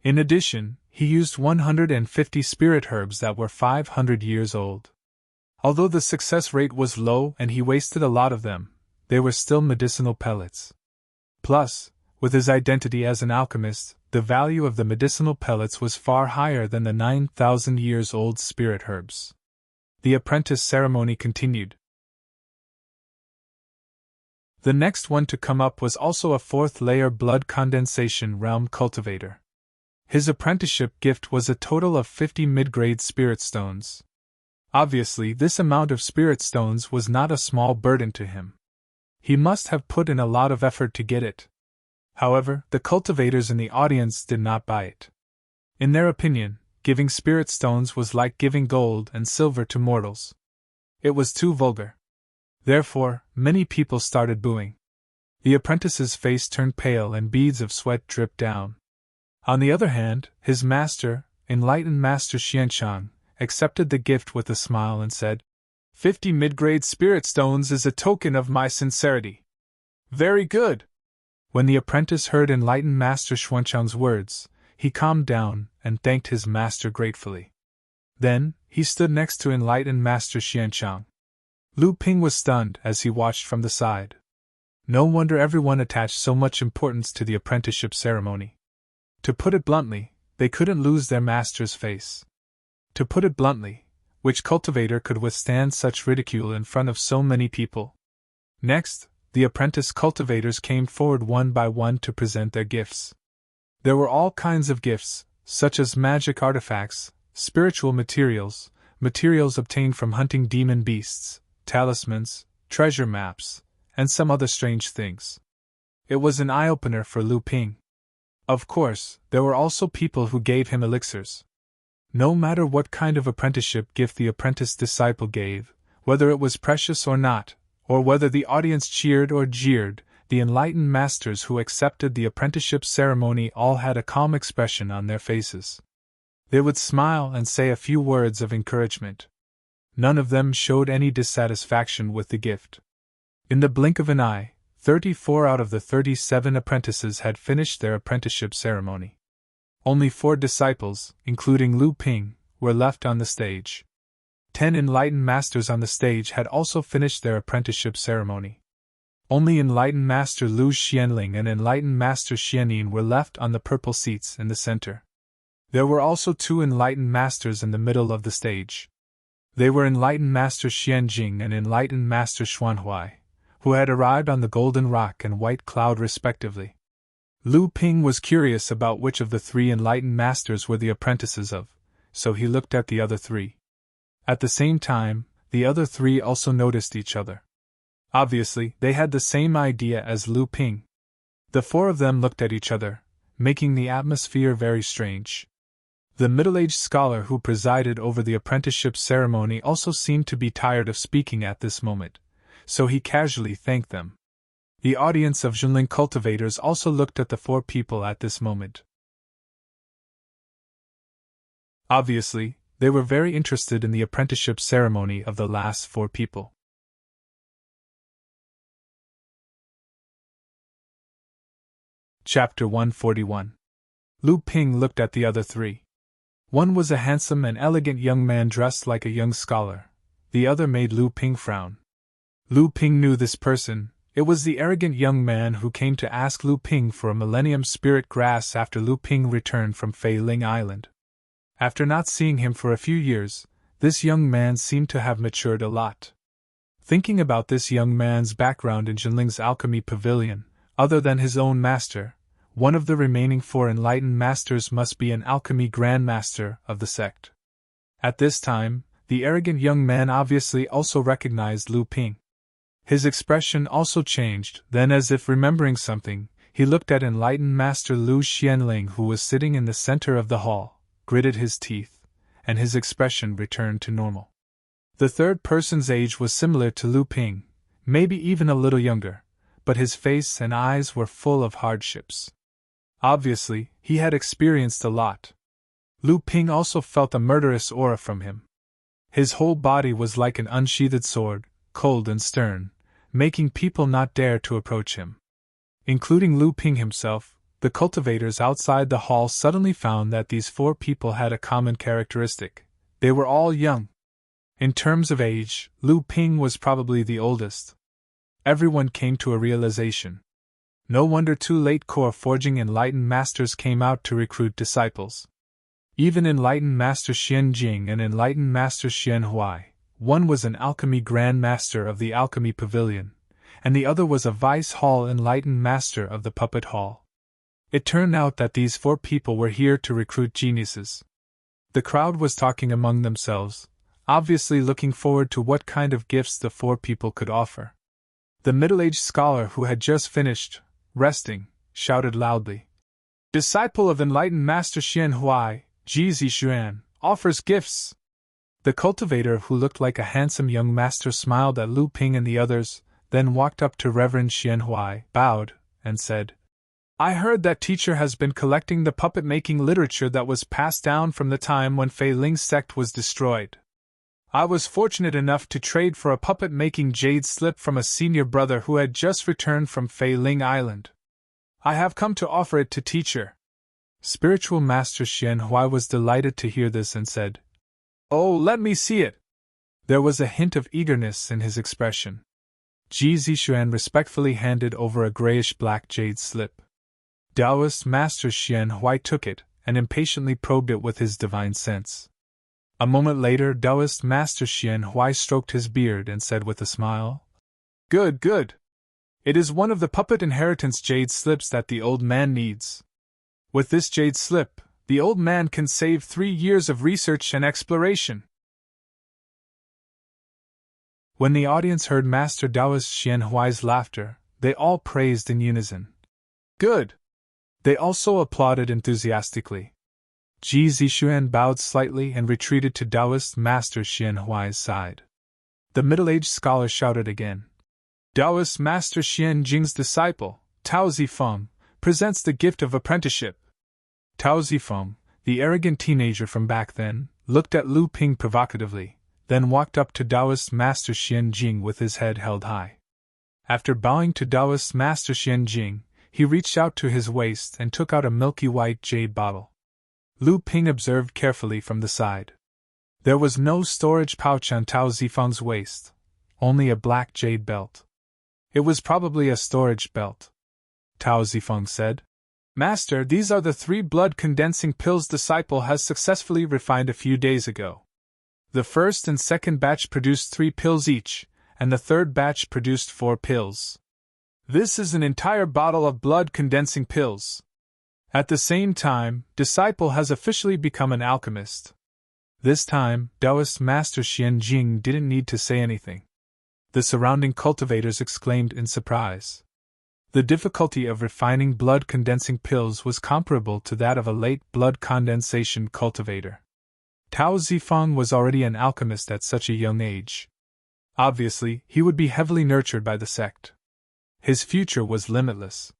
In addition, he used 150 spirit herbs that were 500 years old. Although the success rate was low and he wasted a lot of them, they were still medicinal pellets. Plus, with his identity as an alchemist, the value of the medicinal pellets was far higher than the 9,000 years old spirit herbs. The apprentice ceremony continued. The next one to come up was also a 4th layer blood condensation realm cultivator. His apprenticeship gift was a total of 50 mid-grade spirit stones. Obviously, this amount of spirit stones was not a small burden to him. He must have put in a lot of effort to get it. However, the cultivators in the audience did not buy it. In their opinion, giving spirit stones was like giving gold and silver to mortals. It was too vulgar. Therefore, many people started booing. The apprentice's face turned pale and beads of sweat dripped down. On the other hand, his master, enlightened Master Xianxiang, accepted the gift with a smile and said, 50 mid-grade spirit stones is a token of my sincerity. Very good. When the apprentice heard enlightened Master Xuanchang's words, he calmed down and thanked his master gratefully. Then, he stood next to enlightened Master Xianxiang. Lu Ping was stunned as he watched from the side. No wonder everyone attached so much importance to the apprenticeship ceremony. To put it bluntly, they couldn't lose their master's face. To put it bluntly, which cultivator could withstand such ridicule in front of so many people? Next, the apprentice cultivators came forward one by one to present their gifts. There were all kinds of gifts, such as magic artifacts, spiritual materials, materials obtained from hunting demon beasts, talismans, treasure maps, and some other strange things. It was an eye-opener for Lu Ping. Of course, there were also people who gave him elixirs. No matter what kind of apprenticeship gift the apprentice disciple gave, whether it was precious or not, or whether the audience cheered or jeered, the enlightened masters who accepted the apprenticeship ceremony all had a calm expression on their faces. They would smile and say a few words of encouragement. None of them showed any dissatisfaction with the gift. In the blink of an eye, 34 out of the 37 apprentices had finished their apprenticeship ceremony. Only 4 disciples, including Lu Ping, were left on the stage. 10 enlightened masters on the stage had also finished their apprenticeship ceremony. Only enlightened Master Lu Xianling and enlightened Master Xianyin were left on the purple seats in the center. There were also 2 enlightened masters in the middle of the stage. They were enlightened Master Xianjing and enlightened Master Xuanhuai, who had arrived on the Golden Rock and White Cloud respectively. Lu Ping was curious about which of the 3 enlightened masters were the apprentices of, so he looked at the other 3. At the same time, the other 3 also noticed each other. Obviously, they had the same idea as Lu Ping. The 4 of them looked at each other, making the atmosphere very strange. The middle-aged scholar who presided over the apprenticeship ceremony also seemed to be tired of speaking at this moment, so he casually thanked them. The audience of Zhenling cultivators also looked at the 4 people at this moment. Obviously, they were very interested in the apprenticeship ceremony of the last 4 people. Chapter 141. Lu Ping looked at the other 3. One was a handsome and elegant young man dressed like a young scholar. The other made Lu Ping frown. Lu Ping knew this person. It was the arrogant young man who came to ask Lu Ping for a Millennium Spirit Grass after Lu Ping returned from Fei Ling Island. After not seeing him for a few years, this young man seemed to have matured a lot. Thinking about this young man's background in Jinling's alchemy pavilion, other than his own master, one of the remaining 4 enlightened masters must be an alchemy grandmaster of the sect. At this time, the arrogant young man obviously also recognized Lu Ping. His expression also changed, then as if remembering something, he looked at enlightened master Lu Xianling who was sitting in the center of the hall, gritted his teeth, and his expression returned to normal. The third person's age was similar to Lu Ping, maybe even a little younger, but his face and eyes were full of hardships. Obviously, he had experienced a lot. Lu Ping also felt a murderous aura from him. His whole body was like an unsheathed sword, cold and stern, making people not dare to approach him. Including Lu Ping himself, the cultivators outside the hall suddenly found that these 4 people had a common characteristic. They were all young. In terms of age, Lu Ping was probably the oldest. Everyone came to a realization. No wonder 2 late core forging enlightened masters came out to recruit disciples. Even enlightened master Xian Jing and enlightened master Xian Huai, one was an alchemy grand master of the alchemy pavilion, and the other was a vice hall enlightened master of the puppet hall. It turned out that these 4 people were here to recruit geniuses. The crowd was talking among themselves, obviously looking forward to what kind of gifts the 4 people could offer. The middle-aged scholar who had just finished resting shouted loudly, "Disciple of enlightened master Xian Huai, Ji Zixuan, offers gifts." The cultivator who looked like a handsome young master smiled at Lu Ping and the others, then walked up to Reverend Xian Huai, bowed, and said, "I heard that teacher has been collecting the puppet-making literature that was passed down from the time when Fei Ling's sect was destroyed. I was fortunate enough to trade for a puppet-making jade slip from a senior brother who had just returned from Fei Ling Island. I have come to offer it to teacher." Spiritual Master Xian Huai was delighted to hear this and said, "Oh, let me see it." There was a hint of eagerness in his expression. Ji Zixuan respectfully handed over a grayish-black jade slip. Taoist Master Xian Huai took it and impatiently probed it with his divine sense. A moment later, Taoist Master Xian Huai stroked his beard and said with a smile, "Good, good. It is one of the puppet inheritance jade slips that the old man needs. With this jade slip, the old man can save 3 years of research and exploration." When the audience heard Master Taoist Xian Huai's laughter, they all praised in unison. "Good!" They also applauded enthusiastically. Ji Zixuan bowed slightly and retreated to Taoist Master Xian Huai's side. The middle-aged scholar shouted again. "Taoist Master Xian Jing's disciple, Tao Zifeng, presents the gift of apprenticeship." Tao Zifeng, the arrogant teenager from back then, looked at Lu Ping provocatively, then walked up to Taoist Master Xian Jing with his head held high. After bowing to Taoist Master Xian Jing, he reached out to his waist and took out a milky white jade bottle. Lu Ping observed carefully from the side. There was no storage pouch on Tao Zifeng's waist, only a black jade belt. It was probably a storage belt. Tao Zifeng said, "Master, these are the 3 blood-condensing pills disciple has successfully refined a few days ago. The first and second batch produced 3 pills each, and the third batch produced 4 pills. This is an entire bottle of blood-condensing pills. At the same time, disciple has officially become an alchemist." This time, Taoist Master Xian Jing didn't need to say anything. The surrounding cultivators exclaimed in surprise. The difficulty of refining blood-condensing pills was comparable to that of a late blood condensation cultivator. Tao Zifeng was already an alchemist at such a young age. Obviously, he would be heavily nurtured by the sect. His future was limitless.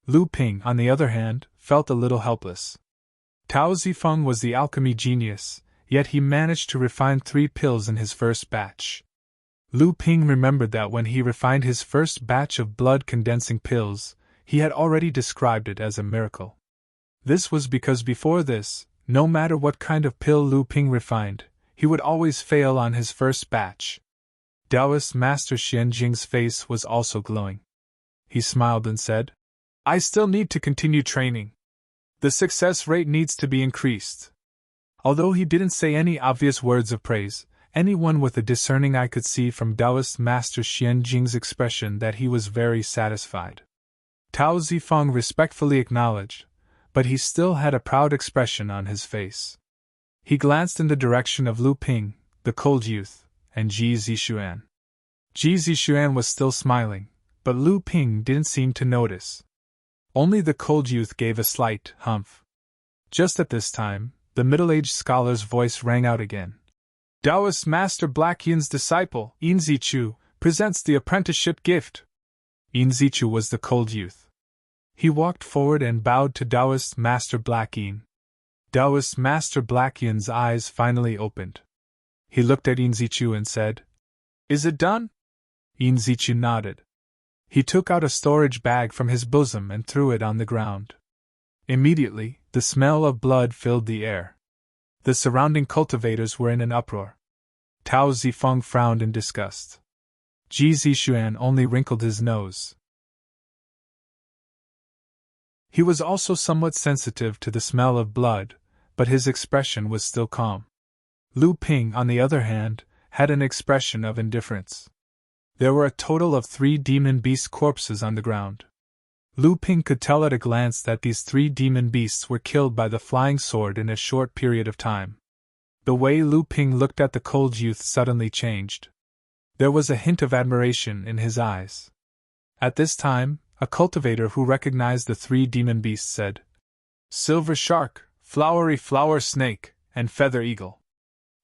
Lu Ping, on the other hand, felt a little helpless. Tao Zifeng was the alchemy genius, yet he managed to refine 3 pills in his first batch. Lu Ping remembered that when he refined his first batch of blood-condensing pills, he had already described it as a miracle. This was because before this, no matter what kind of pill Lu Ping refined, he would always fail on his first batch. Taoist Master Xian Jing's face was also glowing. he smiled and said. I still need to continue training. The success rate needs to be increased. Although he didn't say any obvious words of praise, anyone with a discerning eye could see from Taoist Master Xian Jing's expression that he was very satisfied. Tao Zifeng respectfully acknowledged, but he still had a proud expression on his face. He glanced in the direction of Lu Ping, the cold youth, and Ji Zixuan. Ji Zixuan was still smiling, but Lu Ping didn't seem to notice. Only the cold youth gave a slight humph. Just at this time, the middle-aged scholar's voice rang out again. Taoist Master Black Yin's disciple, Yin Zichu, presents the apprenticeship gift. Yin Zichu was the cold youth. He walked forward and bowed to Taoist Master Black Yin. Taoist Master Black Yin's eyes finally opened. He looked at Yin Zichu and said, Is it done? Yin Zichu nodded. He took out a storage bag from his bosom and threw it on the ground. Immediately, the smell of blood filled the air. The surrounding cultivators were in an uproar. Tao Zifeng frowned in disgust. Ji Zixuan only wrinkled his nose. He was also somewhat sensitive to the smell of blood, but his expression was still calm. Lu Ping, on the other hand, had an expression of indifference. There were a total of 3 demon beast corpses on the ground. Lu Ping could tell at a glance that these 3 demon beasts were killed by the flying sword in a short period of time. The way Lu Ping looked at the cold youth suddenly changed. There was a hint of admiration in his eyes. At this time, a cultivator who recognized the 3 demon beasts said, Silver shark, flowery flower snake, and feather eagle.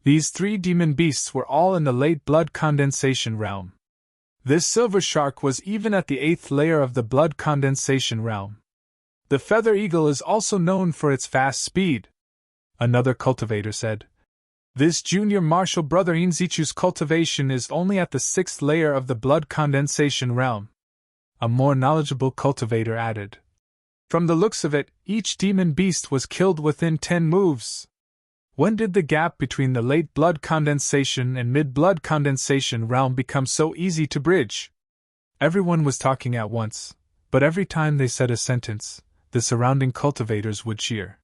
These 3 demon beasts were all in the late blood condensation realm. This silver shark was even at the 8th layer of the blood condensation realm. The feather eagle is also known for its fast speed. Another cultivator said, This junior martial brother Yin Zichu's cultivation is only at the 6th layer of the blood condensation realm. A more knowledgeable cultivator added, From the looks of it, each demon beast was killed within 10 moves. When did the gap between the late blood condensation and mid-blood condensation realm become so easy to bridge? Everyone was talking at once, but every time they said a sentence, the surrounding cultivators would cheer.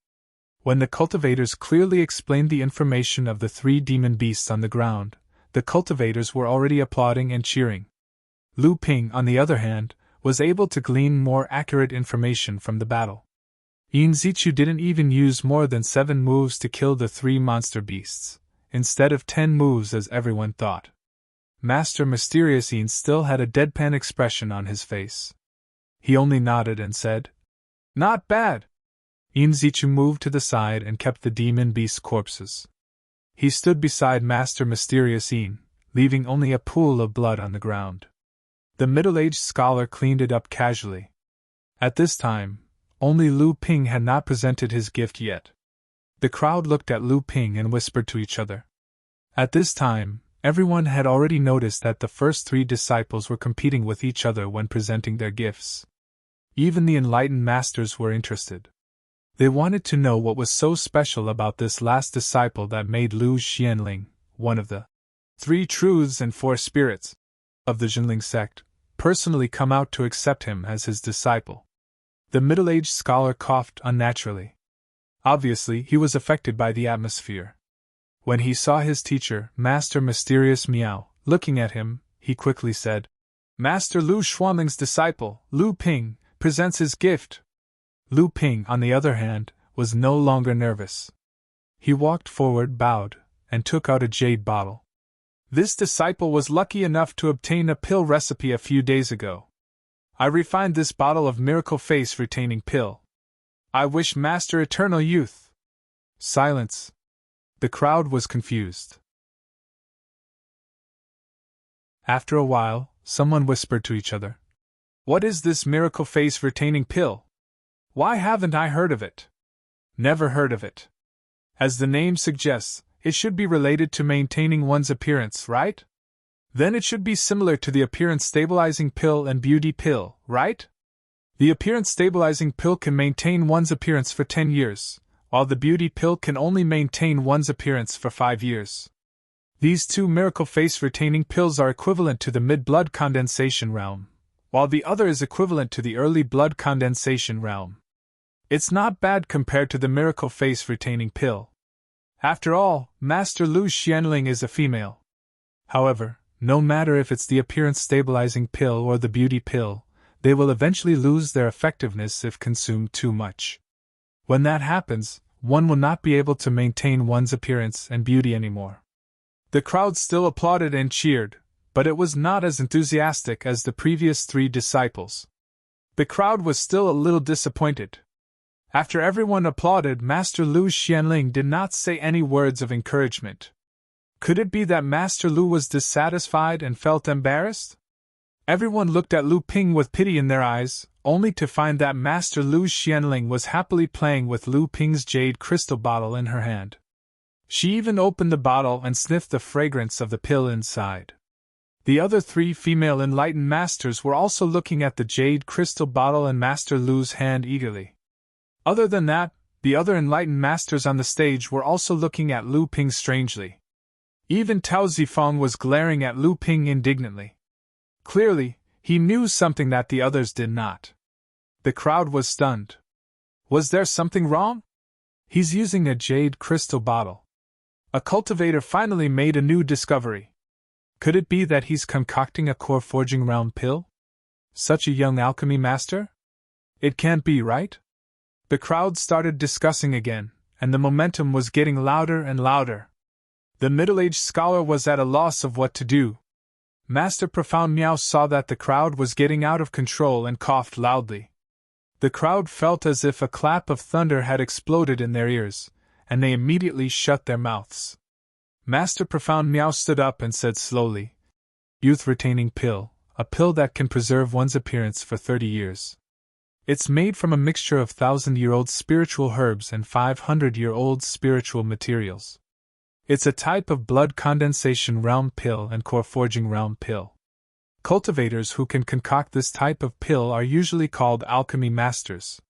When the cultivators clearly explained the information of the 3 demon beasts on the ground, the cultivators were already applauding and cheering. Lu Ping, on the other hand, was able to glean more accurate information from the battle. Yin Zichu didn't even use more than 7 moves to kill the 3 monster beasts, instead of 10 moves as everyone thought. Master Mysterious Yin still had a deadpan expression on his face. He only nodded and said, Not bad. Yin Zichu moved to the side and kept the demon beast corpses. He stood beside Master Mysterious Yin, leaving only a pool of blood on the ground. The middle-aged scholar cleaned it up casually. At this time, only Lu Ping had not presented his gift yet. The crowd looked at Lu Ping and whispered to each other. At this time, everyone had already noticed that the first 3 disciples were competing with each other when presenting their gifts. Even the enlightened masters were interested. They wanted to know what was so special about this last disciple that made Lu Xianling, one of the 3 truths and 4 spirits of the Jinling sect, personally come out to accept him as his disciple. The middle-aged scholar coughed unnaturally. Obviously, he was affected by the atmosphere. When he saw his teacher, Master Mysterious Miao, looking at him, he quickly said, Master Lu Xuanling's disciple, Lu Ping, presents his gift. Lu Ping, on the other hand, was no longer nervous. He walked forward, bowed, and took out a jade bottle. This disciple was lucky enough to obtain a pill recipe a few days ago. I refined this bottle of miracle face retaining pill. I wish Master Eternal Youth. Silence. The crowd was confused. After a while, someone whispered to each other, What is this miracle face retaining pill? Why haven't I heard of it? Never heard of it. As the name suggests, it should be related to maintaining one's appearance, right? Then it should be similar to the appearance stabilizing pill and beauty pill, right? The appearance stabilizing pill can maintain one's appearance for 10 years, while the beauty pill can only maintain one's appearance for 5 years. These 2 miracle face retaining pills are equivalent to the mid-blood condensation realm, while the other is equivalent to the early blood condensation realm. It's not bad compared to the miracle face retaining pill. After all, Master Lu Xianling is a female. However, no matter if it's the appearance stabilizing pill or the beauty pill, they will eventually lose their effectiveness if consumed too much. When that happens, one will not be able to maintain one's appearance and beauty anymore. The crowd still applauded and cheered, but it was not as enthusiastic as the previous 3 disciples. The crowd was still a little disappointed. After everyone applauded, Master Lu Xianling did not say any words of encouragement. Could it be that Master Lu was dissatisfied and felt embarrassed? Everyone looked at Lu Ping with pity in their eyes, only to find that Master Lu Xianling was happily playing with Lu Ping's jade crystal bottle in her hand. She even opened the bottle and sniffed the fragrance of the pill inside. The other 3 female enlightened masters were also looking at the jade crystal bottle in Master Lu's hand eagerly. Other than that, the other enlightened masters on the stage were also looking at Lu Ping strangely. Even Tao Zifeng was glaring at Lu Ping indignantly. Clearly, he knew something that the others did not. The crowd was stunned. Was there something wrong? He's using a jade crystal bottle. A cultivator finally made a new discovery. Could it be that he's concocting a core forging realm pill? Such a young alchemy master? It can't be, right? The crowd started discussing again, and the momentum was getting louder and louder. The middle-aged scholar was at a loss of what to do. Master Profound Miao saw that the crowd was getting out of control and coughed loudly. The crowd felt as if a clap of thunder had exploded in their ears, and they immediately shut their mouths. Master Profound Miao stood up and said slowly, "Youth-retaining pill, a pill that can preserve one's appearance for 30 years. It's made from a mixture of 1,000-year-old spiritual herbs and 500-year-old spiritual materials. It's a type of blood condensation realm pill and core forging realm pill. Cultivators who can concoct this type of pill are usually called alchemy masters."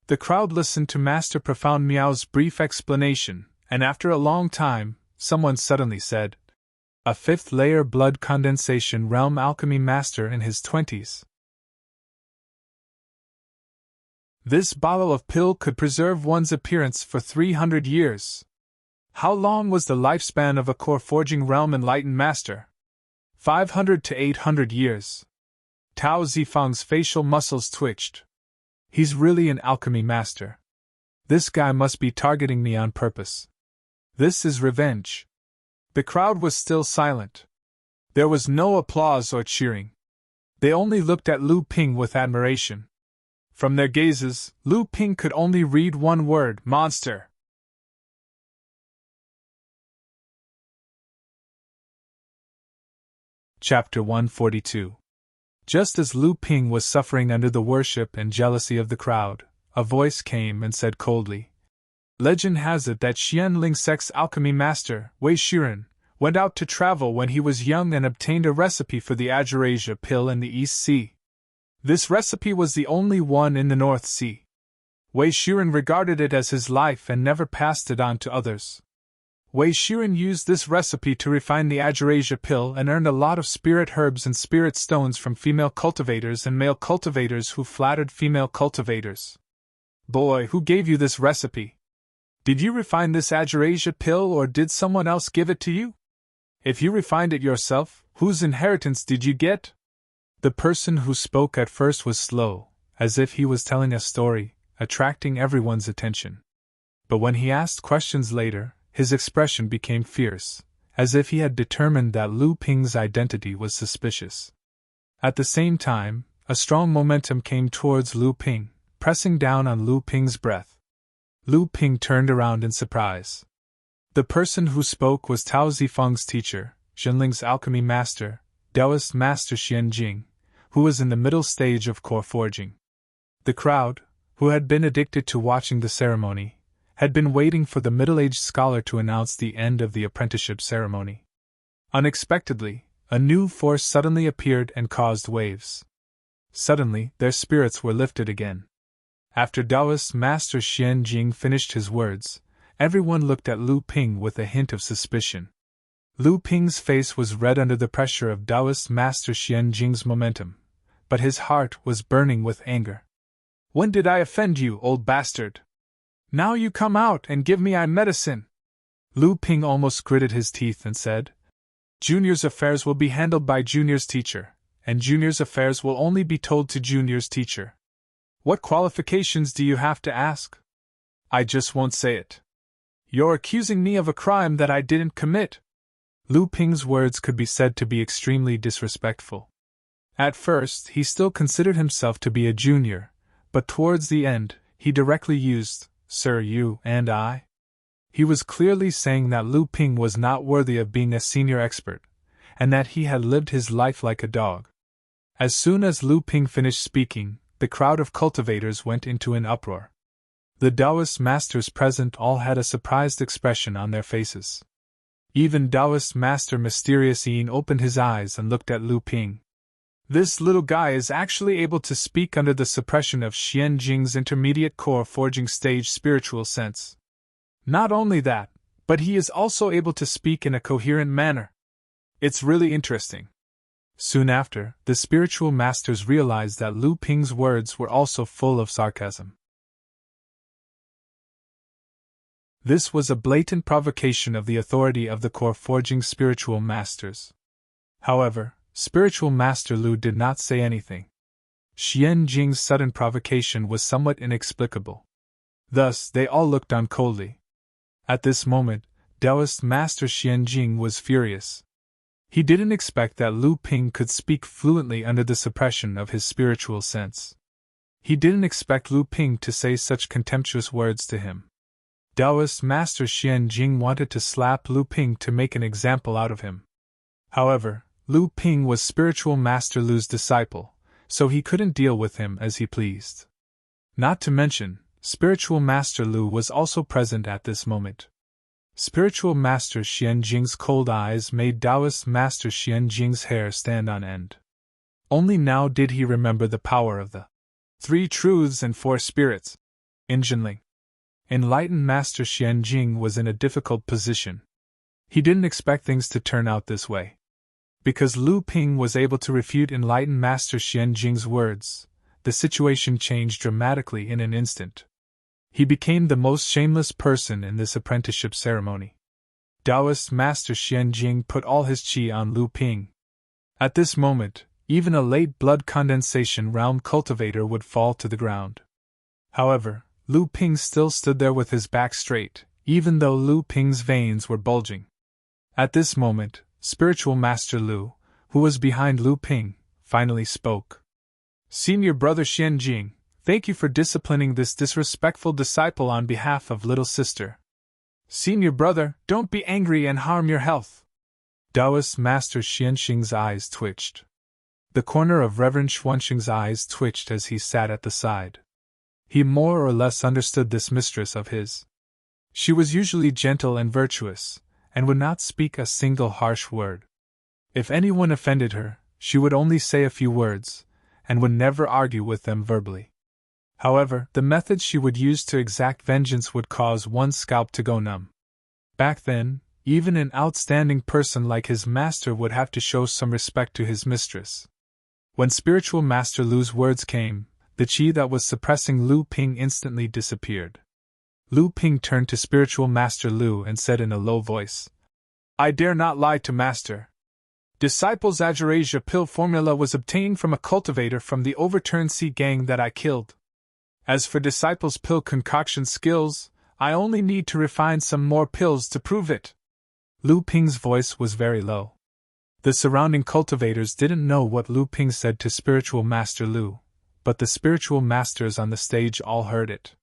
The crowd listened to Master Profound Miao's brief explanation, and after a long time, someone suddenly said, "A 5th-layer blood condensation realm alchemy master in his 20s. This bottle of pill could preserve one's appearance for 300 years. How long was the lifespan of a core forging realm enlightened master? 500 to 800 years. Tao Zifeng's facial muscles twitched. He's really an alchemy master. This guy must be targeting me on purpose. This is revenge. The crowd was still silent. There was no applause or cheering. They only looked at Lu Ping with admiration. From their gazes, Lu Ping could only read one word: monster. Chapter 142. Just as Lu Ping was suffering under the worship and jealousy of the crowd, a voice came and said coldly, "Legend has it that Xianling Sect's alchemy master, Wei Shiren, went out to travel when he was young and obtained a recipe for the Agerasia pill in the East Sea. This recipe was the only one in the North Sea. Wei Shiren regarded it as his life and never passed it on to others. Wei Shiren used this recipe to refine the Agerasia pill and earned a lot of spirit herbs and spirit stones from female cultivators and male cultivators who flattered female cultivators. Boy, who gave you this recipe? Did you refine this Agerasia pill or did someone else give it to you? If you refined it yourself, whose inheritance did you get?" The person who spoke at first was slow, as if he was telling a story, attracting everyone's attention. But when he asked questions later, his expression became fierce, as if he had determined that Lu Ping's identity was suspicious. At the same time, a strong momentum came towards Lu Ping, pressing down on Lu Ping's breath. Lu Ping turned around in surprise. The person who spoke was Tao Zifeng's teacher, Zhenling's alchemy master, Taoist Master Xian Jing, who was in the middle stage of core forging. The crowd, who had been addicted to watching the ceremony, had been waiting for the middle-aged scholar to announce the end of the apprenticeship ceremony. Unexpectedly, a new force suddenly appeared and caused waves. Suddenly, their spirits were lifted again. After Taoist Master Xian Jing finished his words, everyone looked at Lu Ping with a hint of suspicion. Lu Ping's face was red under the pressure of Taoist Master Xian Jing's momentum, but his heart was burning with anger. "When did I offend you, old bastard? Now you come out and give me medicine!" Lu Ping almost gritted his teeth and said, "Junior's affairs will be handled by Junior's teacher, and Junior's affairs will only be told to Junior's teacher. What qualifications do you have to ask? I just won't say it. You're accusing me of a crime that I didn't commit." Lu Ping's words could be said to be extremely disrespectful. At first, he still considered himself to be a junior, but towards the end, he directly used, "Sir, you and I." He was clearly saying that Lu Ping was not worthy of being a senior expert, and that he had lived his life like a dog. As soon as Lu Ping finished speaking, the crowd of cultivators went into an uproar. The Taoist masters present all had a surprised expression on their faces. Even Taoist master Mysterious Yin opened his eyes and looked at Lu Ping. This little guy is actually able to speak under the suppression of Xian Jing's intermediate core forging stage spiritual sense. Not only that, but he is also able to speak in a coherent manner. It's really interesting. Soon after, the spiritual masters realized that Lu Ping's words were also full of sarcasm. This was a blatant provocation of the authority of the core forging spiritual masters. However, Spiritual Master Lu did not say anything. Xian Jing's sudden provocation was somewhat inexplicable. Thus, they all looked on coldly. At this moment, Taoist Master Xian Jing was furious. He didn't expect that Lu Ping could speak fluently under the suppression of his spiritual sense. He didn't expect Lu Ping to say such contemptuous words to him. Taoist Master Xian Jing wanted to slap Lu Ping to make an example out of him. However, Lu Ping was Spiritual Master Lu's disciple, so he couldn't deal with him as he pleased. Not to mention, Spiritual Master Lu was also present at this moment. Spiritual Master Xian Jing's cold eyes made Taoist Master Xian Jing's hair stand on end. Only now did he remember the power of the 3 truths and 4 spirits. Enchantment. Enlightened Master Xian Jing was in a difficult position. He didn't expect things to turn out this way. Because Lu Ping was able to refute Enlightened Master Xian Jing's words, the situation changed dramatically in an instant. He became the most shameless person in this apprenticeship ceremony. Taoist Master Xian Jing put all his qi on Lu Ping. At this moment, even a late blood condensation realm cultivator would fall to the ground. However, Lu Ping still stood there with his back straight, even though Lu Ping's veins were bulging. At this moment, Spiritual Master Lu, who was behind Lu Ping, finally spoke. "Senior Brother Xian Jing, thank you for disciplining this disrespectful disciple on behalf of little sister. Senior Brother, don't be angry and harm your health." Taoist Master Xian Xing's eyes twitched. The corner of Reverend Xuanxing's eyes twitched as he sat at the side. He more or less understood this mistress of his. She was usually gentle and virtuous, and would not speak a single harsh word. If anyone offended her, she would only say a few words, and would never argue with them verbally. However, the method she would use to exact vengeance would cause one's scalp to go numb. Back then, even an outstanding person like his master would have to show some respect to his mistress. When Spiritual Master Lu's words came, the qi that was suppressing Lu Ping instantly disappeared. Lu Ping turned to Spiritual Master Lu and said in a low voice, "I dare not lie to Master. Disciple's Agerasia pill formula was obtained from a cultivator from the overturned sea gang that I killed. As for Disciple's pill concoction skills, I only need to refine some more pills to prove it." Lu Ping's voice was very low. The surrounding cultivators didn't know what Lu Ping said to Spiritual Master Lu, but the spiritual masters on the stage all heard it.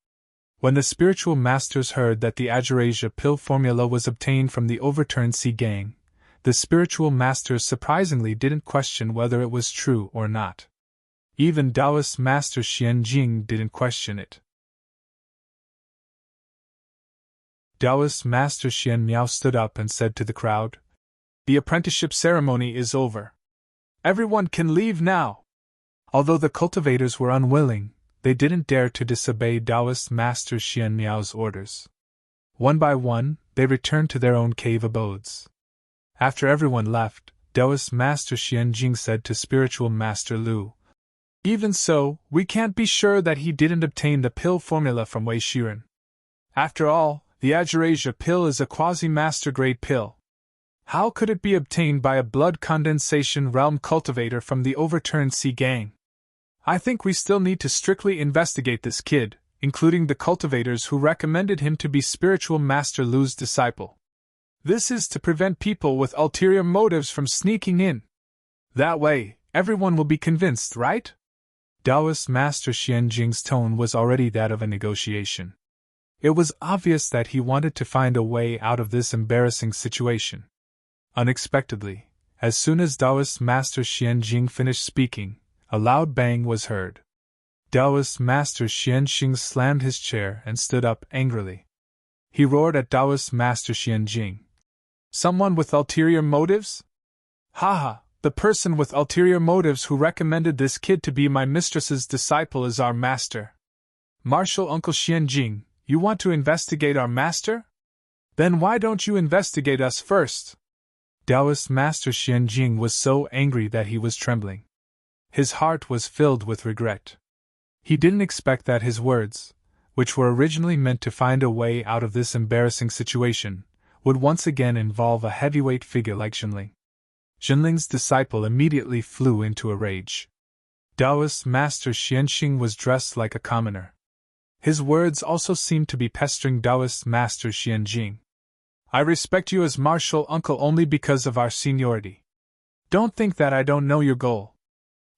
When the spiritual masters heard that the Agerasia pill formula was obtained from the overturned sea gang, the spiritual masters surprisingly didn't question whether it was true or not. Even Taoist Master Xian Jing didn't question it. Taoist Master Xian Miao stood up and said to the crowd, "The apprenticeship ceremony is over. Everyone can leave now." Although the cultivators were unwilling, they didn't dare to disobey Taoist Master Xian Miao's orders. One by one, they returned to their own cave abodes. After everyone left, Taoist Master Xian Jing said to Spiritual Master Lu, Even so, we can't be sure that he didn't obtain the pill formula from Wei Shiren. After all, the Ajirasia pill is a quasi-master grade pill. How could it be obtained by a blood condensation realm cultivator from the overturned sea gang? I think we still need to strictly investigate this kid, including the cultivators who recommended him to be spiritual master Lu's disciple. This is to prevent people with ulterior motives from sneaking in. That way, everyone will be convinced, right? Taoist Master Xianjing's tone was already that of a negotiation. It was obvious that he wanted to find a way out of this embarrassing situation. Unexpectedly, as soon as Taoist Master Xianjing finished speaking, a loud bang was heard. Taoist Master Xianjing slammed his chair and stood up angrily. He roared at Taoist Master Xianjing. Someone with ulterior motives? Haha, the person with ulterior motives who recommended this kid to be my mistress's disciple is our master. Martial Uncle Xianjing, you want to investigate our master? Then why don't you investigate us first? Taoist Master Xianjing was so angry that he was trembling. His heart was filled with regret. He didn't expect that his words, which were originally meant to find a way out of this embarrassing situation, would once again involve a heavyweight figure like Zhenling. Zhenling's disciple immediately flew into a rage. Taoist Master Xianxing was dressed like a commoner. His words also seemed to be pestering Taoist Master Xianjing. I respect you as martial uncle only because of our seniority. Don't think that I don't know your goal.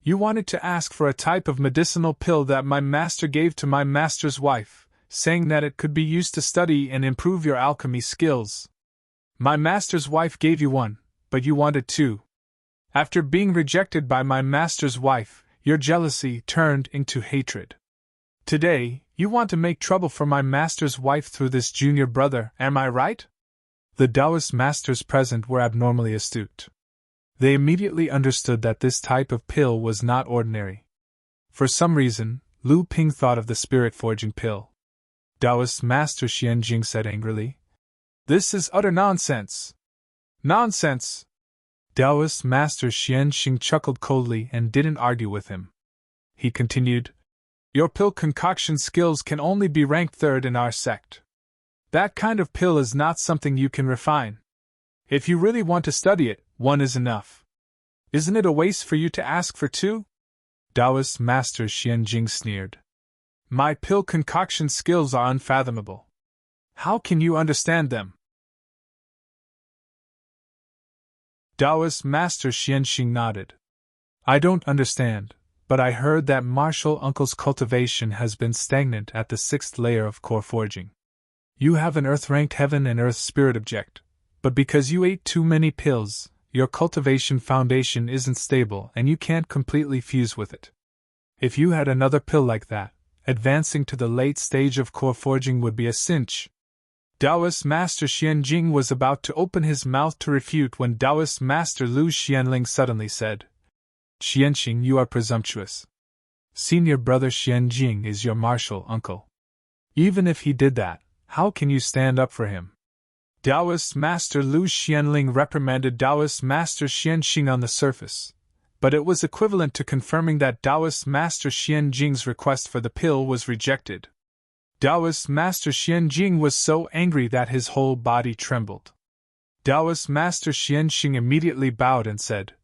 You wanted to ask for a type of medicinal pill that my master gave to my master's wife, saying that it could be used to study and improve your alchemy skills. My master's wife gave you one, but you wanted two. After being rejected by my master's wife, your jealousy turned into hatred. Today, you want to make trouble for my master's wife through this junior brother, am I right? The Taoist masters present were abnormally astute. They immediately understood that this type of pill was not ordinary. For some reason, Lu Ping thought of the spirit-forging pill. Taoist Master Xianjing said angrily, "This is utter nonsense." "Nonsense!" Taoist Master Xianxing chuckled coldly and didn't argue with him. He continued, "Your pill concoction skills can only be ranked third in our sect. That kind of pill is not something you can refine. If you really want to study it, one is enough. Isn't it a waste for you to ask for two?" Taoist Master Xianjing sneered. "My pill concoction skills are unfathomable. How can you understand them?" Taoist Master Xianxing nodded. "I don't understand, but I heard that martial uncle's cultivation has been stagnant at the 6th layer of core forging. You have an earth-ranked heaven and earth spirit object, but because you ate too many pills, your cultivation foundation isn't stable and you can't completely fuse with it. If you had another pill like that, advancing to the late stage of core forging would be a cinch." Taoist Master Xianjing was about to open his mouth to refute when Taoist Master Lu Xianling suddenly said, "Xianxing, you are presumptuous. Senior brother Xianjing is your martial uncle. Even if he did that, how can you stand up for him?" Taoist Master Lu Xianling reprimanded Taoist Master Xianxing on the surface, but it was equivalent to confirming that Taoist Master Xianjing's request for the pill was rejected. Taoist Master Xianjing was so angry that his whole body trembled. Taoist Master Xianxing immediately bowed and said,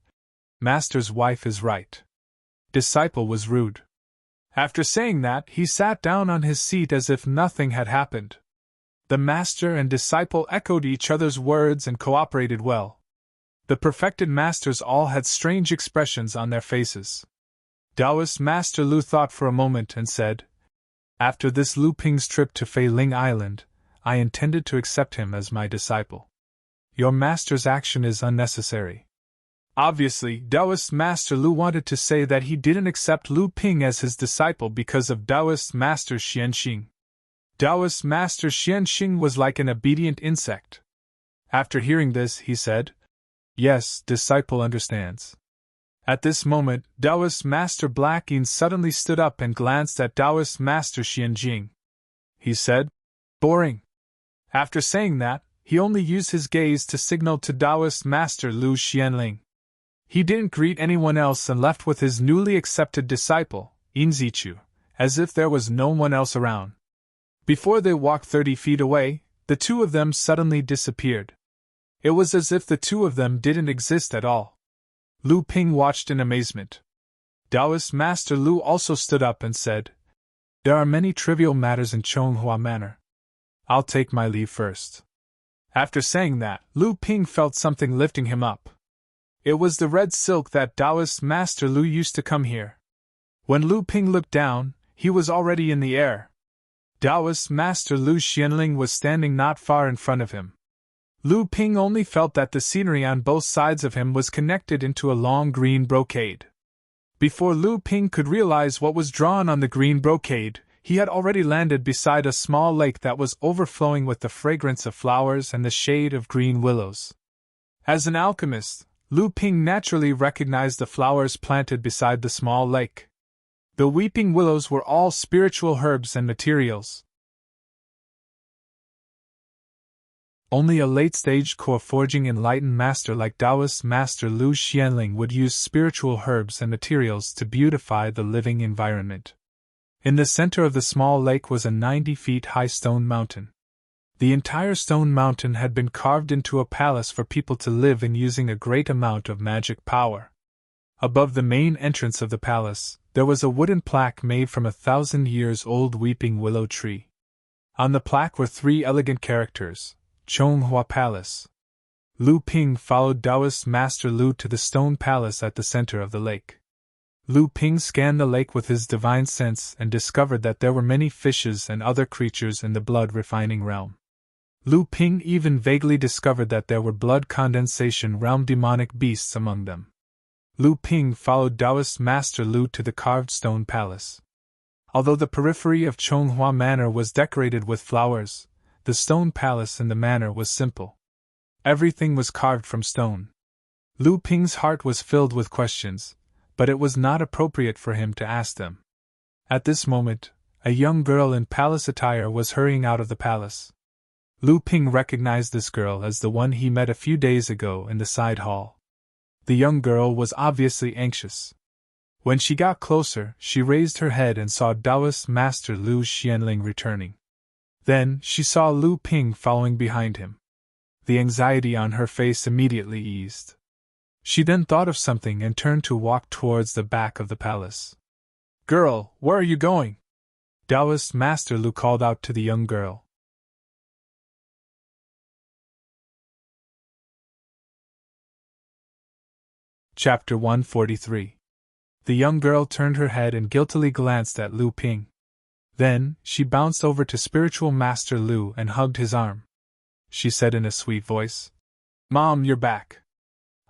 "Master's wife is right. Disciple was rude." After saying that, he sat down on his seat as if nothing had happened. The master and disciple echoed each other's words and cooperated well. The perfected masters all had strange expressions on their faces. Taoist Master Lu thought for a moment and said, "After this Lu Ping's trip to Fei Ling Island, I intended to accept him as my disciple. Your master's action is unnecessary." Obviously, Taoist Master Lu wanted to say that he didn't accept Lu Ping as his disciple because of Taoist Master Xianxing. Taoist Master Xianxing was like an obedient insect. After hearing this, he said, "Yes, disciple understands." At this moment, Taoist Master Blackine suddenly stood up and glanced at Taoist Master Xianjing. He said, "Boring." After saying that, he only used his gaze to signal to Taoist Master Lu Xianling. He didn't greet anyone else and left with his newly accepted disciple, Inzichu, as if there was no one else around. Before they walked 30 feet away, the two of them suddenly disappeared. It was as if the two of them didn't exist at all. Lu Ping watched in amazement. Taoist Master Lu also stood up and said, "There are many trivial matters in Chonghua Manor. I'll take my leave first." After saying that, Lu Ping felt something lifting him up. It was the red silk that Taoist Master Lu used to come here. When Lu Ping looked down, he was already in the air. Taoist Master Lu Xianling was standing not far in front of him. Lu Ping only felt that the scenery on both sides of him was connected into a long green brocade. Before Lu Ping could realize what was drawn on the green brocade, he had already landed beside a small lake that was overflowing with the fragrance of flowers and the shade of green willows. As an alchemist, Lu Ping naturally recognized the flowers planted beside the small lake. The weeping willows were all spiritual herbs and materials. Only a late-stage core-forging enlightened master like Taoist Master Lu Xianling would use spiritual herbs and materials to beautify the living environment. In the center of the small lake was a 90-feet-high stone mountain. The entire stone mountain had been carved into a palace for people to live in using a great amount of magic power. Above the main entrance of the palace, there was a wooden plaque made from a 1,000-years-old weeping willow tree. On the plaque were 3 elegant characters: Chonghua Palace. Lu Ping followed Taoist Master Lu to the stone palace at the center of the lake. Lu Ping scanned the lake with his divine sense and discovered that there were many fishes and other creatures in the blood-refining realm. Lu Ping even vaguely discovered that there were blood condensation realm demonic beasts among them. Lu Ping followed Taoist Master Lu to the carved stone palace. Although the periphery of Chonghua Manor was decorated with flowers, the stone palace in the manor was simple. Everything was carved from stone. Lu Ping's heart was filled with questions, but it was not appropriate for him to ask them. At this moment, a young girl in palace attire was hurrying out of the palace. Lu Ping recognized this girl as the one he met a few days ago in the side hall. The young girl was obviously anxious. When she got closer, she raised her head and saw Taoist Master Lu Xianling returning. Then, she saw Lu Ping following behind him. The anxiety on her face immediately eased. She then thought of something and turned to walk towards the back of the palace. "Girl, where are you going?" Taoist Master Lu called out to the young girl. Chapter 143. The young girl turned her head and guiltily glanced at Lu Ping. Then, she bounced over to Spiritual Master Lu and hugged his arm. She said in a sweet voice, "Mom, you're back.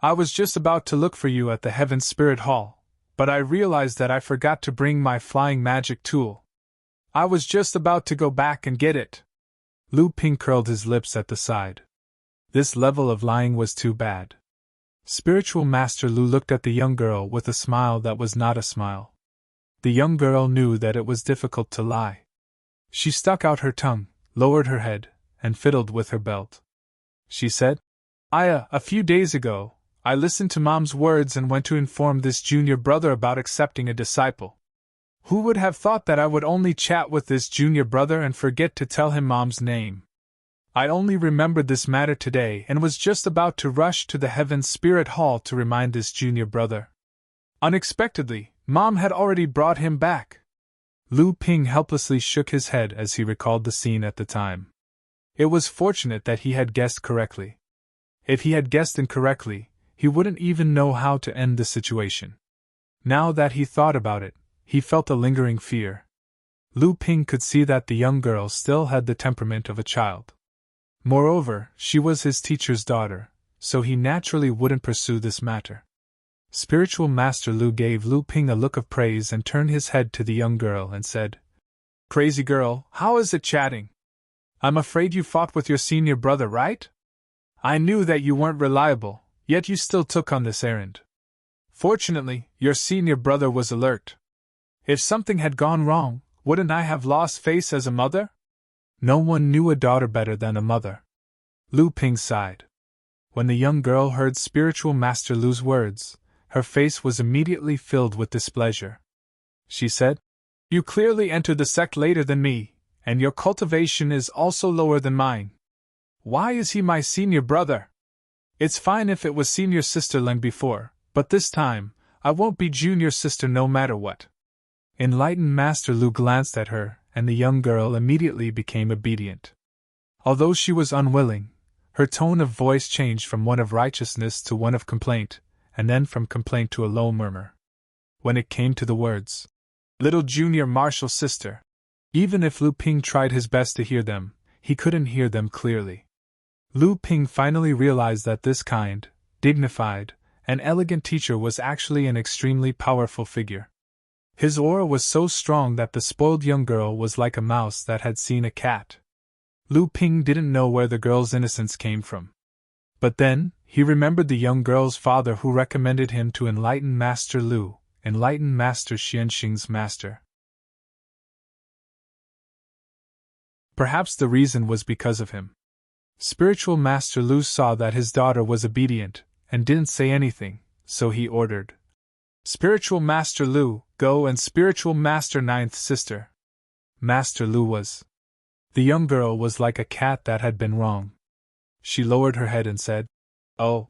I was just about to look for you at the Heaven Spirit Hall, but I realized that I forgot to bring my flying magic tool. I was just about to go back and get it." Lu Ping curled his lips at the side. This level of lying was too bad. Spiritual Master Lu looked at the young girl with a smile that was not a smile. The young girl knew that it was difficult to lie. She stuck out her tongue, lowered her head, and fiddled with her belt. She said, A few days ago, I listened to Mom's words and went to inform this junior brother about accepting a disciple. Who would have thought that I would only chat with this junior brother and forget to tell him Mom's name? I only remembered this matter today and was just about to rush to the Heaven Spirit Hall to remind this junior brother. Unexpectedly, Mom had already brought him back. Lu Ping helplessly shook his head as he recalled the scene at the time. It was fortunate that he had guessed correctly. If he had guessed incorrectly, he wouldn't even know how to end the situation. Now that he thought about it, he felt a lingering fear. Lu Ping could see that the young girl still had the temperament of a child. Moreover, she was his teacher's daughter, so he naturally wouldn't pursue this matter. Spiritual Master Lu gave Lu Ping a look of praise and turned his head to the young girl and said, "Crazy girl, how is it chatting? I'm afraid you fought with your senior brother, right? I knew that you weren't reliable, yet you still took on this errand. Fortunately, your senior brother was alert. If something had gone wrong, wouldn't I have lost face as a mother?" No one knew a daughter better than a mother. Lu Ping sighed. When the young girl heard Spiritual Master Lu's words, her face was immediately filled with displeasure. She said, "You clearly entered the sect later than me, and your cultivation is also lower than mine. Why is he my senior brother? It's fine if it was senior sister long before, but this time, I won't be junior sister no matter what." Enlightened Master Lu glanced at her, and the young girl immediately became obedient. Although she was unwilling, her tone of voice changed from one of righteousness to one of complaint, and then from complaint to a low murmur. When it came to the words, "Little junior martial sister," even if Lu Ping tried his best to hear them, he couldn't hear them clearly. Lu Ping finally realized that this kind, dignified, and elegant teacher was actually an extremely powerful figure. His aura was so strong that the spoiled young girl was like a mouse that had seen a cat. Lu Ping didn't know where the girl's innocence came from. But then, he remembered the young girl's father who recommended him to Enlightened Master Lu, Enlightened Master Xianxing's master. Perhaps the reason was because of him. Spiritual Master Lu saw that his daughter was obedient, and didn't say anything, so he ordered, "Spiritual Master Lu, go and Spiritual Master Ninth Sister." Master Lu was. The young girl was like a cat that had been wrong. She lowered her head and said, "Oh."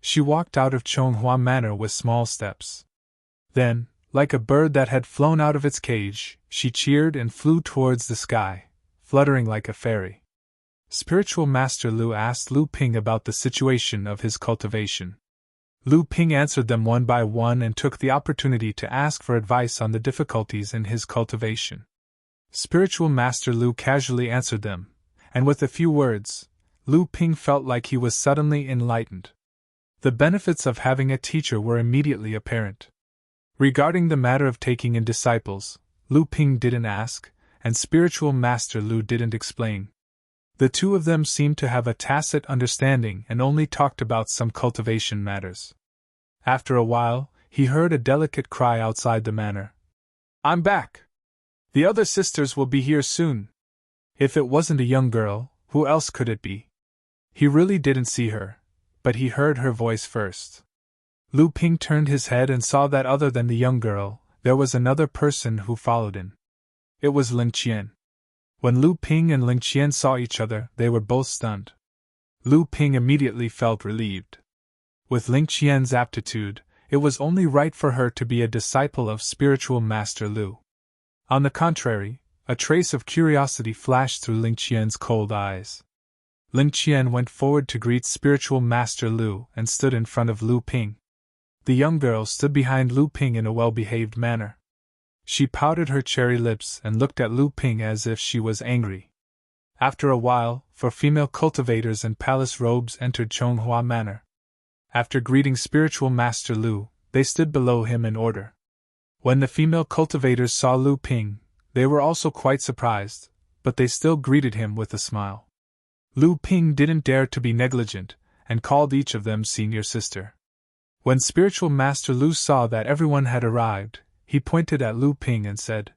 She walked out of Chonghua Manor with small steps. Then, like a bird that had flown out of its cage, she cheered and flew towards the sky, fluttering like a fairy. Spiritual Master Lu asked Lu Ping about the situation of his cultivation. Lu Ping answered them one by one and took the opportunity to ask for advice on the difficulties in his cultivation. Spiritual Master Lu casually answered them, and with a few words, Lu Ping felt like he was suddenly enlightened. The benefits of having a teacher were immediately apparent. Regarding the matter of taking in disciples, Lu Ping didn't ask, and Spiritual Master Lu didn't explain. The two of them seemed to have a tacit understanding and only talked about some cultivation matters. After a while, he heard a delicate cry outside the manor. "I'm back! The other sisters will be here soon." If it wasn't a young girl, who else could it be? He really didn't see her, but he heard her voice first. Lu Ping turned his head and saw that other than the young girl, there was another person who followed in. It was Ling Qian. When Lu Ping and Ling Qian saw each other, they were both stunned. Lu Ping immediately felt relieved. With Ling Qian's aptitude, it was only right for her to be a disciple of Spiritual Master Lu. On the contrary, a trace of curiosity flashed through Ling Qian's cold eyes. Ling Qian went forward to greet Spiritual Master Lu and stood in front of Lu Ping. The young girl stood behind Lu Ping in a well-behaved manner. She pouted her cherry lips and looked at Lu Ping as if she was angry. After a while, four female cultivators in palace robes entered Chonghua Manor. After greeting Spiritual Master Lu, they stood below him in order. When the female cultivators saw Lu Ping, they were also quite surprised, but they still greeted him with a smile. Lu Ping didn't dare to be negligent, and called each of them senior sister. When Spiritual Master Lu saw that everyone had arrived, he pointed at Lu Ping and said,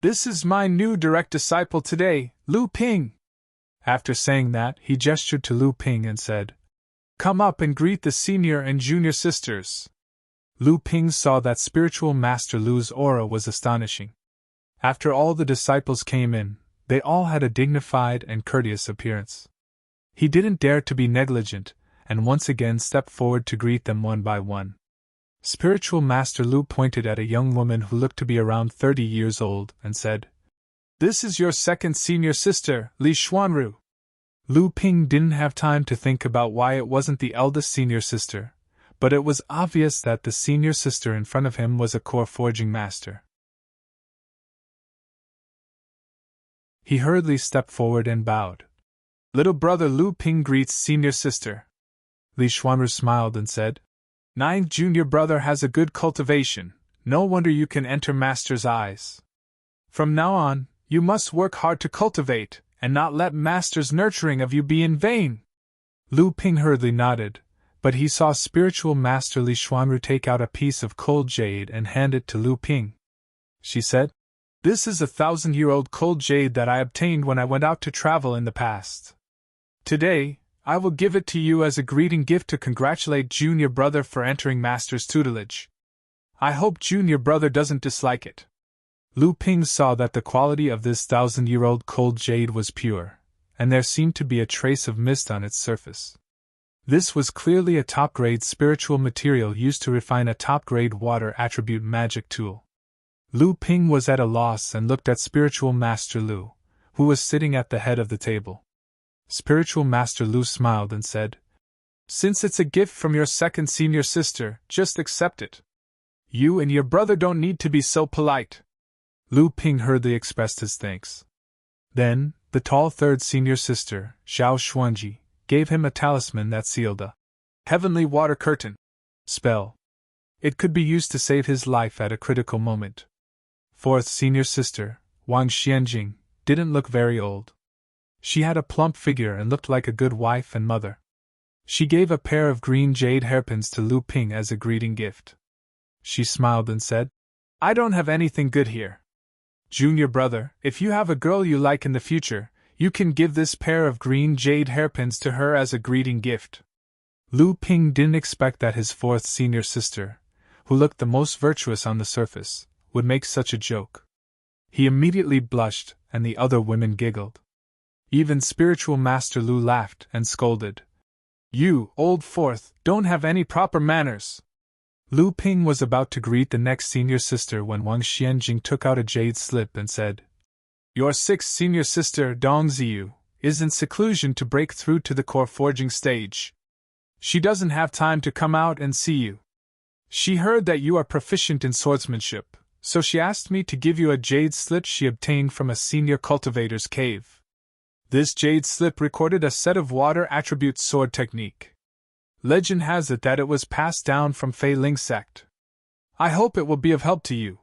"This is my new direct disciple today, Lu Ping." After saying that, he gestured to Lu Ping and said, "Come up and greet the senior and junior sisters." Lu Ping saw that Spiritual Master Lu's aura was astonishing. After all the disciples came in, they all had a dignified and courteous appearance. He didn't dare to be negligent, and once again stepped forward to greet them one by one. Spiritual Master Lu pointed at a young woman who looked to be around 30 years old and said, "This is your second senior sister, Li Xuanru." Lu Ping didn't have time to think about why it wasn't the eldest senior sister, but it was obvious that the senior sister in front of him was a core forging master. He hurriedly stepped forward and bowed. "Little brother Lu Ping greets senior sister." Li Xuanru smiled and said, "Ninth junior brother has a good cultivation, no wonder you can enter master's eyes. From now on, you must work hard to cultivate, and not let master's nurturing of you be in vain." Lu Ping hurriedly nodded, but he saw Spiritual Master Li Xuanru take out a piece of cold jade and hand it to Lu Ping. She said, "This is a 1,000-year-old cold jade that I obtained when I went out to travel in the past. Today, I will give it to you as a greeting gift to congratulate junior brother for entering master's tutelage. I hope junior brother doesn't dislike it. Lu Ping saw that the quality of this 1,000-year-old cold jade was pure, and there seemed to be a trace of mist on its surface. This was clearly a top-grade spiritual material used to refine a top-grade water attribute magic tool. Lu Ping was at a loss and looked at Spiritual Master Lu, who was sitting at the head of the table. Spiritual Master Lu smiled and said, "Since it's a gift from your second senior sister, just accept it. You and your brother don't need to be so polite." Lu Ping hurriedly expressed his thanks. Then, the tall third senior sister, Xiao Xuanji, gave him a talisman that sealed a heavenly water curtain spell. It could be used to save his life at a critical moment. Fourth senior sister, Wang Xianjing, didn't look very old. She had a plump figure and looked like a good wife and mother. She gave a pair of green jade hairpins to Lu Ping as a greeting gift. She smiled and said, "I don't have anything good here. Junior brother, if you have a girl you like in the future, you can give this pair of green jade hairpins to her as a greeting gift." Lu Ping didn't expect that his fourth senior sister, who looked the most virtuous on the surface, would make such a joke. He immediately blushed, and the other women giggled. Even Spiritual Master Lu laughed and scolded. "You, old fourth, don't have any proper manners." Lu Ping was about to greet the next senior sister when Wang Xianjing took out a jade slip and said, "Your sixth senior sister, Dong Ziyu, is in seclusion to break through to the core forging stage. She doesn't have time to come out and see you. She heard that you are proficient in swordsmanship, so she asked me to give you a jade slip she obtained from a senior cultivator's cave. This jade slip recorded a set of water attribute sword technique. Legend has it that it was passed down from Fei Ling sect. I hope it will be of help to you."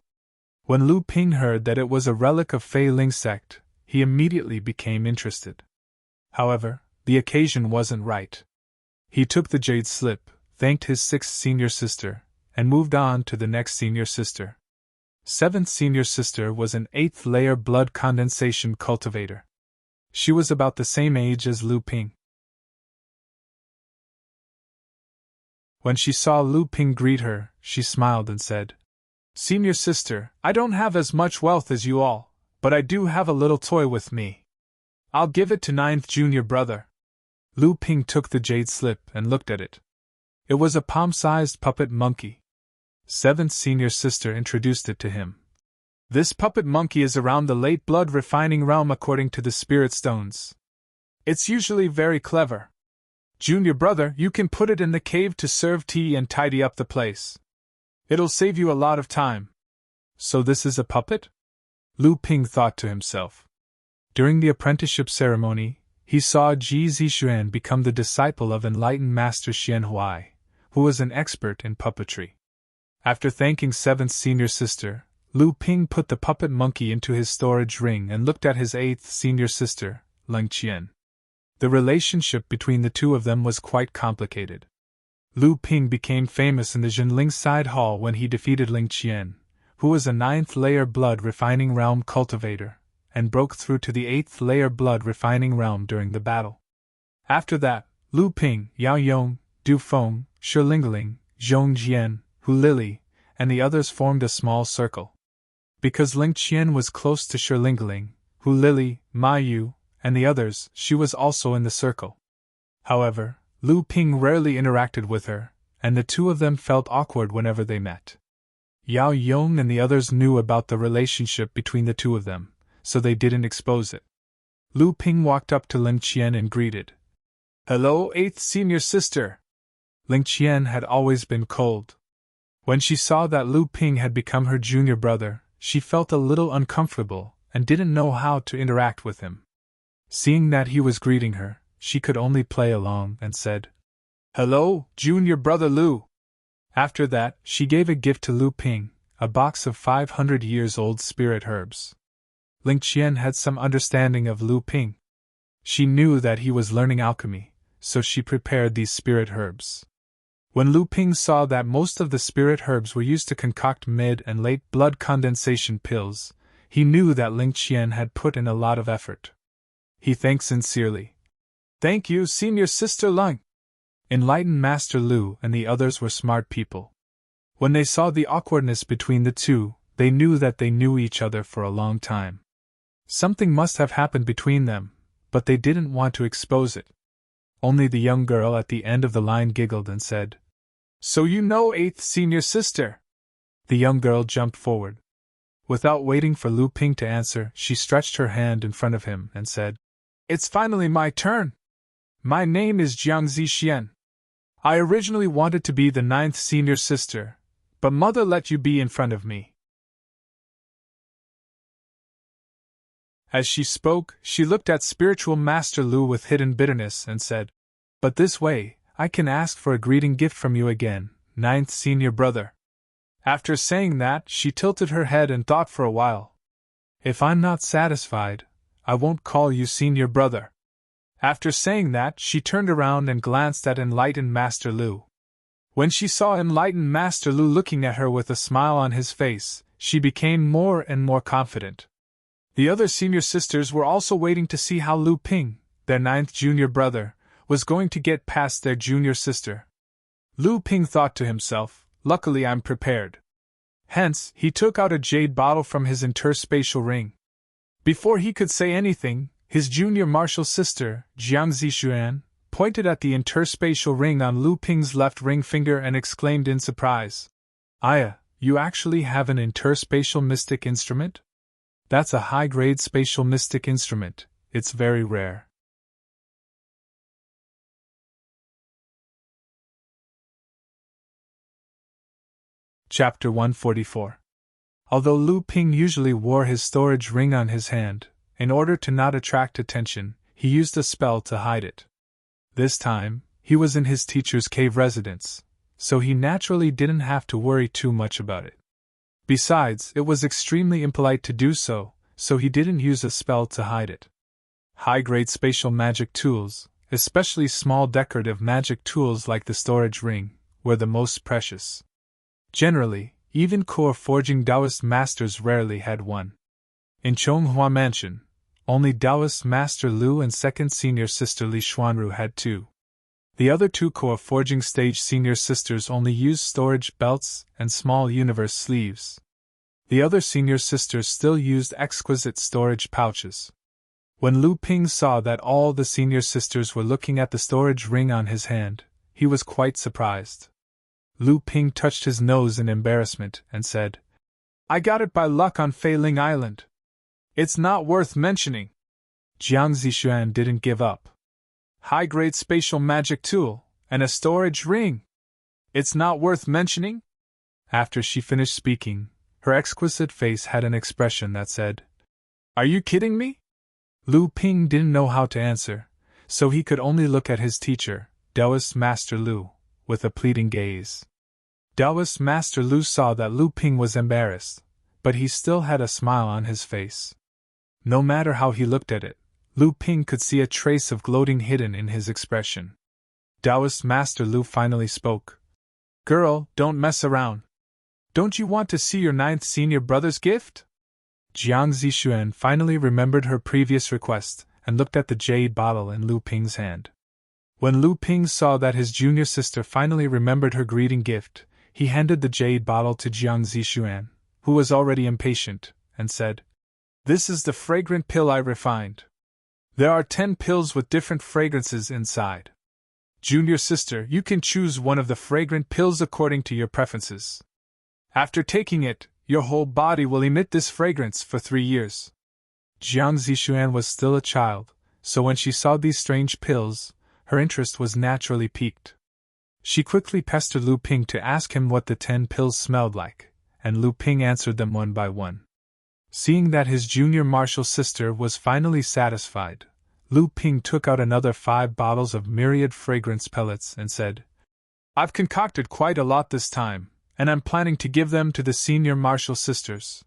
When Lu Ping heard that it was a relic of Fei Ling sect, he immediately became interested. However, the occasion wasn't right. He took the jade slip, thanked his sixth senior sister, and moved on to the next senior sister. Seventh senior sister was an 8th layer blood condensation cultivator. She was about the same age as Lu Ping. When she saw Lu Ping greet her, she smiled and said, "Senior sister, I don't have as much wealth as you all, but I do have a little toy with me. I'll give it to ninth junior brother." Lu Ping took the jade slip and looked at it. It was a palm-sized puppet monkey. Seventh senior sister introduced it to him. "This puppet monkey is around the late blood refining realm according to the spirit stones. It's usually very clever. Junior brother, you can put it in the cave to serve tea and tidy up the place. It'll save you a lot of time." So this is a puppet? Lu Ping thought to himself. During the apprenticeship ceremony, he saw Ji Zixuan become the disciple of enlightened Master Xian Huai, who was an expert in puppetry. After thanking seventh senior sister, Lu Ping put the puppet monkey into his storage ring and looked at his eighth senior sister, Ling Qian. The relationship between the two of them was quite complicated. Lu Ping became famous in the Jinling side hall when he defeated Ling Qian, who was a 9th layer blood refining realm cultivator, and broke through to the 8th layer blood refining realm during the battle. After that, Lu Ping, Yao Yong, Du Feng, Shi Lingling, Zhong Jian, Hu Lili, and the others formed a small circle. Because Ling Qian was close to Shi Lingling, Hu Lili, Ma Yu, and the others, she was also in the circle. However, Lu Ping rarely interacted with her, and the two of them felt awkward whenever they met. Yao Yong and the others knew about the relationship between the two of them, so they didn't expose it. Lu Ping walked up to Ling Qian and greeted. "Hello, 8th senior sister." Ling Qian had always been cold. When she saw that Lu Ping had become her junior brother, she felt a little uncomfortable and didn't know how to interact with him. Seeing that he was greeting her, she could only play along and said, "Hello, junior brother Lu." After that, she gave a gift to Lu Ping, a box of 500 years old spirit herbs. Ling Qian had some understanding of Lu Ping. She knew that he was learning alchemy, so she prepared these spirit herbs. When Lu Ping saw that most of the spirit herbs were used to concoct mid and late blood condensation pills, he knew that Ling Qian had put in a lot of effort. He thanked sincerely. Thank you, Senior Sister Lung. Enlightened Master Lu and the others were smart people. When they saw the awkwardness between the two, they knew that they knew each other for a long time. Something must have happened between them, but they didn't want to expose it. Only the young girl at the end of the line giggled and said, "So you know 8th Senior Sister?" The young girl jumped forward. Without waiting for Lu Ping to answer, she stretched her hand in front of him and said, "It's finally my turn. My name is Jiang Zixuan. I originally wanted to be the 9th Senior Sister, but Mother let you be in front of me." As she spoke, she looked at Spiritual Master Lu with hidden bitterness and said, "But this way, I can ask for a greeting gift from you again, 9th Senior Brother." After saying that, she tilted her head and thought for a while. "If I'm not satisfied, I won't call you Senior Brother." After saying that, she turned around and glanced at Enlightened Master Lu. When she saw Enlightened Master Lu looking at her with a smile on his face, she became more and more confident. The other senior sisters were also waiting to see how Lu Ping, their 9th junior brother, was going to get past their junior sister. Lu Ping thought to himself, "Luckily I'm prepared." Hence, he took out a jade bottle from his interspatial ring. Before he could say anything, his junior martial sister, Jiang Zixuan, pointed at the interspatial ring on Lu Ping's left ring finger and exclaimed in surprise, "Aya, you actually have an interspatial mystic instrument? That's a high-grade spatial mystic instrument. It's very rare." Chapter 144. Although Lu Ping usually wore his storage ring on his hand, in order to not attract attention, he used a spell to hide it. This time, he was in his teacher's cave residence, so he naturally didn't have to worry too much about it. Besides, it was extremely impolite to do so, so he didn't use a spell to hide it. High-grade spatial magic tools, especially small decorative magic tools like the storage ring, were the most precious. Generally, even core forging Taoist masters rarely had one. In Chonghua Mansion, only Taoist Master Lu and 2nd Senior Sister Li Xuanru had two. The other two core forging stage senior sisters only used storage belts and small universe sleeves. The other senior sisters still used exquisite storage pouches. When Lu Ping saw that all the senior sisters were looking at the storage ring on his hand, he was quite surprised. Lu Ping touched his nose in embarrassment and said, "I got it by luck on Fei Ling Island. It's not worth mentioning." Jiang Zixuan didn't give up. "High-grade spatial magic tool, and a storage ring. It's not worth mentioning?" After she finished speaking, her exquisite face had an expression that said, "Are you kidding me?" Lu Ping didn't know how to answer, so he could only look at his teacher, Taoist Master Lu, with a pleading gaze. Taoist Master Lu saw that Lu Ping was embarrassed, but he still had a smile on his face. No matter how he looked at it, Lu Ping could see a trace of gloating hidden in his expression. Taoist Master Lu finally spoke. "Girl, don't mess around. Don't you want to see your 9th senior brother's gift?" Jiang Zixuan finally remembered her previous request and looked at the jade bottle in Lu Ping's hand. When Lu Ping saw that his junior sister finally remembered her greeting gift, he handed the jade bottle to Jiang Zixuan, who was already impatient, and said, "This is the fragrant pill I refined. There are 10 pills with different fragrances inside. Junior sister, you can choose one of the fragrant pills according to your preferences. After taking it, your whole body will emit this fragrance for 3 years." Jiang Zixuan was still a child, so when she saw these strange pills, her interest was naturally piqued. She quickly pestered Lu Ping to ask him what the 10 pills smelled like, and Lu Ping answered them one by one. Seeing that his junior martial sister was finally satisfied, Lu Ping took out another 5 bottles of myriad fragrance pellets and said, "I've concocted quite a lot this time, and I'm planning to give them to the senior martial sisters.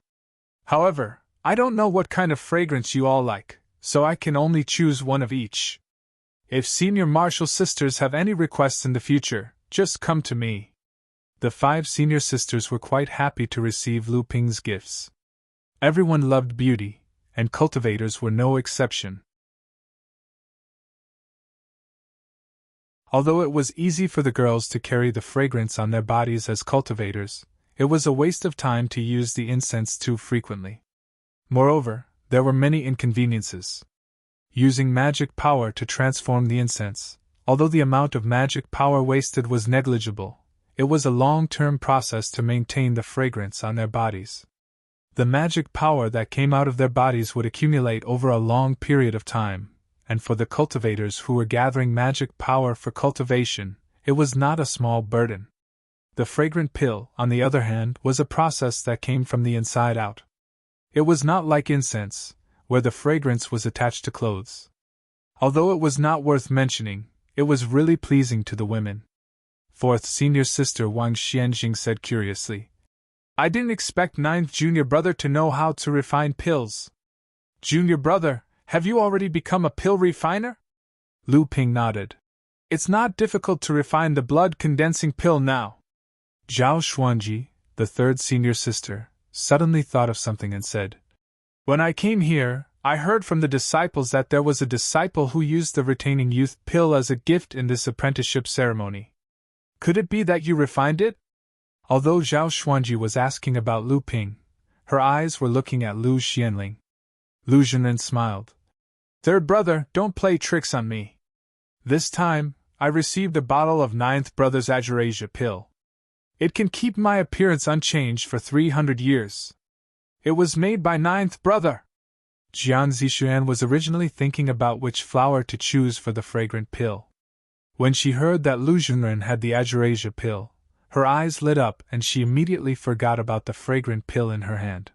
However, I don't know what kind of fragrance you all like, so I can only choose one of each. If senior martial sisters have any requests in the future, just come to me." The 5 senior sisters were quite happy to receive Lu Ping's gifts. Everyone loved beauty, and cultivators were no exception. Although it was easy for the girls to carry the fragrance on their bodies as cultivators, it was a waste of time to use the incense too frequently. Moreover, there were many inconveniences. Using magic power to transform the incense, although the amount of magic power wasted was negligible, it was a long-term process to maintain the fragrance on their bodies. The magic power that came out of their bodies would accumulate over a long period of time, and for the cultivators who were gathering magic power for cultivation, it was not a small burden. The fragrant pill, on the other hand, was a process that came from the inside out. It was not like incense, where the fragrance was attached to clothes. Although it was not worth mentioning, it was really pleasing to the women. Fourth senior sister Wang Xianjing said curiously, "I didn't expect ninth junior brother to know how to refine pills. Junior brother, have you already become a pill refiner?" Lu Ping nodded. "It's not difficult to refine the blood-condensing pill now." Zhao Xuanji, the third senior sister, suddenly thought of something and said, "When I came here, I heard from the disciples that there was a disciple who used the retaining youth pill as a gift in this apprenticeship ceremony. Could it be that you refined it?" Although Zhao Xuanji was asking about Lu Ping, her eyes were looking at Lu Xianling. Lu Zhenren smiled. "Third brother, don't play tricks on me. This time, I received a bottle of ninth brother's Agerasia pill. It can keep my appearance unchanged for 300 years. It was made by ninth brother." Jiang Zixuan was originally thinking about which flower to choose for the fragrant pill. When she heard that Lu Zhenren had the Agerasia pill, her eyes lit up and she immediately forgot about the fragrant pill in her hand.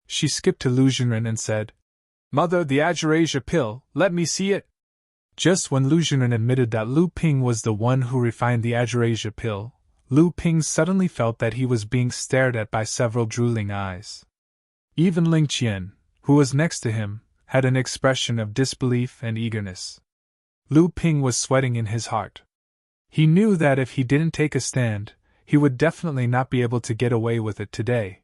She skipped to Lu Zhenren and said, "Mother, the Agerasia pill, let me see it." Just when Lu Zhenren admitted that Lu Ping was the one who refined the Agerasia pill, Lu Ping suddenly felt that he was being stared at by several drooling eyes. Even Ling Qian, who was next to him, had an expression of disbelief and eagerness. Lu Ping was sweating in his heart. He knew that if he didn't take a stand, he would definitely not be able to get away with it today.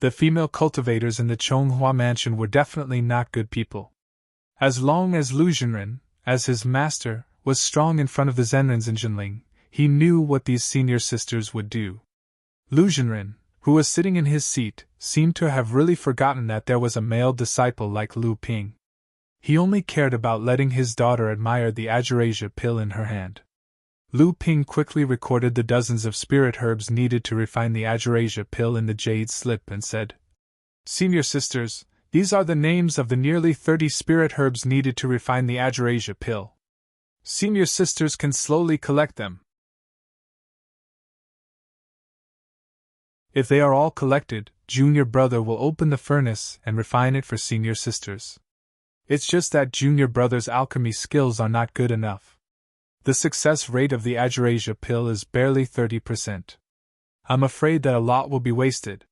The female cultivators in the Chonghua mansion were definitely not good people. As long as Lu Zhenren, as his master, was strong in front of the Zenrens and Jinling, he knew what these senior sisters would do. Lu Zhenren, who was sitting in his seat, seemed to have really forgotten that there was a male disciple like Lu Ping. He only cared about letting his daughter admire the Agerasia pill in her hand. Lu Ping quickly recorded the dozens of spirit herbs needed to refine the Agerasia pill in the jade slip and said, "Senior sisters, these are the names of the nearly 30 spirit herbs needed to refine the Agerasia pill. Senior sisters can slowly collect them. If they are all collected, junior brother will open the furnace and refine it for senior sisters. It's just that junior brother's alchemy skills are not good enough. The success rate of the Agerasia pill is barely 30%. I'm afraid that a lot will be wasted."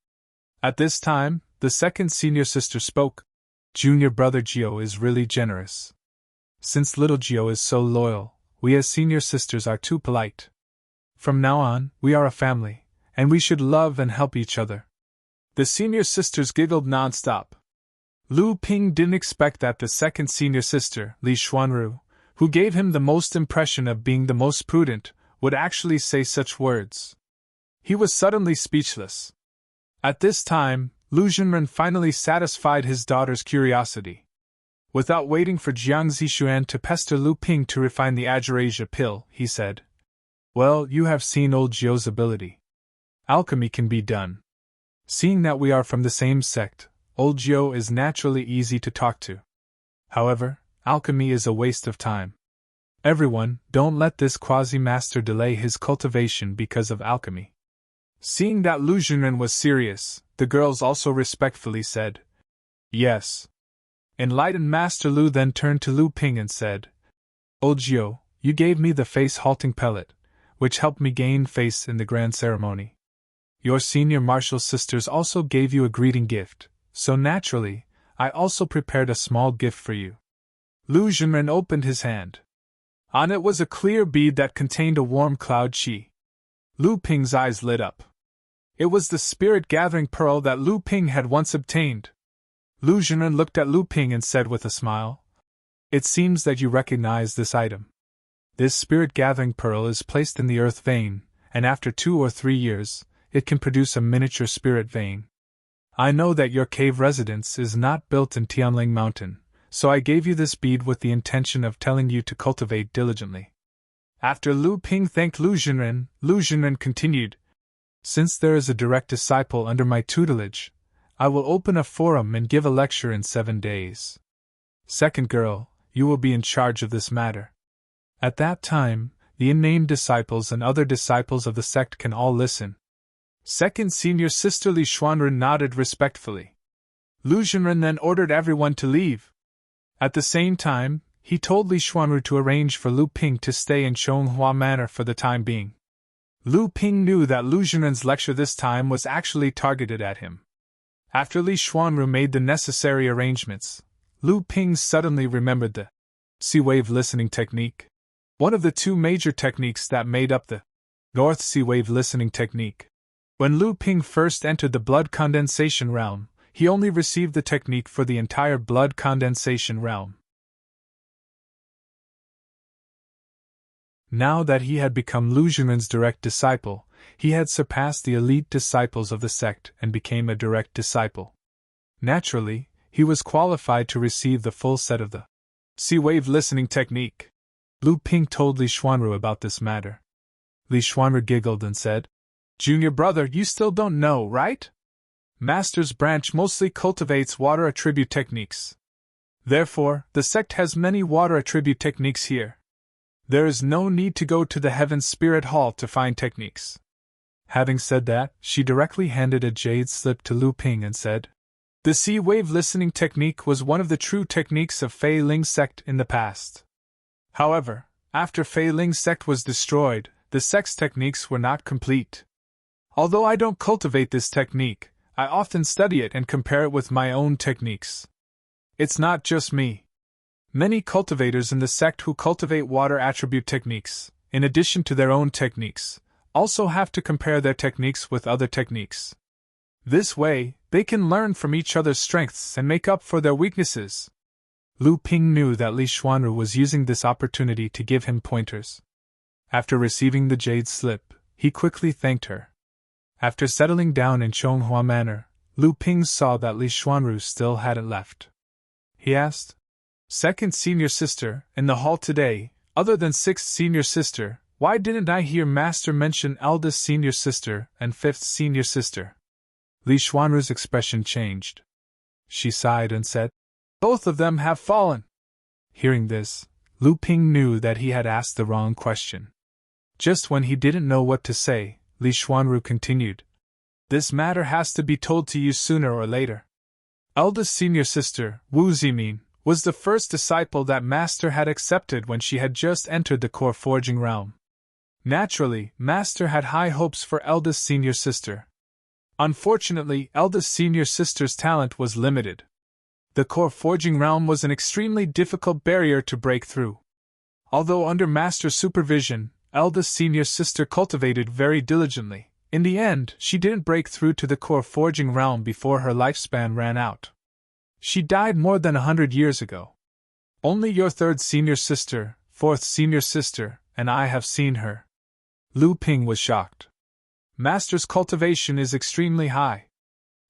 At this time, the second senior sister spoke. "Junior brother Gio is really generous. Since little Gio is so loyal, we as senior sisters are too polite. From now on, we are a family, and we should love and help each other." The senior sisters giggled non-stop. Lu Ping didn't expect that the second senior sister, Li Xuanru, who gave him the most impression of being the most prudent, would actually say such words. He was suddenly speechless. At this time, Lu Zhenren finally satisfied his daughter's curiosity. Without waiting for Jiang Zixuan to pester Lu Ping to refine the Agerasia pill, he said, "Well, you have seen old Zhou's ability. Alchemy can be done. Seeing that we are from the same sect, old Zhou is naturally easy to talk to. However, alchemy is a waste of time. Everyone, don't let this quasi-master delay his cultivation because of alchemy." Seeing that Lu Zhenren was serious, the girls also respectfully said, "Yes." Enlightened Master Lu then turned to Lu Ping and said, "Old Zhou, you gave me the face-halting pellet, which helped me gain face in the grand ceremony. Your senior martial sisters also gave you a greeting gift, so naturally, I also prepared a small gift for you." Lu Zhenren opened his hand. On it was a clear bead that contained a warm cloud qi. Lu Ping's eyes lit up. It was the spirit-gathering pearl that Lu Ping had once obtained. Lu Zhenren looked at Lu Ping and said with a smile, "It seems that you recognize this item." This spirit-gathering pearl is placed in the earth vein, and after 2 or 3 years, it can produce a miniature spirit vein. I know that your cave residence is not built in Tianling Mountain, so I gave you this bead with the intention of telling you to cultivate diligently. After Lu Ping thanked Lu Junren continued, Since there is a direct disciple under my tutelage, I will open a forum and give a lecture in 7 days. Second girl, you will be in charge of this matter. At that time, the unnamed disciples and other disciples of the sect can all listen. Second senior sister Li Xuanren nodded respectfully. Lu Junren then ordered everyone to leave. At the same time, he told Li Xuanru to arrange for Lu Ping to stay in Chonghua Manor for the time being. Lu Ping knew that Lu Junren's lecture this time was actually targeted at him. After Li Xuanru made the necessary arrangements, Lu Ping suddenly remembered the sea-wave listening technique, one of the 2 major techniques that made up the North Sea-wave listening technique. When Lu Ping first entered the blood condensation realm, he only received the technique for the entire blood condensation realm. Now that he had become Lu Junren's direct disciple, he had surpassed the elite disciples of the sect and became a direct disciple. Naturally, he was qualified to receive the full set of the sea-wave listening technique. Lu Ping told Li Xuanru about this matter. Li Xuanru giggled and said, Junior brother, you still don't know, right? Master's branch mostly cultivates water attribute techniques. Therefore, the sect has many water attribute techniques here. There is no need to go to the Heaven Spirit Hall to find techniques. Having said that, she directly handed a jade slip to Lu Ping and said, The sea-wave listening technique was one of the true techniques of Fei Ling sect in the past. However, after Fei Ling sect was destroyed, the sect's techniques were not complete. Although I don't cultivate this technique, I often study it and compare it with my own techniques. It's not just me. Many cultivators in the sect who cultivate water attribute techniques, in addition to their own techniques, also have to compare their techniques with other techniques. This way, they can learn from each other's strengths and make up for their weaknesses. Lu Ping knew that Li Xuanru was using this opportunity to give him pointers. After receiving the jade slip, he quickly thanked her. After settling down in Chonghua Manor, Lu Ping saw that Li Xuanru still hadn't left. He asked, Second senior sister, in the hall today, other than 6th senior sister, why didn't I hear Master mention eldest senior sister and 5th senior sister? Li Xuanru's expression changed. She sighed and said, Both of them have fallen. Hearing this, Lu Ping knew that he had asked the wrong question. Just when he didn't know what to say, Li Xuanru continued, This matter has to be told to you sooner or later. Eldest senior sister, Wu Zimin, was the first disciple that Master had accepted when she had just entered the core forging realm. Naturally, Master had high hopes for eldest senior sister. Unfortunately, eldest senior sister's talent was limited. The core forging realm was an extremely difficult barrier to break through. Although under Master's supervision, eldest senior sister cultivated very diligently, in the end she didn't break through to the core forging realm before her lifespan ran out. She died more than 100 years ago. Only your 3rd senior sister, 4th senior sister, and I have seen her. Lu Ping was shocked. Master's cultivation is extremely high.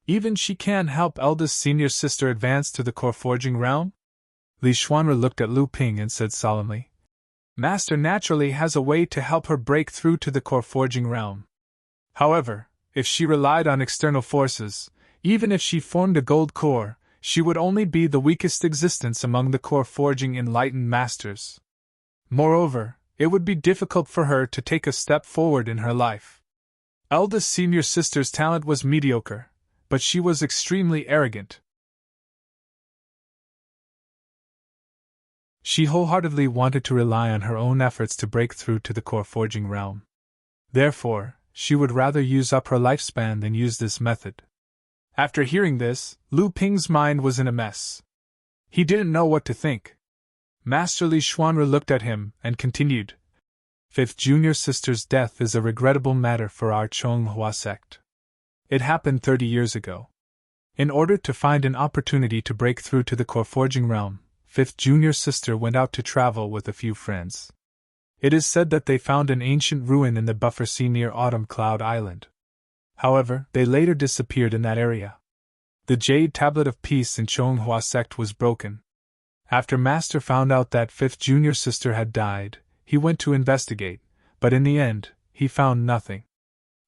Even she can help eldest senior sister advance to the core forging realm? Li Xuanru looked at Lu Ping and said solemnly, Master naturally has a way to help her break through to the core forging realm. However, if she relied on external forces, even if she formed a gold core, she would only be the weakest existence among the core forging enlightened masters. Moreover, it would be difficult for her to take a step forward in her life. Eldest senior sister's talent was mediocre, but she was extremely arrogant. She wholeheartedly wanted to rely on her own efforts to break through to the core forging realm. Therefore, she would rather use up her lifespan than use this method. After hearing this, Lu Ping's mind was in a mess. He didn't know what to think. Master Li Xuanru looked at him and continued, 5th junior sister's death is a regrettable matter for our Chonghua sect. It happened 30 years ago. In order to find an opportunity to break through to the core forging realm, 5th junior sister went out to travel with a few friends. It is said that they found an ancient ruin in the buffer sea near Autumn Cloud Island. However, they later disappeared in that area. The Jade Tablet of Peace in Chonghua sect was broken. After Master found out that fifth junior sister had died, he went to investigate, but in the end, he found nothing.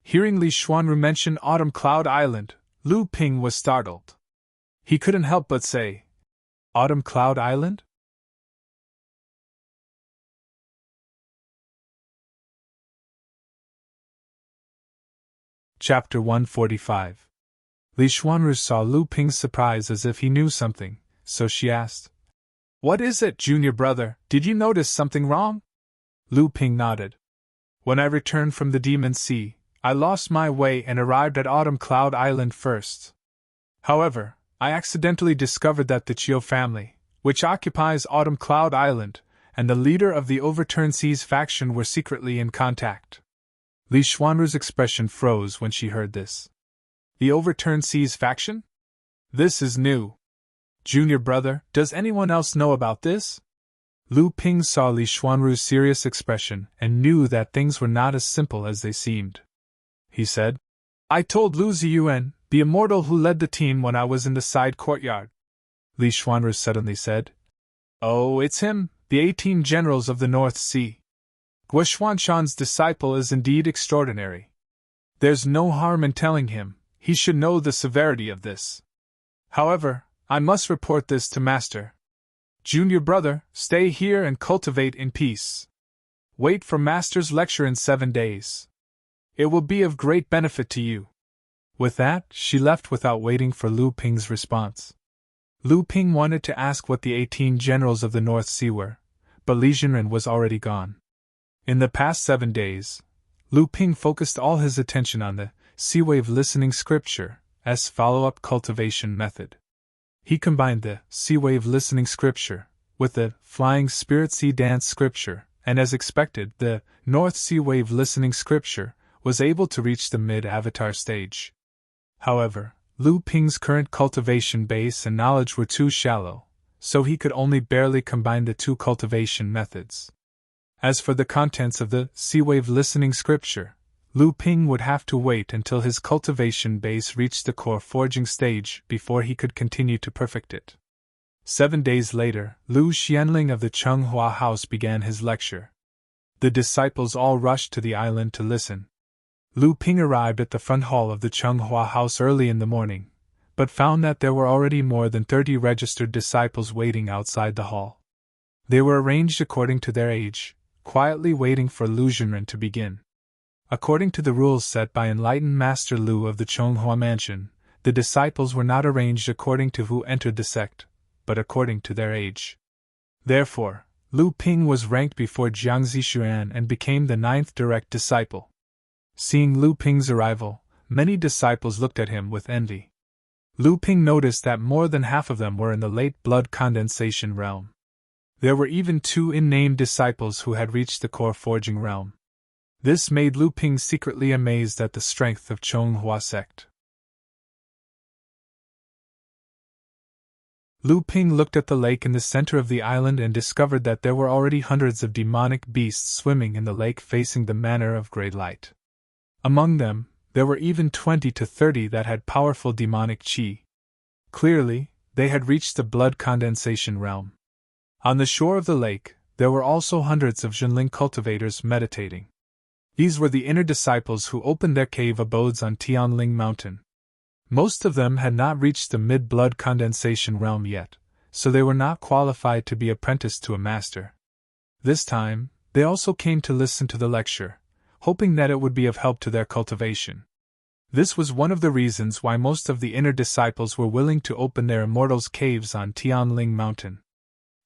Hearing Li Xuanru mention Autumn Cloud Island, Lu Ping was startled. He couldn't help but say, "Autumn Cloud Island?" Chapter 145. Li Xuanru saw Lu Ping's surprise as if he knew something, so she asked, "What is it, junior brother? Did you notice something wrong?" Lu Ping nodded. "When I returned from the Demon Sea, I lost my way and arrived at Autumn Cloud Island first. However, I accidentally discovered that the Chiu family, which occupies Autumn Cloud Island, and the leader of the Overturned Seas faction were secretly in contact." Li Xuanru's expression froze when she heard this. The Overturned Seas faction? This is new. Junior brother, does anyone else know about this? Lu Ping saw Li Xuanru's serious expression and knew that things were not as simple as they seemed. He said, "I told Lu Ziyuan, the immortal who led the team when I was in the side courtyard." Li Xuanru suddenly said, "Oh, it's him, the 18 generals of the North Sea. Guo Xuanshan's disciple is indeed extraordinary. There's no harm in telling him, he should know the severity of this. However, I must report this to Master. Junior brother, stay here and cultivate in peace. Wait for Master's lecture in 7 days. It will be of great benefit to you." With that, she left without waiting for Lu Ping's response. Lu Ping wanted to ask what the 18 generals of the North Sea were, but Li Jinren was already gone. In the past 7 days, Lu Ping focused all his attention on the Sea Wave Listening Scripture's follow-up cultivation method. He combined the Sea Wave Listening Scripture with the Flying Spirit Sea Dance Scripture, and as expected, the North Sea Wave Listening Scripture was able to reach the mid-avatar stage. However, Lu Ping's current cultivation base and knowledge were too shallow, so he could only barely combine the two cultivation methods. As for the contents of the Sea Wave Listening Scripture, Lu Ping would have to wait until his cultivation base reached the core forging stage before he could continue to perfect it. 7 days later, Lu Xianling of the Chonghua House began his lecture. The disciples all rushed to the island to listen. Lu Ping arrived at the front hall of the Chonghua House early in the morning, but found that there were already more than 30 registered disciples waiting outside the hall. They were arranged according to their age, quietly waiting for Lu Jinren to begin. According to the rules set by enlightened Master Lu of the Chonghua Mansion, the disciples were not arranged according to who entered the sect, but according to their age. Therefore, Lu Ping was ranked before Jiang Zixuan and became the 9th direct disciple. Seeing Lu Ping's arrival, many disciples looked at him with envy. Lu Ping noticed that more than half of them were in the late blood condensation realm. There were even 2 unnamed disciples who had reached the core forging realm. This made Lu Ping secretly amazed at the strength of Chonghua sect. Lu Ping looked at the lake in the center of the island and discovered that there were already hundreds of demonic beasts swimming in the lake facing the manor of Great Light. Among them, there were even 20 to 30 that had powerful demonic chi. Clearly, they had reached the blood condensation realm. On the shore of the lake, there were also hundreds of Zhenling cultivators meditating. These were the inner disciples who opened their cave abodes on Tianling Mountain. Most of them had not reached the mid-blood condensation realm yet, so they were not qualified to be apprenticed to a master. This time, they also came to listen to the lecture, hoping that it would be of help to their cultivation. This was one of the reasons why most of the inner disciples were willing to open their immortals' caves on Tianling Mountain.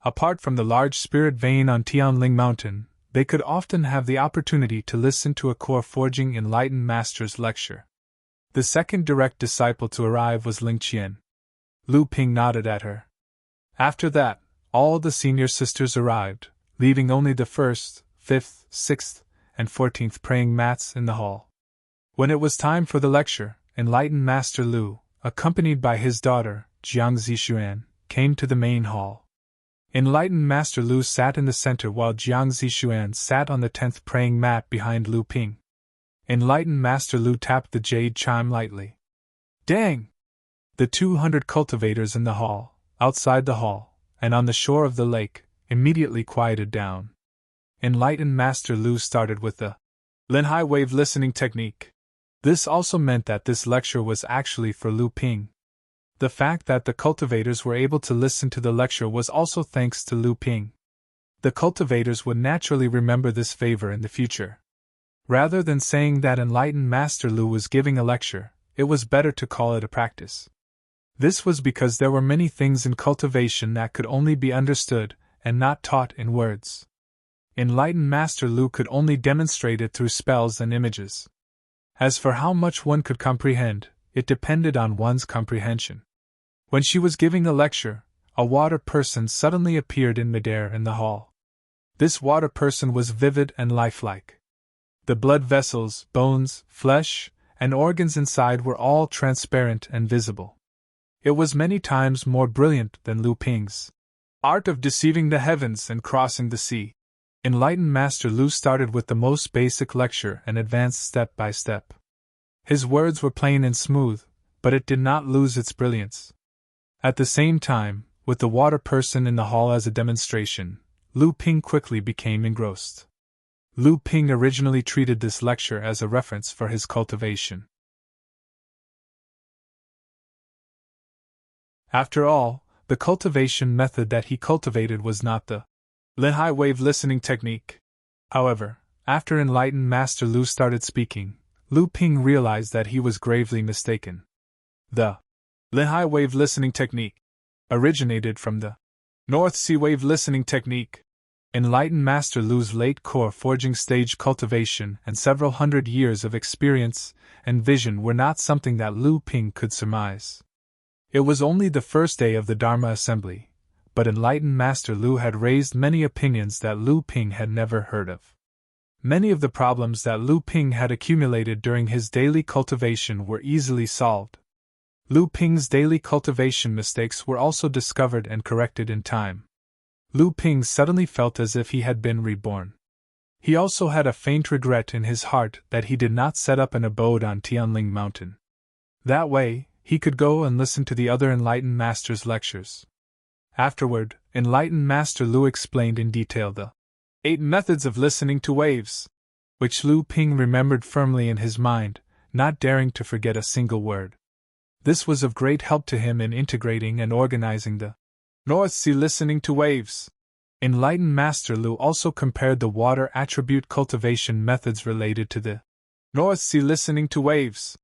Apart from the large spirit vein on Tianling Mountain, they could often have the opportunity to listen to a core forging enlightened master's lecture. The second direct disciple to arrive was Ling Qian. Lu Ping nodded at her. After that, all the senior sisters arrived, leaving only the 1st, 5th, 6th, and 14th praying mats in the hall. When it was time for the lecture, enlightened Master Lu, accompanied by his daughter, Jiang Zixuan, came to the main hall. Enlightened Master Lu sat in the center while Jiang Zixuan sat on the 10th praying mat behind Lu Ping. Enlightened Master Lu tapped the jade chime lightly. Dang! The 200 cultivators in the hall, outside the hall, and on the shore of the lake, immediately quieted down. Enlightened Master Lu started with the Linhai wave listening technique. This also meant that this lecture was actually for Lu Ping. The fact that the cultivators were able to listen to the lecture was also thanks to Lu Ping. The cultivators would naturally remember this favor in the future. Rather than saying that Enlightened Master Lu was giving a lecture, it was better to call it a practice. This was because there were many things in cultivation that could only be understood and not taught in words. Enlightened Master Lu could only demonstrate it through spells and images. As for how much one could comprehend, it depended on one's comprehension. When she was giving a lecture, a water person suddenly appeared in midair in the hall. This water person was vivid and lifelike. The blood vessels, bones, flesh, and organs inside were all transparent and visible. It was many times more brilliant than Lu Ping's art of deceiving the heavens and crossing the sea. Enlightened Master Lu started with the most basic lecture and advanced step by step. His words were plain and smooth, but it did not lose its brilliance. At the same time, with the water person in the hall as a demonstration, Lu Ping quickly became engrossed. Lu Ping originally treated this lecture as a reference for his cultivation. After all, the cultivation method that he cultivated was not the Linhai wave listening technique. However, after Enlightened Master Lu started speaking, Lu Ping realized that he was gravely mistaken. The Linhai wave listening technique originated from the North Sea wave listening technique. Enlightened Master Lu's late core forging stage cultivation and several hundred years of experience and vision were not something that Lu Ping could surmise. It was only the first day of the Dharma assembly, but Enlightened Master Lu had raised many opinions that Lu Ping had never heard of. Many of the problems that Lu Ping had accumulated during his daily cultivation were easily solved. Lu Ping's daily cultivation mistakes were also discovered and corrected in time. Lu Ping suddenly felt as if he had been reborn. He also had a faint regret in his heart that he did not set up an abode on Tianling Mountain. That way, he could go and listen to the other Enlightened Master's lectures. Afterward, Enlightened Master Lu explained in detail the 8 methods of listening to waves, which Lu Ping remembered firmly in his mind, not daring to forget a single word. This was of great help to him in integrating and organizing the North Sea listening to waves. Enlightened Master Lu also compared the water attribute cultivation methods related to the North Sea listening to waves.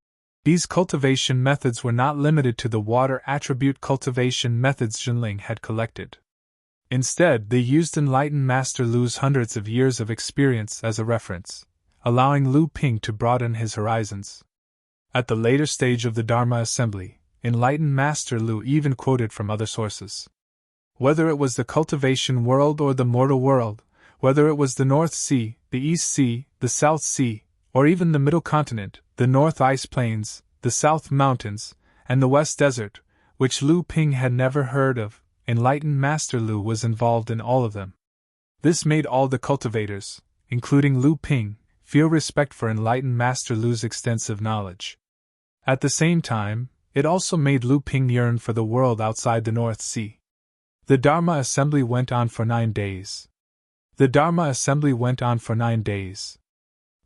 These cultivation methods were not limited to the water attribute cultivation methods Zhenling had collected. Instead, they used Enlightened Master Lu's hundreds of years of experience as a reference, allowing Lu Ping to broaden his horizons. At the later stage of the Dharma assembly, Enlightened Master Lu even quoted from other sources. Whether it was the cultivation world or the mortal world, whether it was the North Sea, the East Sea, the South Sea, or even the Middle Continent, the North Ice Plains, the South Mountains, and the West Desert, which Lu Ping had never heard of, Enlightened Master Lu was involved in all of them. This made all the cultivators, including Lu Ping, feel respect for Enlightened Master Lu's extensive knowledge. At the same time, it also made Lu Ping yearn for the world outside the North Sea. The Dharma assembly went on for 9 days.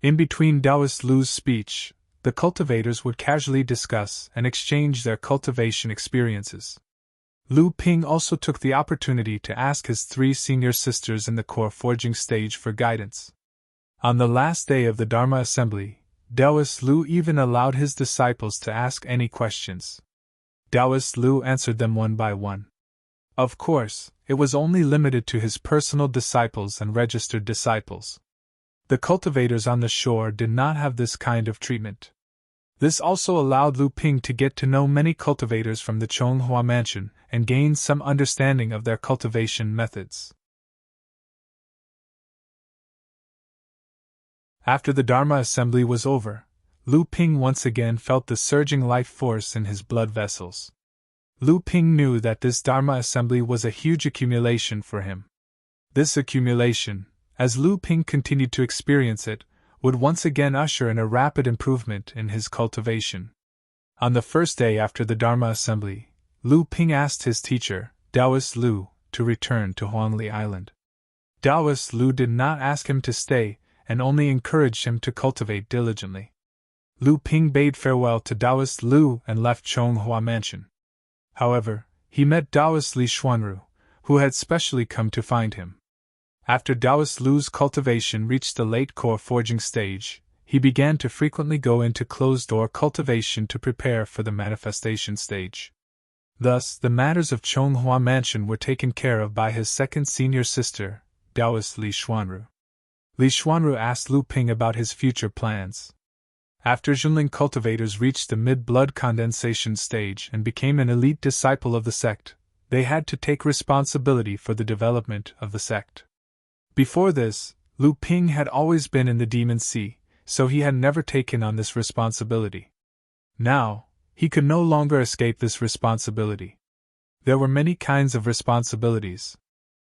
In between Taoist Lu's speech, the cultivators would casually discuss and exchange their cultivation experiences. Lu Ping also took the opportunity to ask his 3 senior sisters in the core forging stage for guidance. On the last day of the Dharma assembly, Taoist Lu even allowed his disciples to ask any questions. Taoist Lu answered them one by one. Of course, it was only limited to his personal disciples and registered disciples. The cultivators on the shore did not have this kind of treatment. This also allowed Lu Ping to get to know many cultivators from the Chonghua mansion and gain some understanding of their cultivation methods. After the Dharma assembly was over, Lu Ping once again felt the surging life force in his blood vessels. Lu Ping knew that this Dharma assembly was a huge accumulation for him. This accumulation, as Lu Ping continued to experience it, would once again usher in a rapid improvement in his cultivation. On the first day after the Dharma assembly, Lu Ping asked his teacher, Taoist Lu, to return to Huangli Island. Taoist Lu did not ask him to stay, and only encouraged him to cultivate diligently. Lu Ping bade farewell to Taoist Lu and left Chonghua Mansion. However, he met Taoist Li Xuanru, who had specially come to find him. After Taoist Lu's cultivation reached the late core forging stage, he began to frequently go into closed-door cultivation to prepare for the manifestation stage. Thus, the matters of Chonghua Mansion were taken care of by his second senior sister, Taoist Li Xuanru. Li Xuanru asked Lu Ping about his future plans. After Junling cultivators reached the mid-blood condensation stage and became an elite disciple of the sect, they had to take responsibility for the development of the sect. Before this, Lu Ping had always been in the Demon Sea, so he had never taken on this responsibility. Now, he could no longer escape this responsibility. There were many kinds of responsibilities.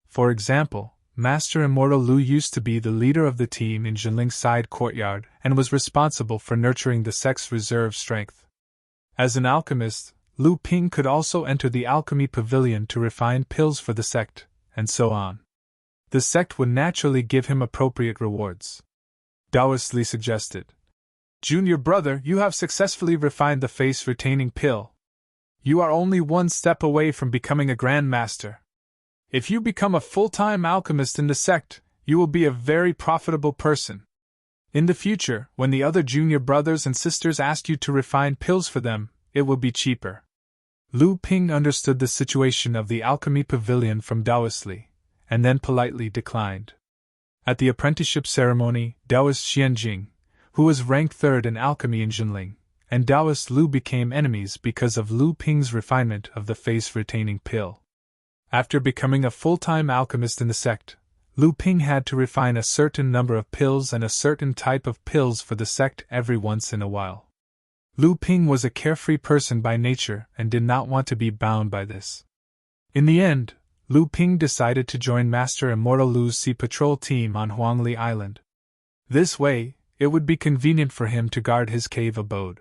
For example, Master Immortal Lu used to be the leader of the team in Jinling's side courtyard and was responsible for nurturing the sect's reserve strength. As an alchemist, Lu Ping could also enter the alchemy pavilion to refine pills for the sect, and so on. The sect would naturally give him appropriate rewards. Taoist Li suggested, Junior brother, you have successfully refined the face-retaining pill. You are only one step away from becoming a Grand Master. If you become a full-time alchemist in the sect, you will be a very profitable person. In the future, when the other junior brothers and sisters ask you to refine pills for them, it will be cheaper. Lu Ping understood the situation of the alchemy pavilion from Taoist Li, and then politely declined. At the apprenticeship ceremony, Taoist Xianjing, who was ranked third in alchemy in Jinling, and Taoist Lu became enemies because of Lu Ping's refinement of the face-retaining pill. After becoming a full-time alchemist in the sect, Lu Ping had to refine a certain number of pills and a certain type of pills for the sect every once in a while. Lu Ping was a carefree person by nature and did not want to be bound by this. In the end, Lu Ping decided to join Master Immortal Lu's sea patrol team on Huangli Island. This way, it would be convenient for him to guard his cave abode.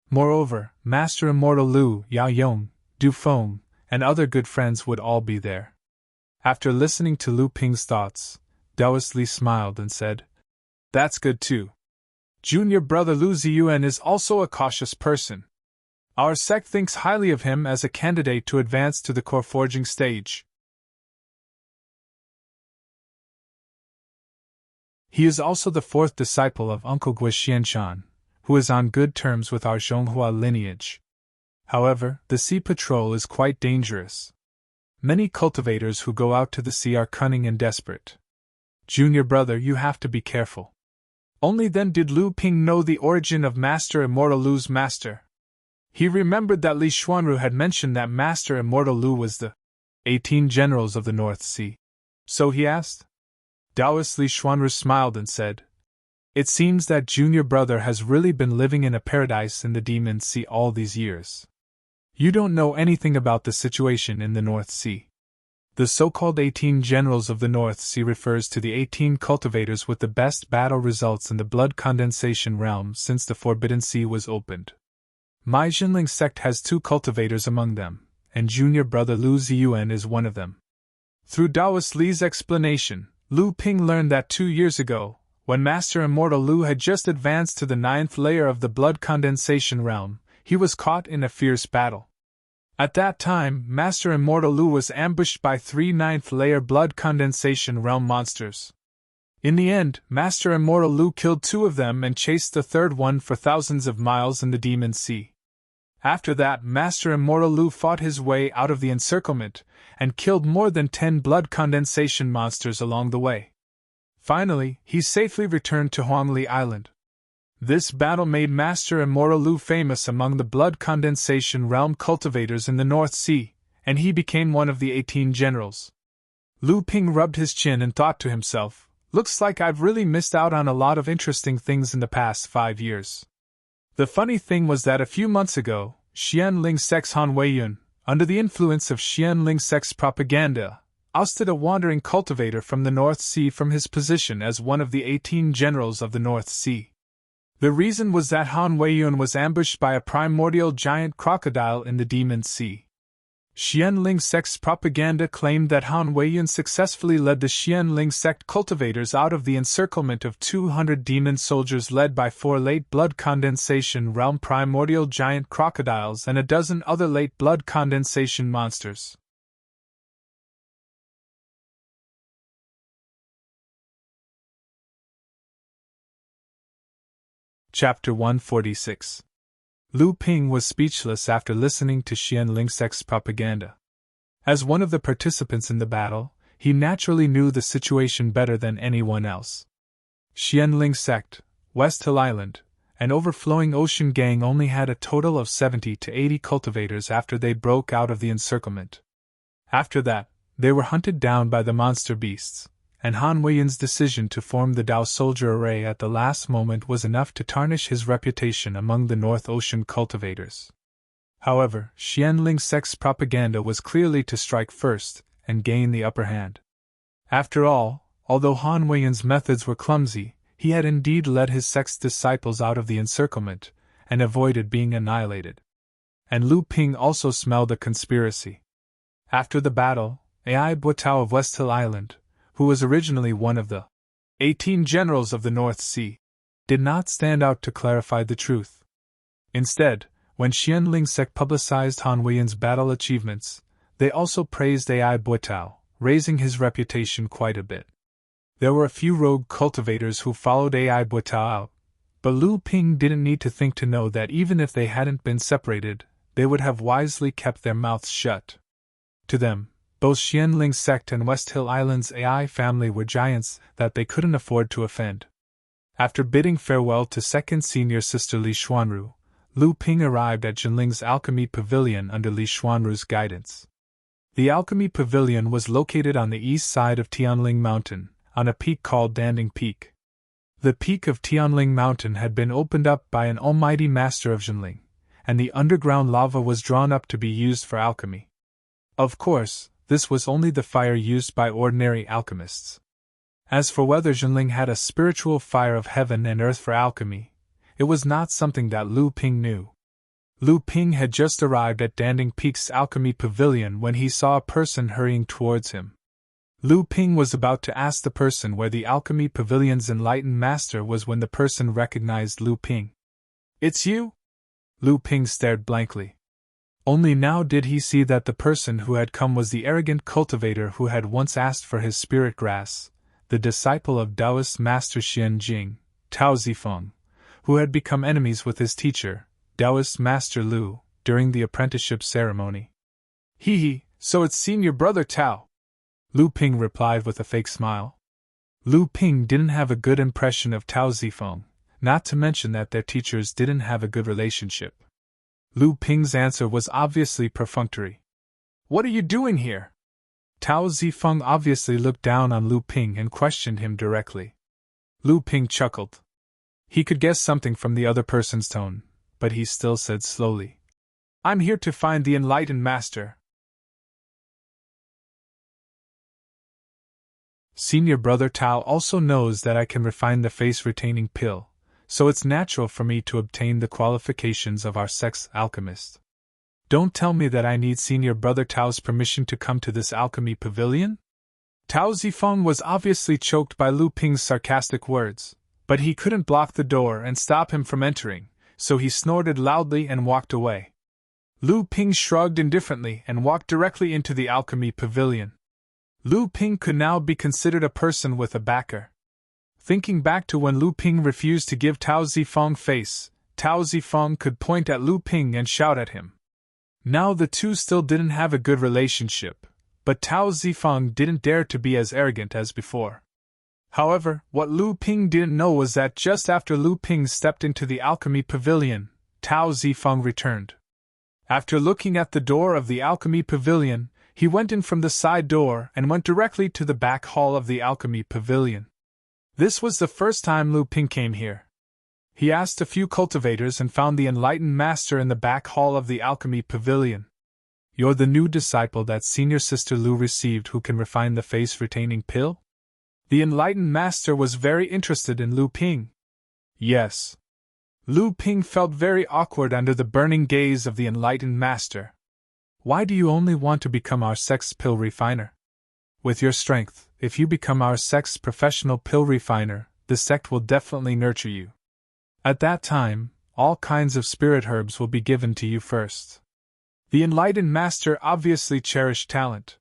Moreover, Master Immortal Lu, Yao Yong, Du Feng, and other good friends would all be there. After listening to Lu Ping's thoughts, Taoist Li smiled and said, That's good too. Junior brother Lu Ziyuan is also a cautious person. Our sect thinks highly of him as a candidate to advance to the core forging stage. He is also the fourth disciple of Uncle Gui Xianshan, who is on good terms with our Zhonghua lineage. However, the sea patrol is quite dangerous. Many cultivators who go out to the sea are cunning and desperate. Junior brother, you have to be careful. Only then did Lu Ping know the origin of Master Immortal Lu's master. He remembered that Li Xuanru had mentioned that Master Immortal Lu was the 18 generals of the North Sea. So he asked. Taoist Li Xuanru smiled and said, It seems that junior brother has really been living in a paradise in the Demon Sea all these years. You don't know anything about the situation in the North Sea. The so-called 18 generals of the North Sea refers to the 18 cultivators with the best battle results in the blood condensation realm since the Forbidden Sea was opened. My Jinling sect has 2 cultivators among them, and junior brother Lu Ziyuan is one of them. Through Taoist Li's explanation, Lu Ping learned that 2 years ago, when Master Immortal Lu had just advanced to the 9th layer of the blood condensation realm, he was caught in a fierce battle. At that time, Master Immortal Lu was ambushed by 3 9th layer blood condensation realm monsters. In the end, Master Immortal Lu killed 2 of them and chased the 3rd one for thousands of miles in the Demon Sea. After that, Master Immortal Lu fought his way out of the encirclement, and killed more than 10 blood condensation monsters along the way. Finally, he safely returned to Huangli Island. This battle made Master Immortal Lu famous among the blood condensation realm cultivators in the North Sea, and he became one of the 18 generals. Lu Ping rubbed his chin and thought to himself, Looks like I've really missed out on a lot of interesting things in the past 5 years. The funny thing was that a few months ago, Xianling Sect's Han Weiyun, under the influence of Xianling sect's propaganda, ousted a wandering cultivator from the North Sea from his position as one of the 18 generals of the North Sea. The reason was that Han Weiyun was ambushed by a primordial giant crocodile in the Demon Sea. Xianling sect's propaganda claimed that Han Weiyun successfully led the Xianling sect cultivators out of the encirclement of 200 demon soldiers led by 4 late blood condensation realm primordial giant crocodiles and a dozen other late blood condensation monsters. Chapter 146. Lu Ping was speechless after listening to Xianling sect's propaganda. As one of the participants in the battle, he naturally knew the situation better than anyone else. Xianling sect, West Hill Island, and overflowing ocean gang only had a total of 70 to 80 cultivators after they broke out of the encirclement. After that, they were hunted down by the monster beasts, and Han Weiyun's decision to form the Dao soldier array at the last moment was enough to tarnish his reputation among the North Ocean cultivators. However, Xianling sect's propaganda was clearly to strike first and gain the upper hand. After all, although Han Weiyun's methods were clumsy, he had indeed led his sect's disciples out of the encirclement and avoided being annihilated. And Lu Ping also smelled a conspiracy. After the battle, Ai Buotao of West Hill Island, who was originally one of the 18 generals of the North Sea, did not stand out to clarify the truth. Instead, when Xianling sect publicized Han Weiyun's battle achievements, they also praised Ai Buotao, raising his reputation quite a bit. There were a few rogue cultivators who followed Ai Buotao out, but Lu Ping didn't need to think to know that even if they hadn't been separated, they would have wisely kept their mouths shut. To them, both Xianling sect and West Hill Island's AI family were giants that they couldn't afford to offend. After bidding farewell to second senior sister Li Xuanru, Lu Ping arrived at Jinling's Alchemy Pavilion under Li Xuanru's guidance. The Alchemy Pavilion was located on the east side of Tianling Mountain, on a peak called Danding Peak. The peak of Tianling Mountain had been opened up by an almighty master of Jinling, and the underground lava was drawn up to be used for alchemy. Of course, this was only the fire used by ordinary alchemists. As for whether Jinling had a spiritual fire of heaven and earth for alchemy, it was not something that Lu Ping knew. Lu Ping had just arrived at Danding Peak's Alchemy Pavilion when he saw a person hurrying towards him. Lu Ping was about to ask the person where the Alchemy Pavilion's enlightened master was when the person recognized Lu Ping. "It's you?" Lu Ping stared blankly. Only now did he see that the person who had come was the arrogant cultivator who had once asked for his spirit grass, the disciple of Taoist Master Xian Jing, Tao Zifeng, who had become enemies with his teacher, Taoist Master Lu, during the apprenticeship ceremony. "Hee, so it's senior brother Tao," Lu Ping replied with a fake smile. Lu Ping didn't have a good impression of Tao Zifeng, not to mention that their teachers didn't have a good relationship. Lu Ping's answer was obviously perfunctory. "What are you doing here?" Tao Zifeng obviously looked down on Lu Ping and questioned him directly. Lu Ping chuckled. He could guess something from the other person's tone, but he still said slowly, "I'm here to find the enlightened master." Senior brother Tao also knows that I can refine the face-retaining pill, so it's natural for me to obtain the qualifications of our sect's alchemist. Don't tell me that I need senior brother Tao's permission to come to this alchemy pavilion? Tao Zifeng was obviously choked by Lu Ping's sarcastic words, but he couldn't block the door and stop him from entering, so he snorted loudly and walked away. Lu Ping shrugged indifferently and walked directly into the alchemy pavilion. Lu Ping could now be considered a person with a backer. Thinking back to when Lu Ping refused to give Tao Zifeng face, Tao Zifeng could point at Lu Ping and shout at him. Now the two still didn't have a good relationship, but Tao Zifeng didn't dare to be as arrogant as before. However, what Lu Ping didn't know was that just after Lu Ping stepped into the alchemy pavilion, Tao Zifeng returned. After looking at the door of the alchemy pavilion, he went in from the side door and went directly to the back hall of the alchemy pavilion. This was the first time Lu Ping came here. He asked a few cultivators and found the enlightened master in the back hall of the alchemy pavilion. You're the new disciple that senior sister Lu received who can refine the face-retaining pill? The enlightened master was very interested in Lu Ping. Yes. Lu Ping felt very awkward under the burning gaze of the enlightened master. Why do you only want to become our sex pill refiner? With your strength, if you become our sex professional pill refiner, the sect will definitely nurture you. At that time, all kinds of spirit herbs will be given to you first. The enlightened master obviously cherished talent.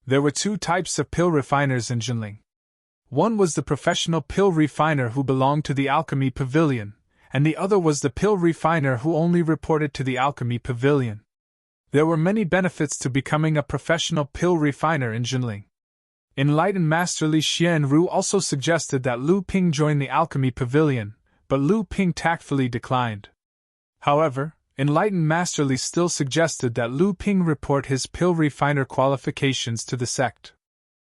There were two types of pill refiners in Jinling. One was the professional pill refiner who belonged to the alchemy pavilion, and the other was the pill refiner who only reported to the alchemy pavilion. There were many benefits to becoming a professional pill refiner in Jinling. Enlightened Master Li Xianru also suggested that Lu Ping join the alchemy pavilion, but Lu Ping tactfully declined. However, Enlightened Master Li still suggested that Lu Ping report his pill refiner qualifications to the sect.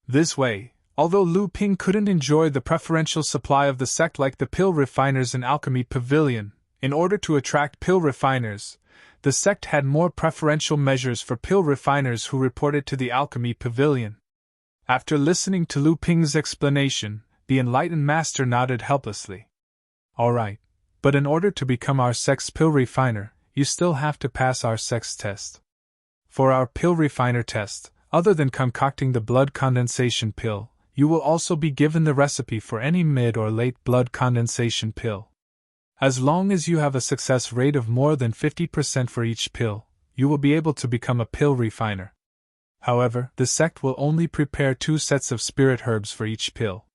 This way, although Lu Ping couldn't enjoy the preferential supply of the sect like the pill refiners in Alchemy Pavilion, in order to attract pill refiners, the sect had more preferential measures for pill refiners who reported to the Alchemy Pavilion. After listening to Lu Ping's explanation, the enlightened master nodded helplessly. All right, but in order to become our sex pill refiner, you still have to pass our sex test. For our pill refiner test, other than concocting the blood condensation pill, you will also be given the recipe for any mid or late blood condensation pill. As long as you have a success rate of more than 50% for each pill, you will be able to become a pill refiner. However, the sect will only prepare 2 sets of spirit herbs for each pill.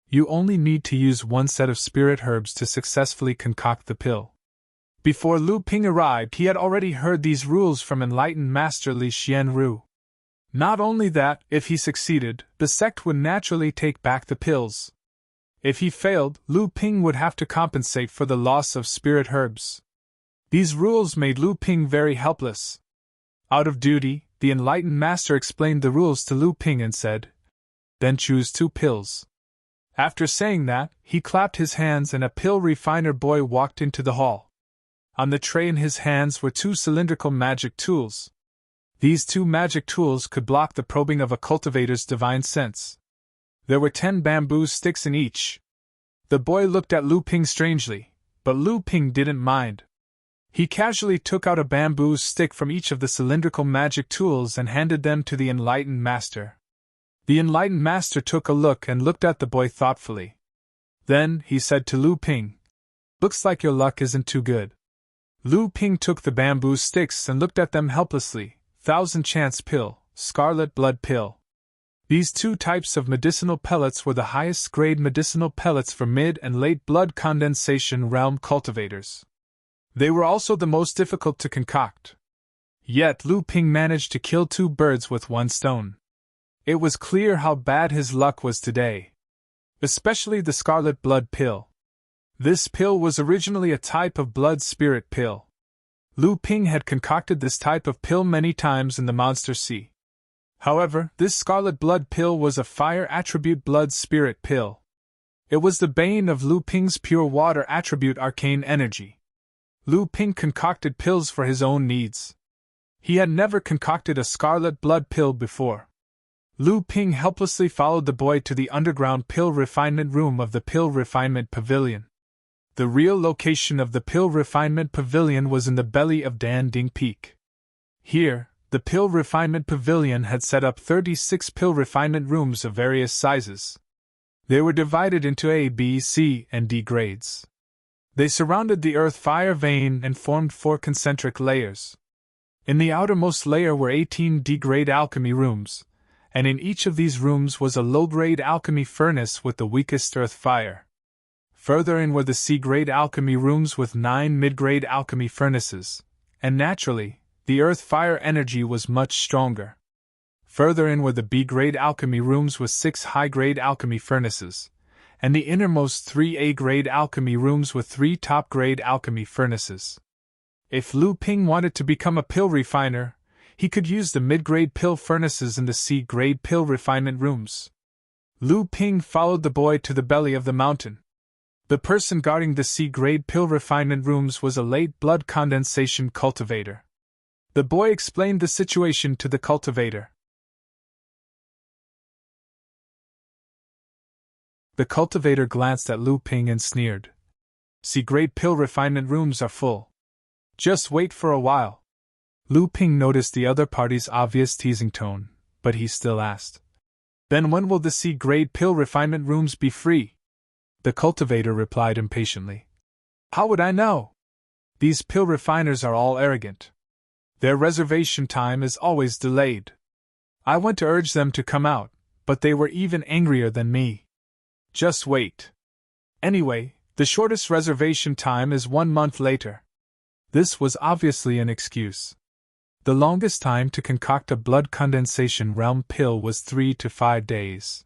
You only need to use 1 set of spirit herbs to successfully concoct the pill. Before Lu Ping arrived, he had already heard these rules from enlightened Master Li Xianru. Not only that, if he succeeded, the sect would naturally take back the pills. If he failed, Lu Ping would have to compensate for the loss of spirit herbs. These rules made Lu Ping very helpless. Out of duty, the enlightened master explained the rules to Lu Ping and said, "Then choose 2 pills." After saying that, he clapped his hands and a pill refiner boy walked into the hall. On the tray in his hands were 2 cylindrical magic tools. These 2 magic tools could block the probing of a cultivator's divine sense. There were 10 bamboo sticks in each. The boy looked at Lu Ping strangely, but Lu Ping didn't mind. He casually took out a bamboo stick from each of the cylindrical magic tools and handed them to the enlightened master. The enlightened master took a look and looked at the boy thoughtfully. Then, he said to Lu Ping, "Looks like your luck isn't too good." Lu Ping took the bamboo sticks and looked at them helplessly. 1000 Chance Pill, Scarlet Blood Pill. These 2 types of medicinal pellets were the highest grade medicinal pellets for mid and late blood condensation realm cultivators. They were also the most difficult to concoct. Yet Lu Ping managed to kill 2 birds with 1 stone. It was clear how bad his luck was today. Especially the Scarlet Blood Pill. This pill was originally a type of blood spirit pill. Lu Ping had concocted this type of pill many times in the Monster Sea. However, this Scarlet Blood Pill was a fire attribute blood spirit pill. It was the bane of Lu Ping's pure water attribute arcane energy. Lu Ping concocted pills for his own needs. He had never concocted a Scarlet Blood Pill before. Lu Ping helplessly followed the boy to the underground pill refinement room of the Pill Refinement Pavilion. The real location of the Pill Refinement Pavilion was in the belly of Dan Ding Peak. Here, the Pill Refinement Pavilion had set up 36 pill refinement rooms of various sizes. They were divided into A, B, C, and D grades. They surrounded the earth fire vein and formed 4 concentric layers. In the outermost layer were 18 D-grade alchemy rooms, and in each of these rooms was a low-grade alchemy furnace with the weakest earth fire. Further in were the C-grade alchemy rooms with 9 mid-grade alchemy furnaces, and naturally, the earth fire energy was much stronger. Further in were the B-grade alchemy rooms with 6 high-grade alchemy furnaces, and the innermost 3 A-grade alchemy rooms with 3 top-grade alchemy furnaces. If Lu Ping wanted to become a pill refiner, he could use the mid-grade pill furnaces in the C-grade pill refinement rooms. Lu Ping followed the boy to the belly of the mountain. The person guarding the C-grade pill refinement rooms was a late blood condensation cultivator. The boy explained the situation to the cultivator. The cultivator glanced at Lu Ping and sneered. C-grade pill refinement rooms are full. Just wait for a while. Lu Ping noticed the other party's obvious teasing tone, but he still asked. Then when will the C-grade pill refinement rooms be free? The cultivator replied impatiently. How would I know? These pill refiners are all arrogant. Their reservation time is always delayed. I went to urge them to come out, but they were even angrier than me. Just wait. Anyway, the shortest reservation time is 1 month later. This was obviously an excuse. The longest time to concoct a blood condensation realm pill was 3 to 5 days.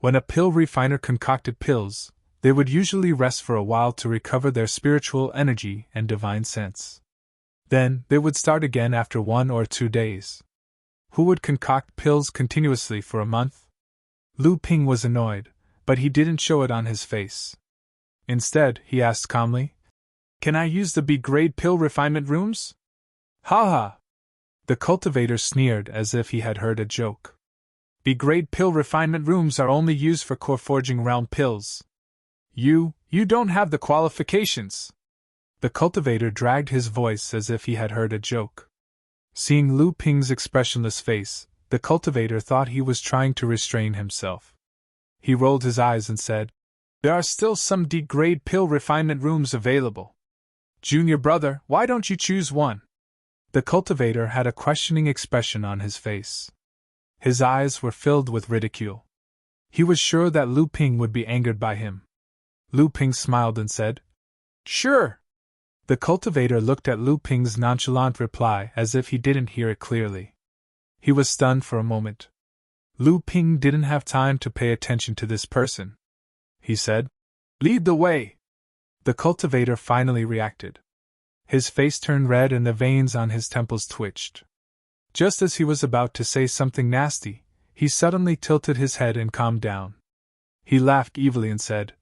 When a pill refiner concocted pills, they would usually rest for a while to recover their spiritual energy and divine sense. Then, they would start again after 1 or 2 days. Who would concoct pills continuously for a month? Lu Ping was annoyed, but he didn't show it on his face. Instead, he asked calmly, Can I use the B-grade pill refinement rooms? Ha ha! The cultivator sneered as if he had heard a joke. B-grade pill refinement rooms are only used for core forging realm pills. You don't have the qualifications. The cultivator dragged his voice as if he had heard a joke. Seeing Lu Ping's expressionless face, the cultivator thought he was trying to restrain himself. He rolled his eyes and said, There are still some D-grade pill refinement rooms available. Junior brother, why don't you choose one? The cultivator had a questioning expression on his face. His eyes were filled with ridicule. He was sure that Lu Ping would be angered by him. Lu Ping smiled and said, Sure. The cultivator looked at Lu Ping's nonchalant reply as if he didn't hear it clearly. He was stunned for a moment. Lu Ping didn't have time to pay attention to this person. He said, Lead the way. The cultivator finally reacted. His face turned red and the veins on his temples twitched. Just as he was about to say something nasty, he suddenly tilted his head and calmed down. He laughed evilly and said,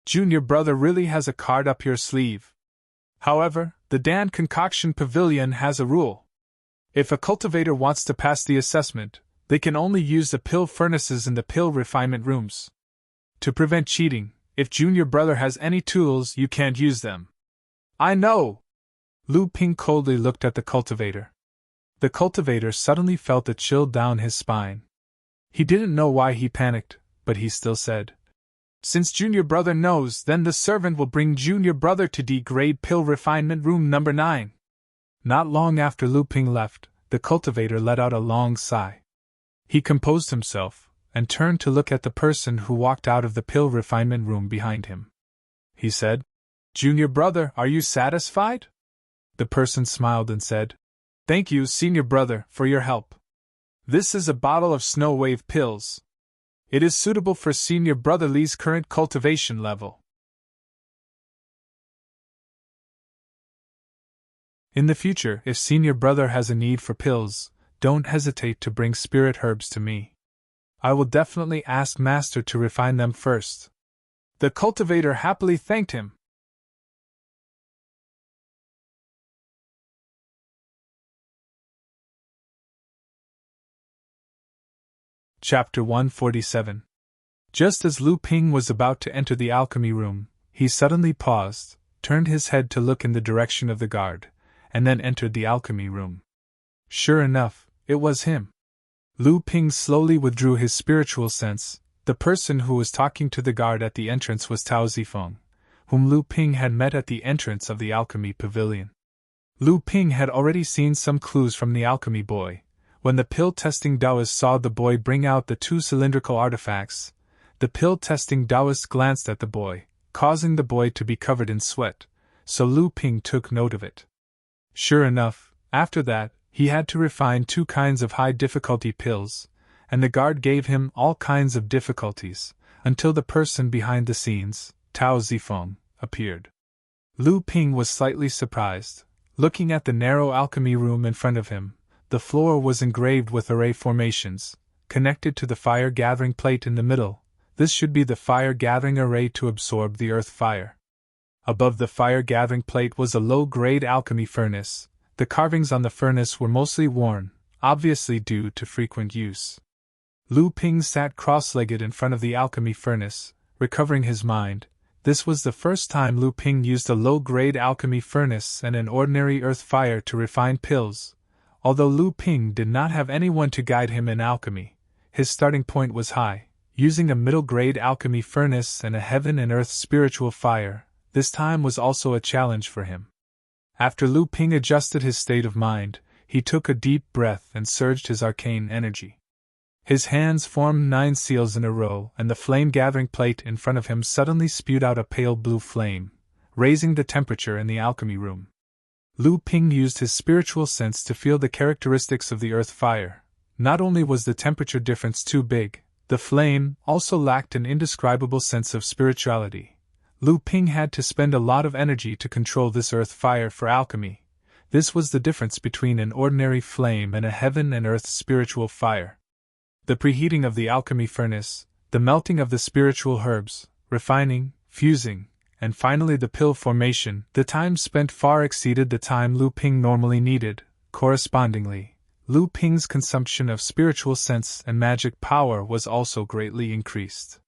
Junior brother really has a card up your sleeve. However, the Dan Concoction Pavilion has a rule. If a cultivator wants to pass the assessment, they can only use the pill furnaces in the pill refinement rooms. To prevent cheating, if Junior brother has any tools, you can't use them. I know! Lu Ping coldly looked at the cultivator. The cultivator suddenly felt a chill down his spine. He didn't know why he panicked, but he still said, Since Junior brother knows, then the servant will bring Junior brother to D-grade pill refinement room number 9. Not long after Lu Ping left, the cultivator let out a long sigh. He composed himself, and turned to look at the person who walked out of the pill refinement room behind him. He said, Junior brother, are you satisfied? The person smiled and said, Thank you, senior brother, for your help. This is a bottle of Snow Wave pills. It is suitable for senior brother Lee's current cultivation level. In the future, if senior brother has a need for pills, don't hesitate to bring spirit herbs to me. I will definitely ask Master to refine them first. The cultivator happily thanked him. Chapter 147. Just as Lu Ping was about to enter the alchemy room, he suddenly paused, turned his head to look in the direction of the guard, and then entered the alchemy room. Sure enough, it was him. Lu Ping slowly withdrew his spiritual sense. The person who was talking to the guard at the entrance was Tao Zifeng, whom Lu Ping had met at the entrance of the alchemy pavilion. Lu Ping had already seen some clues from the alchemy boy. When the pill-testing Taoist saw the boy bring out the 2 cylindrical artifacts, the pill-testing Taoist glanced at the boy, causing the boy to be covered in sweat, so Lu Ping took note of it. Sure enough, after that, he had to refine 2 kinds of high-difficulty pills, and the guard gave him all kinds of difficulties, until the person behind the scenes, Tao Zifeng, appeared. Lu Ping was slightly surprised. Looking at the narrow alchemy room in front of him, the floor was engraved with array formations, connected to the fire-gathering plate in the middle. This should be the fire-gathering array to absorb the earth fire. Above the fire-gathering plate was a low-grade alchemy furnace. The carvings on the furnace were mostly worn, obviously due to frequent use. Lu Ping sat cross-legged in front of the alchemy furnace, recovering his mind. This was the first time Lu Ping used a low-grade alchemy furnace and an ordinary earth fire to refine pills. Although Lu Ping did not have anyone to guide him in alchemy, his starting point was high. Using a middle-grade alchemy furnace and a heaven and earth spiritual fire, this time was also a challenge for him. After Lu Ping adjusted his state of mind, he took a deep breath and surged his arcane energy. His hands formed 9 seals in a row, and the flame-gathering plate in front of him suddenly spewed out a pale blue flame, raising the temperature in the alchemy room. Lu Ping used his spiritual sense to feel the characteristics of the earth fire. Not only was the temperature difference too big, the flame also lacked an indescribable sense of spirituality. Lu Ping had to spend a lot of energy to control this earth fire for alchemy. This was the difference between an ordinary flame and a heaven and earth spiritual fire. The preheating of the alchemy furnace, the melting of the spiritual herbs, refining, fusing, and finally the pill formation, the time spent far exceeded the time Lu Ping normally needed. Correspondingly, Lu Ping's consumption of spiritual sense and magic power was also greatly increased.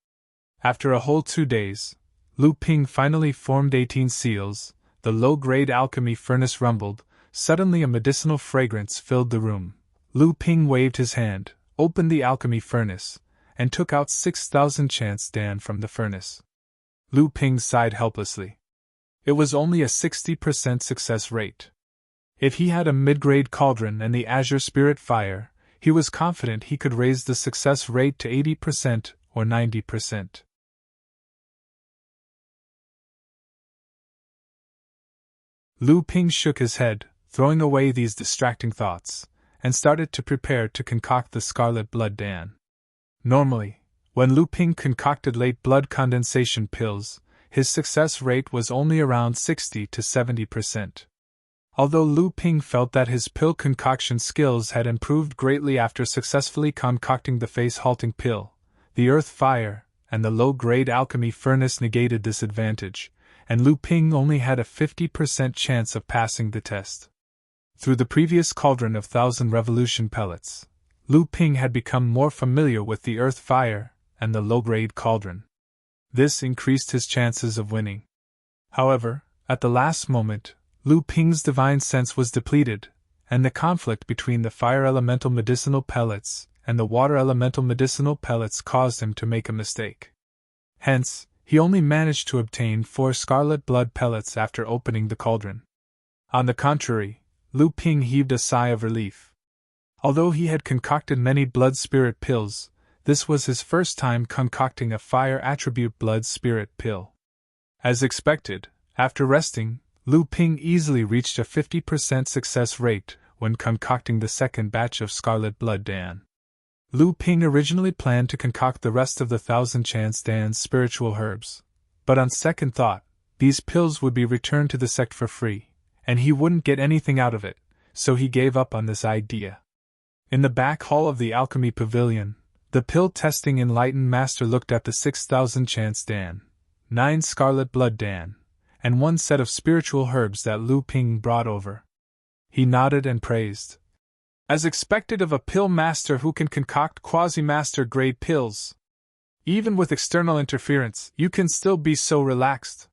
After a whole 2 days, Lu Ping finally formed 18 seals. The low-grade alchemy furnace rumbled. Suddenly a medicinal fragrance filled the room. Lu Ping waved his hand, opened the alchemy furnace, and took out 6,000 chance Dan from the furnace. Lu Ping sighed helplessly. It was only a 60% success rate. If he had a mid-grade cauldron and the azure spirit fire, he was confident he could raise the success rate to 80% or 90%. Lu Ping shook his head, throwing away these distracting thoughts, and started to prepare to concoct the scarlet blood Dan. Normally, when Lu Ping concocted late blood condensation pills, his success rate was only around 60 to 70%. Although Lu Ping felt that his pill concoction skills had improved greatly after successfully concocting the face-halting pill, the earth fire and the low-grade alchemy furnace negated this advantage, and Lu Ping only had a 50% chance of passing the test. Through the previous cauldron of 1,000 revolution pellets, Lu Ping had become more familiar with the earth fire and the low-grade cauldron. This increased his chances of winning. However, at the last moment, Lu Ping's divine sense was depleted, and the conflict between the fire elemental medicinal pellets and the water elemental medicinal pellets caused him to make a mistake. Hence, he only managed to obtain 4 scarlet blood pellets after opening the cauldron. On the contrary, Lu Ping heaved a sigh of relief. Although he had concocted many blood spirit pills, this was his first time concocting a fire attribute blood spirit pill. As expected, after resting, Lu Ping easily reached a 50% success rate when concocting the second batch of scarlet blood Dan. Lu Ping originally planned to concoct the rest of the 1,000 chance Dan's spiritual herbs, but on second thought, these pills would be returned to the sect for free, and he wouldn't get anything out of it, so he gave up on this idea. In the back hall of the alchemy pavilion, the pill-testing enlightened master looked at the 6,000 chance Dan, 9 scarlet blood Dan, and 1 set of spiritual herbs that Lu Ping brought over. He nodded and praised. As expected of a pill master who can concoct quasi-master grade pills. Even with external interference, you can still be so relaxed.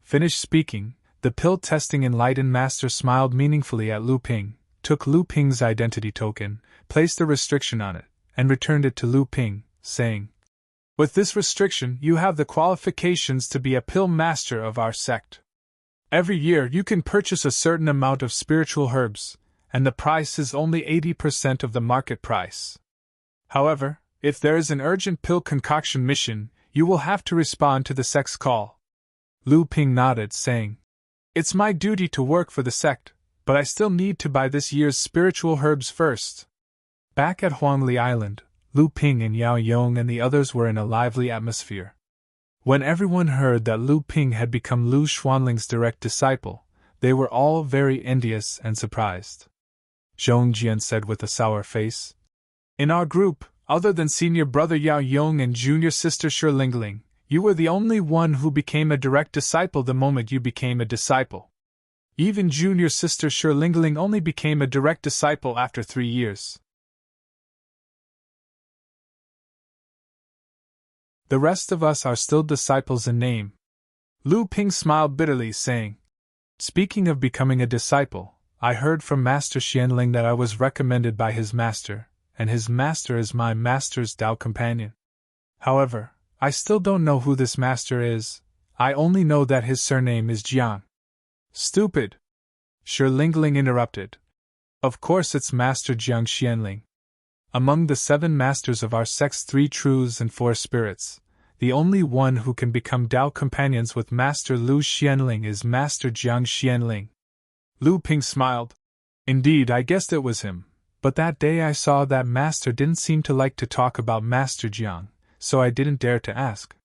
Finished speaking, the pill-testing enlightened master smiled meaningfully at Lu Ping, took Lu Ping's identity token, placed a restriction on it, and returned it to Lu Ping, saying, "With this restriction, you have the qualifications to be a pill master of our sect. Every year you can purchase a certain amount of spiritual herbs, and the price is only 80% of the market price. However, if there is an urgent pill concoction mission, you will have to respond to the sect's call." Lu Ping nodded, saying, "It's my duty to work for the sect, but I still need to buy this year's spiritual herbs first." Back at Huangli Island, Lu Ping and Yao Yong and the others were in a lively atmosphere. When everyone heard that Lu Ping had become Lu Xuanling's direct disciple, they were all very envious and surprised. Zhong Jian said with a sour face, "In our group, Other than senior brother Yao Yong and junior sister Shi Lingling, you were the only one who became a direct disciple the moment you became a disciple. Even junior sister Shi Lingling only became a direct disciple after 3 years. The rest of us are still disciples in name. Lu Ping smiled bitterly, saying, Speaking of becoming a disciple, I heard from Master Xianling that I was recommended by his master, and his master is my master's Tao companion. However, I still don't know who this master is. I only know that his surname is Jiang. Stupid! Shi Lingling interrupted. Of course it's Master Jiang Xianling. Among the 7 masters of our sect's 3 truths and 4 spirits, the only one who can become Tao companions with Master Lu Xianling is Master Jiang Xianling. Lu Ping smiled. Indeed, I guessed it was him, but that day I saw that master didn't seem to like to talk about Master Jiang, so I didn't dare to ask.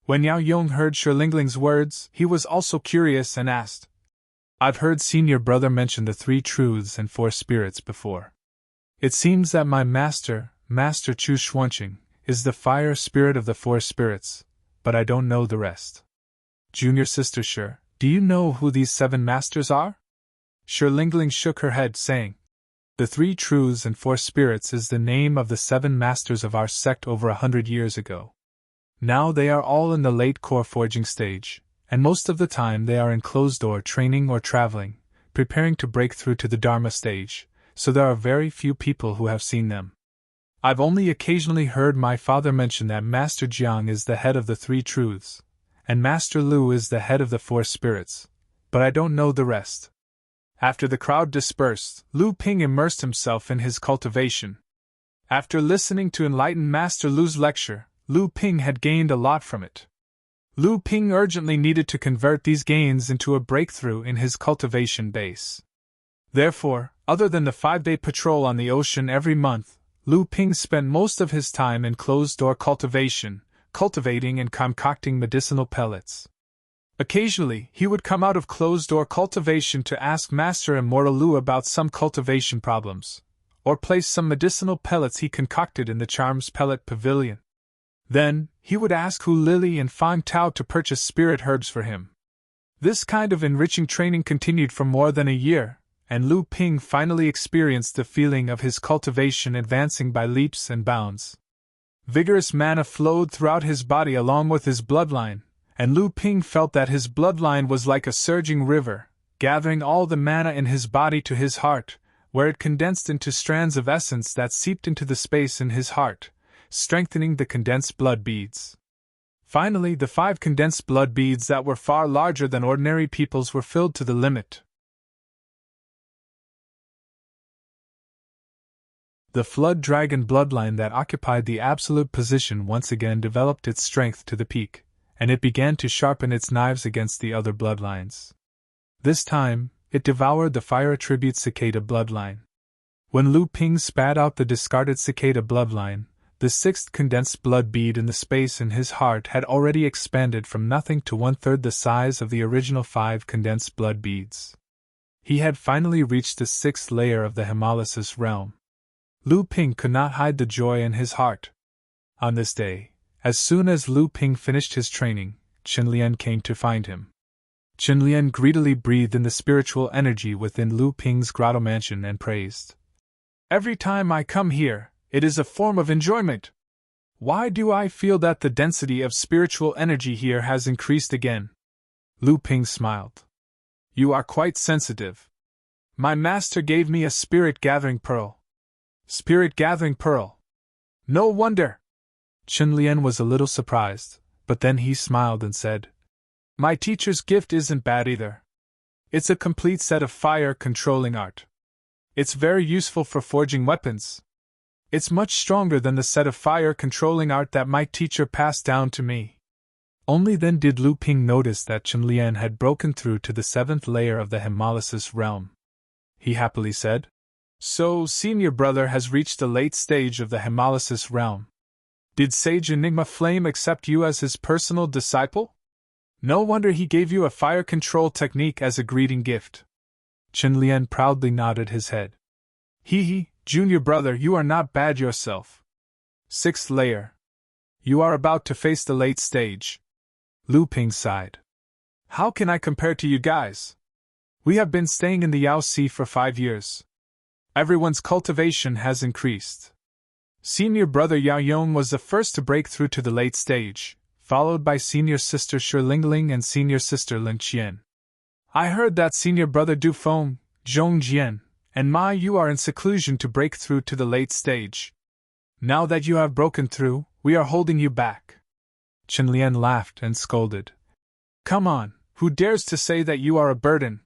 When Yao Yong heard Shi Lingling's words, he was also curious and asked, I've heard senior brother mention the 3 truths and 4 spirits before. It seems that my master, Master Chu Xuanqing, is the fire spirit of the 4 spirits, but I don't know the rest. Junior sister Shi, do you know who these 7 masters are? Shi Lingling shook her head, saying, The 3 truths and 4 spirits is the name of the 7 masters of our sect over 100 years ago. Now they are all in the late core forging stage, and most of the time they are in closed-door training or traveling, preparing to break through to the Dharma stage, so there are very few people who have seen them. I've only occasionally heard my father mention that Master Jiang is the head of the 3 truths, and Master Lu is the head of the 4 spirits, but I don't know the rest. After the crowd dispersed, Lu Ping immersed himself in his cultivation. After listening to enlightened Master Lu's lecture, Lu Ping had gained a lot from it. Lu Ping urgently needed to convert these gains into a breakthrough in his cultivation base. Therefore, other than the 5-day patrol on the ocean every month, Lu Ping spent most of his time in closed-door cultivation, cultivating and concocting medicinal pellets. Occasionally, he would come out of closed-door cultivation to ask Master Immortal Lu about some cultivation problems, or place some medicinal pellets he concocted in the Charms Pellet Pavilion. Then, he would ask Hu Lily and Fang Tao to purchase spirit herbs for him. This kind of enriching training continued for more than a year, and Lu Ping finally experienced the feeling of his cultivation advancing by leaps and bounds. Vigorous mana flowed throughout his body along with his bloodline, and Lu Ping felt that his bloodline was like a surging river, gathering all the mana in his body to his heart, where it condensed into strands of essence that seeped into the space in his heart, strengthening the condensed blood beads. Finally, the 5 condensed blood beads that were far larger than ordinary people's were filled to the limit. The Flood Dragon bloodline that occupied the absolute position once again developed its strength to the peak, and it began to sharpen its knives against the other bloodlines. This time, it devoured the fire attribute cicada bloodline. When Lu Ping spat out the discarded cicada bloodline, the 6th condensed blood bead in the space in his heart had already expanded from nothing to 1/3 the size of the original 5 condensed blood beads. He had finally reached the 6th layer of the Hemolysis realm. Lu Ping could not hide the joy in his heart. On this day, as soon as Lu Ping finished his training, Chen Lian came to find him. Chen Lian greedily breathed in the spiritual energy within Lu Ping's grotto mansion and praised. Every time I come here, it is a form of enjoyment. Why do I feel that the density of spiritual energy here has increased again? Lu Ping smiled. You are quite sensitive. My master gave me a spirit-gathering pearl. Spirit-gathering pearl. No wonder! Chen Lian was a little surprised, but then he smiled and said, My teacher's gift isn't bad either. It's a complete set of fire-controlling art. It's very useful for forging weapons. It's much stronger than the set of fire-controlling art that my teacher passed down to me. Only then did Lu Ping notice that Chen Lian had broken through to the 7th layer of the Hemolysis realm. He happily said, So, senior brother has reached the late stage of the Hemolysis realm. Did Sage Enigma Flame accept you as his personal disciple? No wonder he gave you a fire control technique as a greeting gift. Chen Lian proudly nodded his head. Hee hee, junior brother, you are not bad yourself. Sixth layer. You are about to face the late stage. Lu Ping sighed. How can I compare to you guys? We have been staying in the Yao Sea for 5 years. Everyone's cultivation has increased. Senior brother Yao Yong was the first to break through to the late stage, followed by senior sister Shi Lingling and senior sister Ling Qian. I heard that senior brother Du Feng, Zhong Jian, and Ma Yu are in seclusion to break through to the late stage. Now that you have broken through, we are holding you back. Chen Lian laughed and scolded. Come on, who dares to say that you are a burden?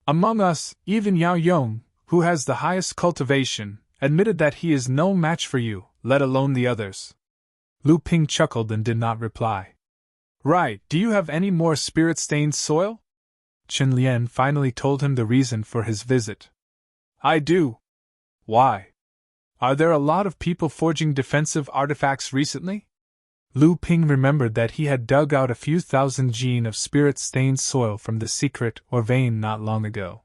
Among us, even Yao Yong, who has the highest cultivation, admitted that he is no match for you, let alone the others. Lu Ping chuckled and did not reply. Right, do you have any more spirit-stained soil? Chen Lian finally told him the reason for his visit. I do. Why? Are there a lot of people forging defensive artifacts recently? Lu Ping remembered that he had dug out a few thousand jin of spirit-stained soil from the secret or vein not long ago.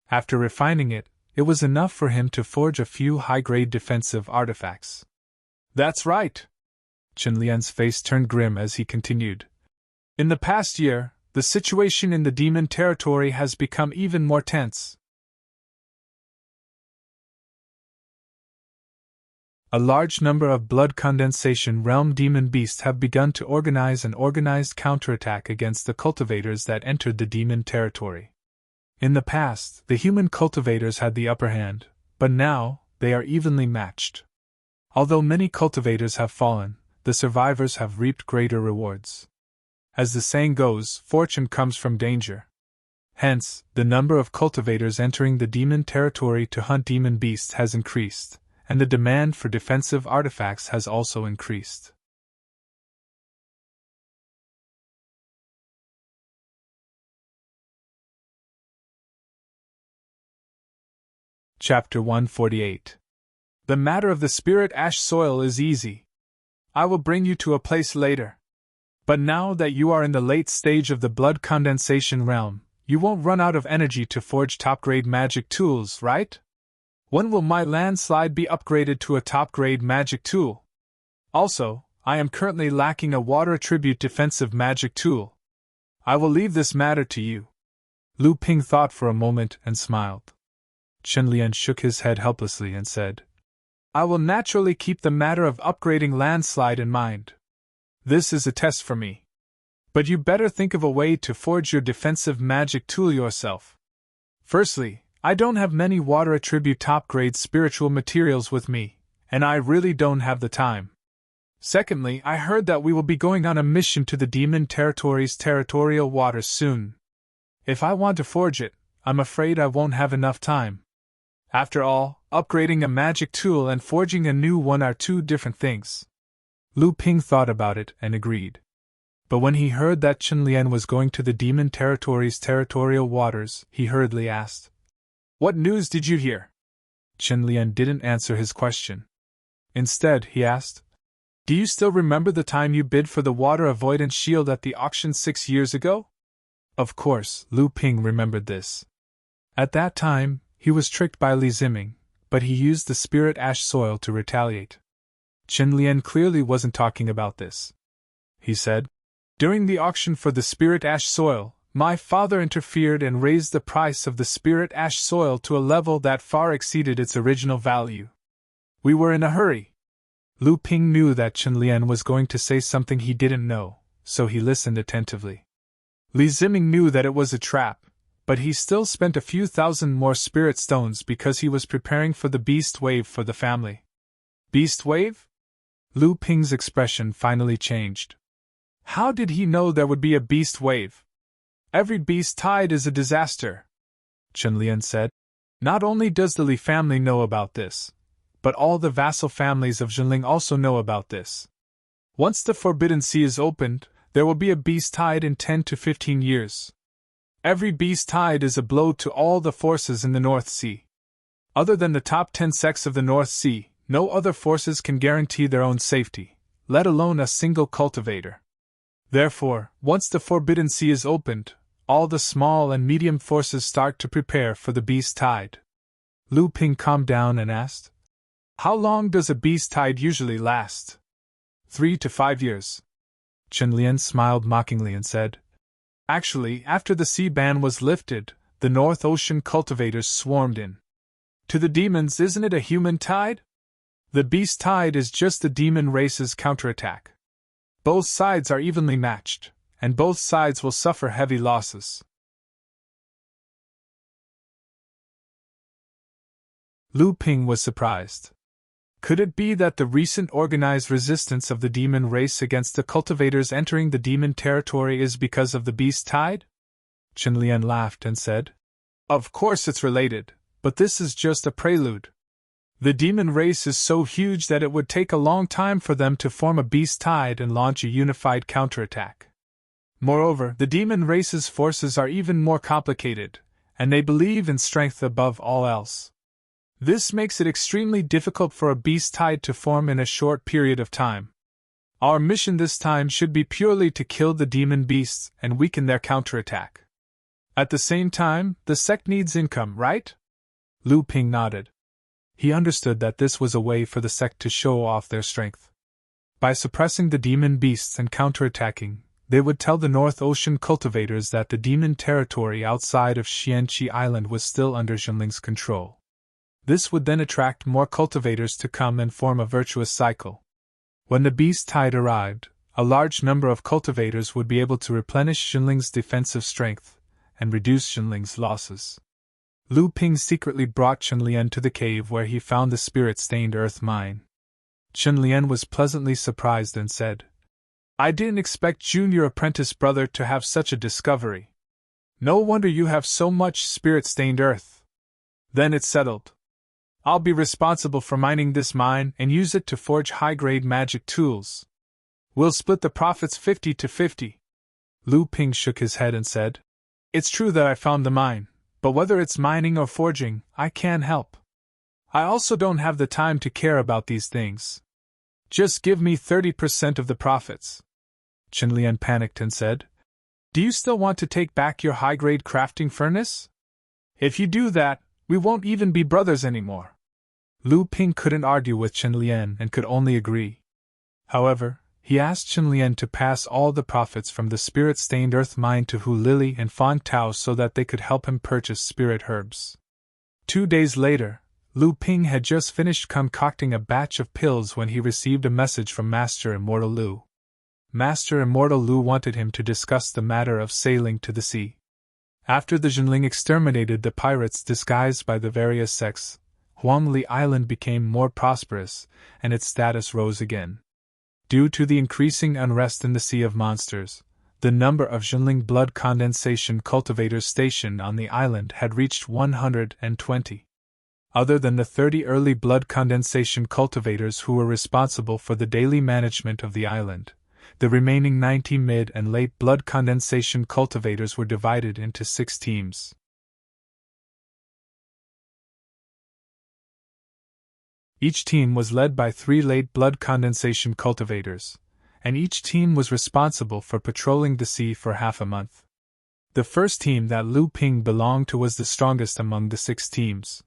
After refining it, it was enough for him to forge a few high-grade defensive artifacts. That's right. Chen Lian's face turned grim as he continued. In the past year, the situation in the demon territory has become even more tense. A large number of blood condensation realm demon beasts have begun to organize an organized counterattack against the cultivators that entered the demon territory. In the past, the human cultivators had the upper hand, but now, they are evenly matched. Although many cultivators have fallen, the survivors have reaped greater rewards. As the saying goes, fortune comes from danger. Hence, the number of cultivators entering the demon territory to hunt demon beasts has increased, and the demand for defensive artifacts has also increased. Chapter 148. The matter of the spirit ash soil is easy. I will bring you to a place later. But now that you are in the late stage of the blood condensation realm, you won't run out of energy to forge top-grade magic tools, right? When will my landslide be upgraded to a top-grade magic tool? Also, I am currently lacking a water attribute defensive magic tool. I will leave this matter to you. Lu Ping thought for a moment and smiled. Chen Lian shook his head helplessly and said, I will naturally keep the matter of upgrading landslide in mind. This is a test for me. But you better think of a way to forge your defensive magic tool yourself. Firstly, I don't have many water attribute top-grade spiritual materials with me, and I really don't have the time. Secondly, I heard that we will be going on a mission to the demon territory's territorial waters soon. If I want to forge it, I'm afraid I won't have enough time. After all, upgrading a magic tool and forging a new one are two different things. Lu Ping thought about it and agreed. But when he heard that Chen Lian was going to the demon territory's territorial waters, he hurriedly asked, What news did you hear? Chen Lian didn't answer his question. Instead, he asked, Do you still remember the time you bid for the water avoidance shield at the auction 6 years ago? Of course, Lu Ping remembered this. At that time, he was tricked by Li Ziming, but he used the spirit ash soil to retaliate. Chen Lian clearly wasn't talking about this. He said, During the auction for the spirit ash soil, my father interfered and raised the price of the spirit ash soil to a level that far exceeded its original value. We were in a hurry. Lu Ping knew that Chen Lian was going to say something he didn't know, so he listened attentively. Li Ziming knew that it was a trap, but he still spent a few thousand more spirit stones because he was preparing for the beast wave for the family. Beast wave? Lu Ping's expression finally changed. How did he know there would be a beast wave? Every beast tide is a disaster, Chen Lian said. Not only does the Li family know about this, but all the vassal families of Zhenling also know about this. Once the Forbidden Sea is opened, there will be a beast tide in 10 to 15 years. Every beast tide is a blow to all the forces in the North Sea. Other than the top 10 sects of the North Sea, no other forces can guarantee their own safety, let alone a single cultivator. Therefore, once the Forbidden Sea is opened, all the small and medium forces start to prepare for the beast tide. Lu Ping calmed down and asked, How long does a beast tide usually last? 3 to 5 years. Chen Lian smiled mockingly and said, Actually, after the sea ban was lifted, the North Ocean cultivators swarmed in. To the demons, isn't it a human tide? The beast tide is just the demon race's counterattack. Both sides are evenly matched, and both sides will suffer heavy losses. Lu Ping was surprised. Could it be that the recent organized resistance of the demon race against the cultivators entering the demon territory is because of the beast tide? Chen Lian laughed and said, Of course it's related, but this is just a prelude. The demon race is so huge that it would take a long time for them to form a beast tide and launch a unified counterattack. Moreover, the demon race's forces are even more complicated, and they believe in strength above all else. This makes it extremely difficult for a beast tide to form in a short period of time. Our mission this time should be purely to kill the demon beasts and weaken their counterattack. At the same time, the sect needs income, right? Lu Ping nodded. He understood that this was a way for the sect to show off their strength. By suppressing the demon beasts and counterattacking, they would tell the North Ocean cultivators that the demon territory outside of Xianqi Island was still under Zhenling's control. This would then attract more cultivators to come and form a virtuous cycle. When the beast tide arrived, a large number of cultivators would be able to replenish Zhenling's defensive strength and reduce Zhenling's losses. Lu Ping secretly brought Chen Lian to the cave where he found the spirit-stained earth mine. Chen Lian was pleasantly surprised and said, I didn't expect Junior apprentice brother to have such a discovery. No wonder you have so much spirit-stained earth. Then it's settled. I'll be responsible for mining this mine and use it to forge high-grade magic tools. We'll split the profits 50 to 50. Lu Ping shook his head and said, It's true that I found the mine, but whether it's mining or forging, I can't help. I also don't have the time to care about these things. Just give me 30% of the profits. Chen Lian panicked and said, Do you still want to take back your high-grade crafting furnace? If you do that, we won't even be brothers anymore. Lu Ping couldn't argue with Chen Lian and could only agree. However, he asked Chen Lian to pass all the profits from the spirit-stained earth mine to Hu Lily and Fang Tao so that they could help him purchase spirit herbs. 2 days later, Lu Ping had just finished concocting a batch of pills when he received a message from Master Immortal Lu. Master Immortal Lu wanted him to discuss the matter of sailing to the sea. After the Zhenling exterminated the pirates disguised by the various sects, Huangli Island became more prosperous, and its status rose again. Due to the increasing unrest in the Sea of Monsters, the number of Zhenling blood condensation cultivators stationed on the island had reached 120. Other than the 30 early blood condensation cultivators who were responsible for the daily management of the island, the remaining 90 mid and late blood condensation cultivators were divided into 6 teams. Each team was led by 3 late blood condensation cultivators, and each team was responsible for patrolling the sea for half a month. The first team that Lu Ping belonged to was the strongest among the 6 teams.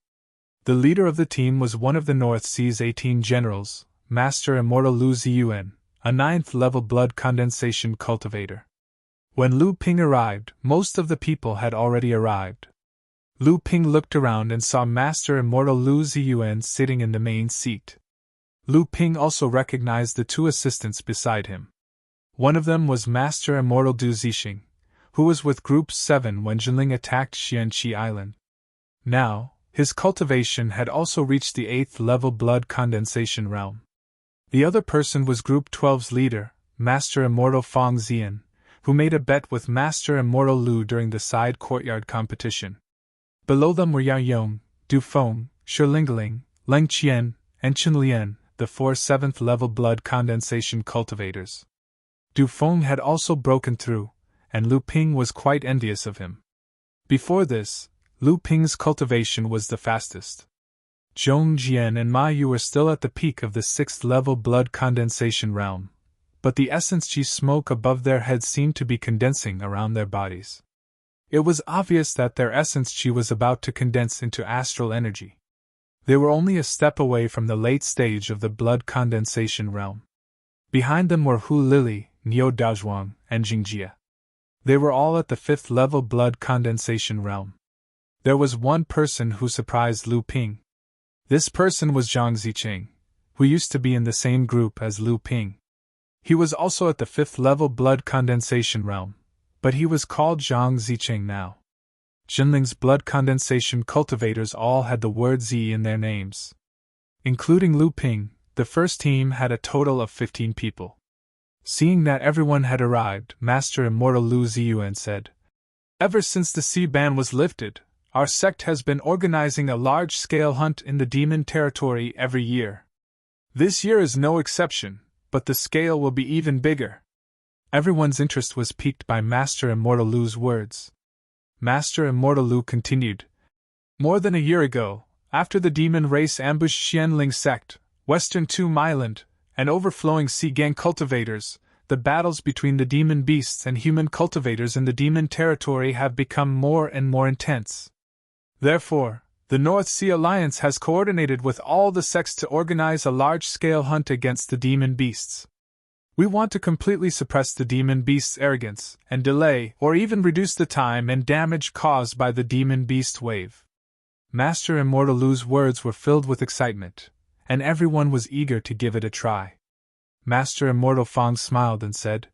The leader of the team was one of the North Sea's 18 generals, Master Immortal Lu Ziyuan, a 9th-level blood condensation cultivator. When Lu Ping arrived, most of the people had already arrived. Lu Ping looked around and saw Master Immortal Lu Ziyuan sitting in the main seat. Lu Ping also recognized the 2 assistants beside him. One of them was Master Immortal Du Zixing, who was with Group 7 when Zhenling attacked Xianqi Island. Now, his cultivation had also reached the 8th-level blood condensation realm. The other person was Group 12's leader, Master Immortal Fang Xian, who made a bet with Master Immortal Lu during the side courtyard competition. Below them were Yao Yong, Du Feng, Shi Lingling, Leng Qian, and Chen Lian, the 4 7th-level blood condensation cultivators. Du Feng had also broken through, and Lu Ping was quite envious of him. Before this, Lu Ping's cultivation was the fastest. Zhong Jian and Ma Yu were still at the peak of the 6th-level blood condensation realm, but the essence chi smoke above their heads seemed to be condensing around their bodies. It was obvious that their essence chi was about to condense into astral energy. They were only a step away from the late stage of the blood condensation realm. Behind them were Hu Lili, Niu Daozhuang, and Jingjie. They were all at the 5th level blood condensation realm. There was one person who surprised Lu Ping. This person was Zhang Ziqing, who used to be in the same group as Lu Ping. He was also at the 5th level blood condensation realm, but he was called Zhang Ziqing now. Jinling's blood condensation cultivators all had the word Z in their names. Including Lu Ping, the first team had a total of 15 people. Seeing that everyone had arrived, Master Immortal Lu Ziyuan said, "Ever since the sea ban was lifted, our sect has been organizing a large-scale hunt in the demon territory every year. This year is no exception, but the scale will be even bigger." Everyone's interest was piqued by Master Immortal Lu's words. Master Immortal Lu continued, "More than a year ago, after the demon race ambushed Xianling sect, Western Tomb Island, and overflowing sea gang cultivators, the battles between the demon beasts and human cultivators in the demon territory have become more and more intense. Therefore, the North Sea Alliance has coordinated with all the sects to organize a large-scale hunt against the demon beasts. We want to completely suppress the demon beast's arrogance, and delay or even reduce the time and damage caused by the demon beast wave." Master Immortal Lu's words were filled with excitement, and everyone was eager to give it a try. Master Immortal Fang smiled and said,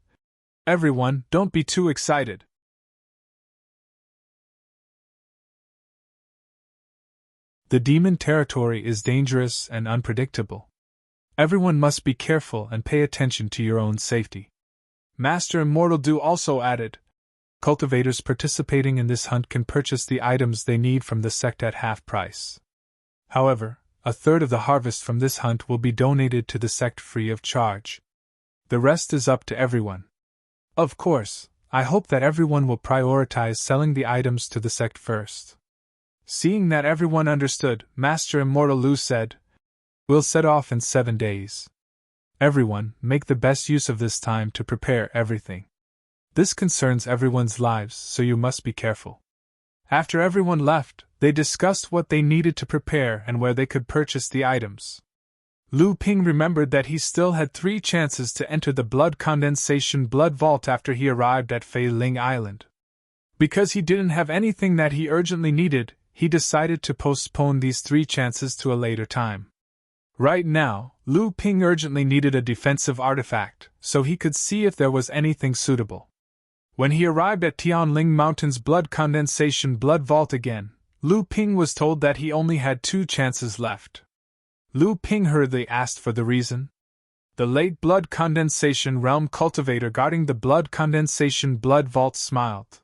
"Everyone, don't be too excited. The demon territory is dangerous and unpredictable. Everyone must be careful and pay attention to your own safety." Master Immortal Du also added, "Cultivators participating in this hunt can purchase the items they need from the sect at half price. However, a third of the harvest from this hunt will be donated to the sect free of charge. The rest is up to everyone. Of course, I hope that everyone will prioritize selling the items to the sect first." Seeing that everyone understood, Master Immortal Lu said, "We'll set off in 7 days. Everyone, make the best use of this time to prepare everything. This concerns everyone's lives, so you must be careful." After everyone left, they discussed what they needed to prepare and where they could purchase the items. Lu Ping remembered that he still had 3 chances to enter the blood condensation blood vault after he arrived at Fei Ling Island. Because he didn't have anything that he urgently needed, he decided to postpone these 3 chances to a later time. Right now, Lu Ping urgently needed a defensive artifact, so he could see if there was anything suitable. When he arrived at Tianling Mountain's blood condensation blood vault again, Lu Ping was told that he only had 2 chances left. Lu Ping hurriedly asked for the reason. The late blood condensation realm cultivator guarding the blood condensation blood vault smiled.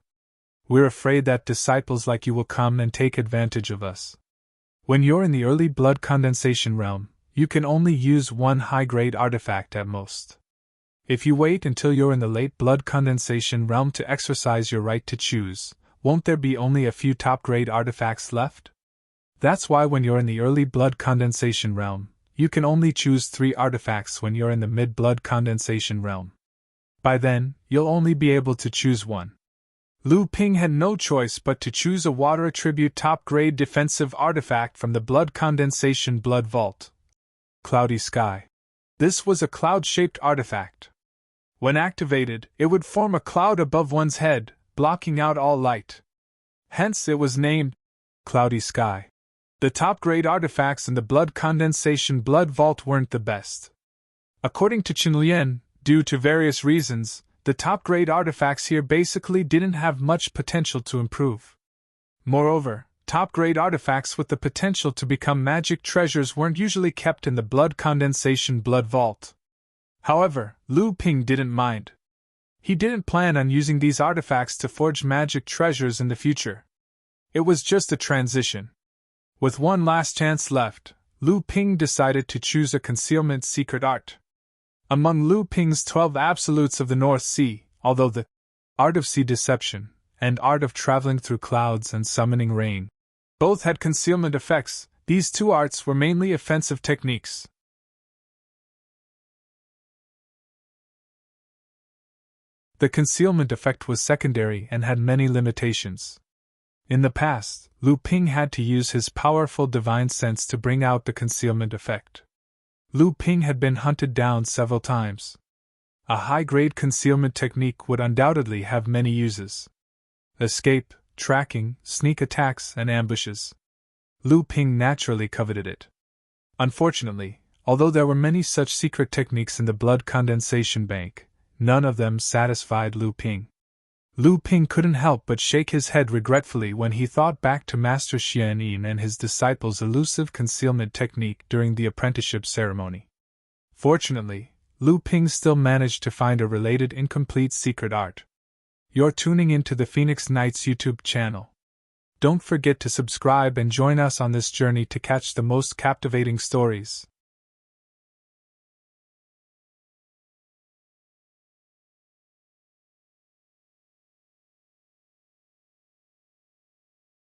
"We're afraid that disciples like you will come and take advantage of us. When you're in the early blood condensation realm, you can only use 1 high-grade artifact at most. If you wait until you're in the late blood condensation realm to exercise your right to choose, won't there be only a few top-grade artifacts left? That's why when you're in the early blood condensation realm, you can only choose 3 artifacts when you're in the mid-blood condensation realm. By then, you'll only be able to choose 1. Lu Ping had no choice but to choose a water attribute top-grade defensive artifact from the blood condensation blood vault. Cloudy Sky. This was a cloud-shaped artifact. When activated, it would form a cloud above one's head, blocking out all light. Hence it was named Cloudy Sky. The top-grade artifacts in the blood condensation blood vault weren't the best. According to Qinlian, due to various reasons, the top-grade artifacts here basically didn't have much potential to improve. Moreover, top-grade artifacts with the potential to become magic treasures weren't usually kept in the blood condensation blood vault. However, Lu Ping didn't mind. He didn't plan on using these artifacts to forge magic treasures in the future. It was just a transition. With 1 last chance left, Lu Ping decided to choose a concealment secret art. Among Lu Ping's 12 absolutes of the North Sea, although the art of sea deception and art of traveling through clouds and summoning rain both had concealment effects, these 2 arts were mainly offensive techniques. The concealment effect was secondary and had many limitations. In the past, Lu Ping had to use his powerful divine sense to bring out the concealment effect. Lu Ping had been hunted down several times. A high-grade concealment technique would undoubtedly have many uses. Escape, tracking, sneak attacks, and ambushes. Lu Ping naturally coveted it. Unfortunately, although there were many such secret techniques in the blood condensation bank, none of them satisfied Lu Ping. Lu Ping couldn't help but shake his head regretfully when he thought back to Master Xian Yin and his disciples' elusive concealment technique during the apprenticeship ceremony. Fortunately, Lu Ping still managed to find a related incomplete secret art. You're tuning into the Phoenix Knights YouTube channel. Don't forget to subscribe and join us on this journey to catch the most captivating stories.